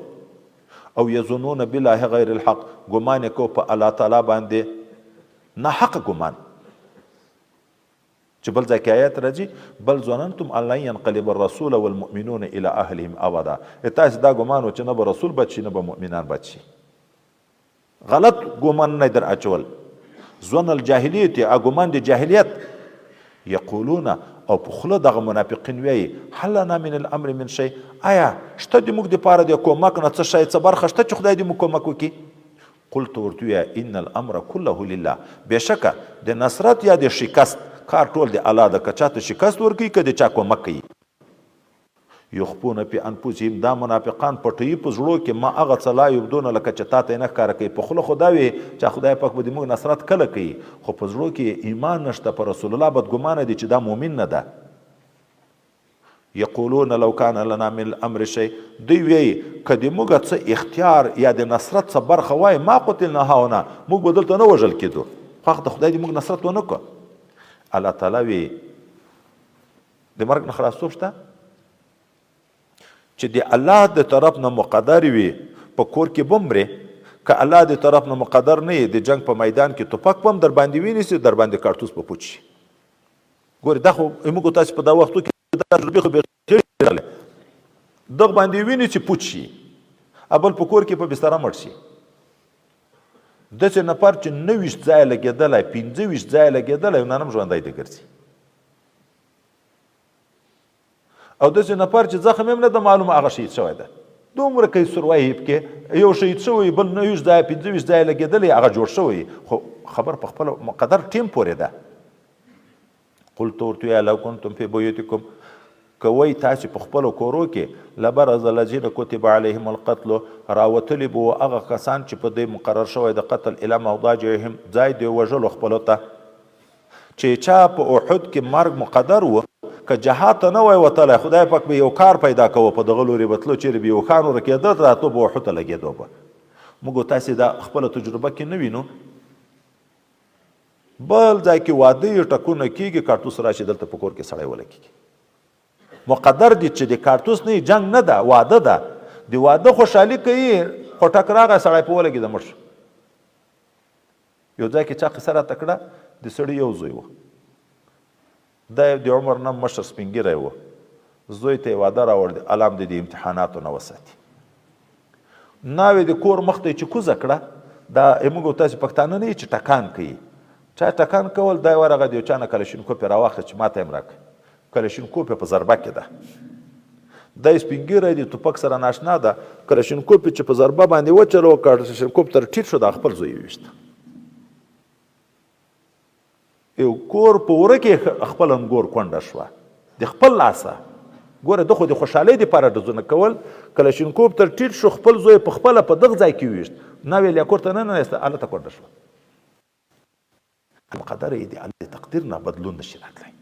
او یظنون بالله غیر الحق ګمان یې کو په الله تعالی باندې ناحق ګمان چې بل ځای کې آیات راځي بل ظننتم ان لن ينقلب الرسول والمؤمنون الى اهلهم ابدا. تاسې دا ګمان و چې نه به رسول بد شي نه به مؤمنان بد شي. غلط ګمان نه در اچول ظن الجاهلیت ګمان د جاهلیت. یقولون او په خوله دغه منافقین وایي هل لنا من الامر من شی آیا شته د موږ دپاره د کومک نه څه شی څه برخه شته چې خدای دې موږ کومک وکړي. قلت ورته ووایه ان الامر کله لله بېشکه د نصرت یا د شکست کار ټول د الله ده که چاته شکست ورکوي که د چا کومک کوي. یخفون فی انفسهم دا منافقان پټوي په زړو کې ما هغه څه لا یبدونه لکه چې تا ته یې نه ښکاره کوي په خوله خو دا وي چې خدای پاک به د موږ نصرت کله کوي خو په زړو کې ایمان نشته په رسول الله بدګمانه دي چې دا مؤمن نه ده. یقولون لو کان لنا من الامر شی دوی وایي که د موږ څه اختیار یا د نصرت څه برخه وای ما قتلنا هاهنا موږ به دلته نه وژل کېدو خو د خدای دې موږ نصرت ونه کړو. الله تعالی وی د مرګ نه خلاصوب شته چې د الله د طرف نه مقدر وي په کور کې به مرې که الله د طرف نه مقدر نه د جنگ په میدان کې توپک به هم در باندې وینیسي در باندې کارتوس به پوچ شي. ګورې دا خو موږ تاسې په دا وختو کې دا تجربې خو بېخي دغه باندې ویني چې پوچ شي ابل په کور کې په بستره مړ شي. داسې نفر چې 90 ځایه لګېدلی 25 ځایه لګېدلی نن هم ژوندی دی ګرځي او داسې نفر چې زخم هم نه ده معلومه هغه شهید شوی ده دومره کوي سروایب کې یو شهید شوی بل 90 ځایه 25 ځایه لګېدلی هغه جوړ شوی خو خبر په خپل مقدر ټیم پورې ده. قلت ورته ووایه لو کنتم فی بیوتکم که وایي تاسې په خپلو کورو کې لبرز الذین کتب علیهم القتل راوتلي به وو هغه کسان چې په دوی مقرر شوی د قتل الی مضاجعهم ځای د وژلو خپلو ته چې چا په احد کې مرګ مقدر و که جهاد ته نه وای وتلی خدای پاک به یو کار پیدا کوه په دغه لورې به تلو چیرې به یو خان ورکېده راتلو به احد ته لګېدو به موږ تاسې دا خپله تجربه کې نه وینو. بل ځای کې واده ټکونه کېږي کارتوس راشي دلته په کور کې سړی ولګېږي مقدر دي چې د کارتوس نه جنگ نه ده واده ده د واده خوشحالي کوي خو ټک راغی سړی په ولګېده مړ شو. یو ځای کې چا قصه راته کړه د سړي یو زوی و دا د عمر نه مشر سپین ږیری و زوی ته یې واده راوړ دی الله هم د دې امتحاناتو نه وساتي. ناوې د کور مخ ته یې چې کوزه کړه دا موږ تاسې پښتانه نه یې چې ټکان کوي چا ټکان کول دا یې ورغه د یو چا نه کلشینکوپ یې راواخیست چې ما ته یې هم راکړه کلشینکوپ یې په ضربه کې ده دا سپینګیری دی ټوپک سره ناشنا ده کلشینکوف چې په ضربه باندې وچلو کلشینکوف تر ټیټ شو د خپل زوی ویشت یو کور په وره کې خپل انګور کونډه شوه د خپل لاسه ګوره ده خو د خوشحالۍ دپاره ډزونه کول کلشینکوف تر ټیټ شو خپل زوی په خپله په دغه ځای کې ویشت ناویل یا کور ته نه ننسته هلته کونډه شوه القدر یې د الله تقدیر نه بدلون نشي راتلی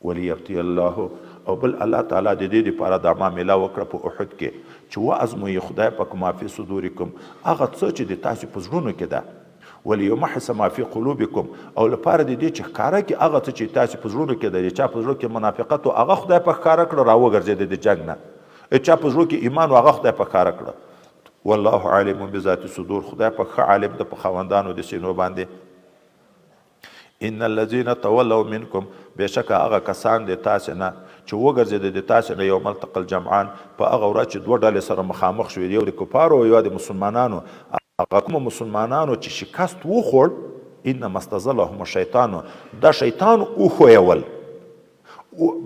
وليبتي الله او بل الله تعالی د دې لپاره دا معامله وکړه په احد کې چې وازموي خدای پاک ما فی صدورکم هغه څه چې د تاسو په زړونو کې ده وليمحص ما فی قلوبکم او لپاره د دې چې ښکاره کې هغه څه چې تاسو په زړونو کې ده چا په زړه کې منافقت او هغه خدای پاک ښکاره کړه راوګرځېد د جنګ نه چا په زړه کې ایمان او هغه خدای پاک ښکاره کړه والله عالم بذات الصدور خدای پاک ښه عالم ده په خاوندانو د سینو باندې ان الذين تولوا منكم بشک هغه کسان د تاسو نه چې وګرځید د تاسو نه یو ملتقل جمعان په هغه ورځ چې دوه ډلې سره مخامخ شوې یو د کفارو او یو د مسلمانانو هغه کوم مسلمانانو چې شکست وخوړ انما استزلهم الشیطان دا شیطان وښویول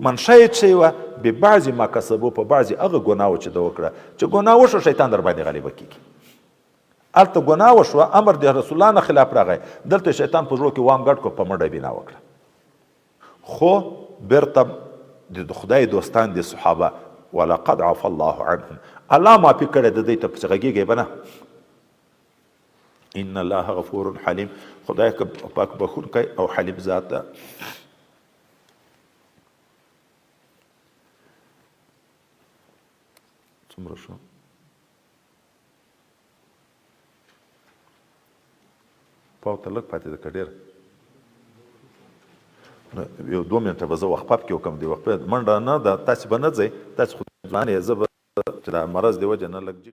منشه یې څه وه ببعض ما کسبو په بعضې هغه ګناهو چې ده وکړه چې ګناه وشو شیطان در باندې غلیبه کېږي هلته ګناه وشوه امر د رسول الله نه خلاف راغی دلته شیطان په زړه کې وام ګډ کړو په منډه بنا وکړه خو بیرته د خدای دوستان د صحابه ولقد عفى الله عنهم الله معافي کړی د دوی ته پسې غږېږئ به نه ان الله غفور حلیم خدای پاک بخونکی او حلیم ذات ده څومره شو پاو ته لږ پاتې ده که ډېر یو 2 منټه به زه وخت پاپ کې وکړم د وخت منډه نه ده تاسې به نه ځئ تاسې خو ځوان یې زه به چې د مرض د وجې نه لږ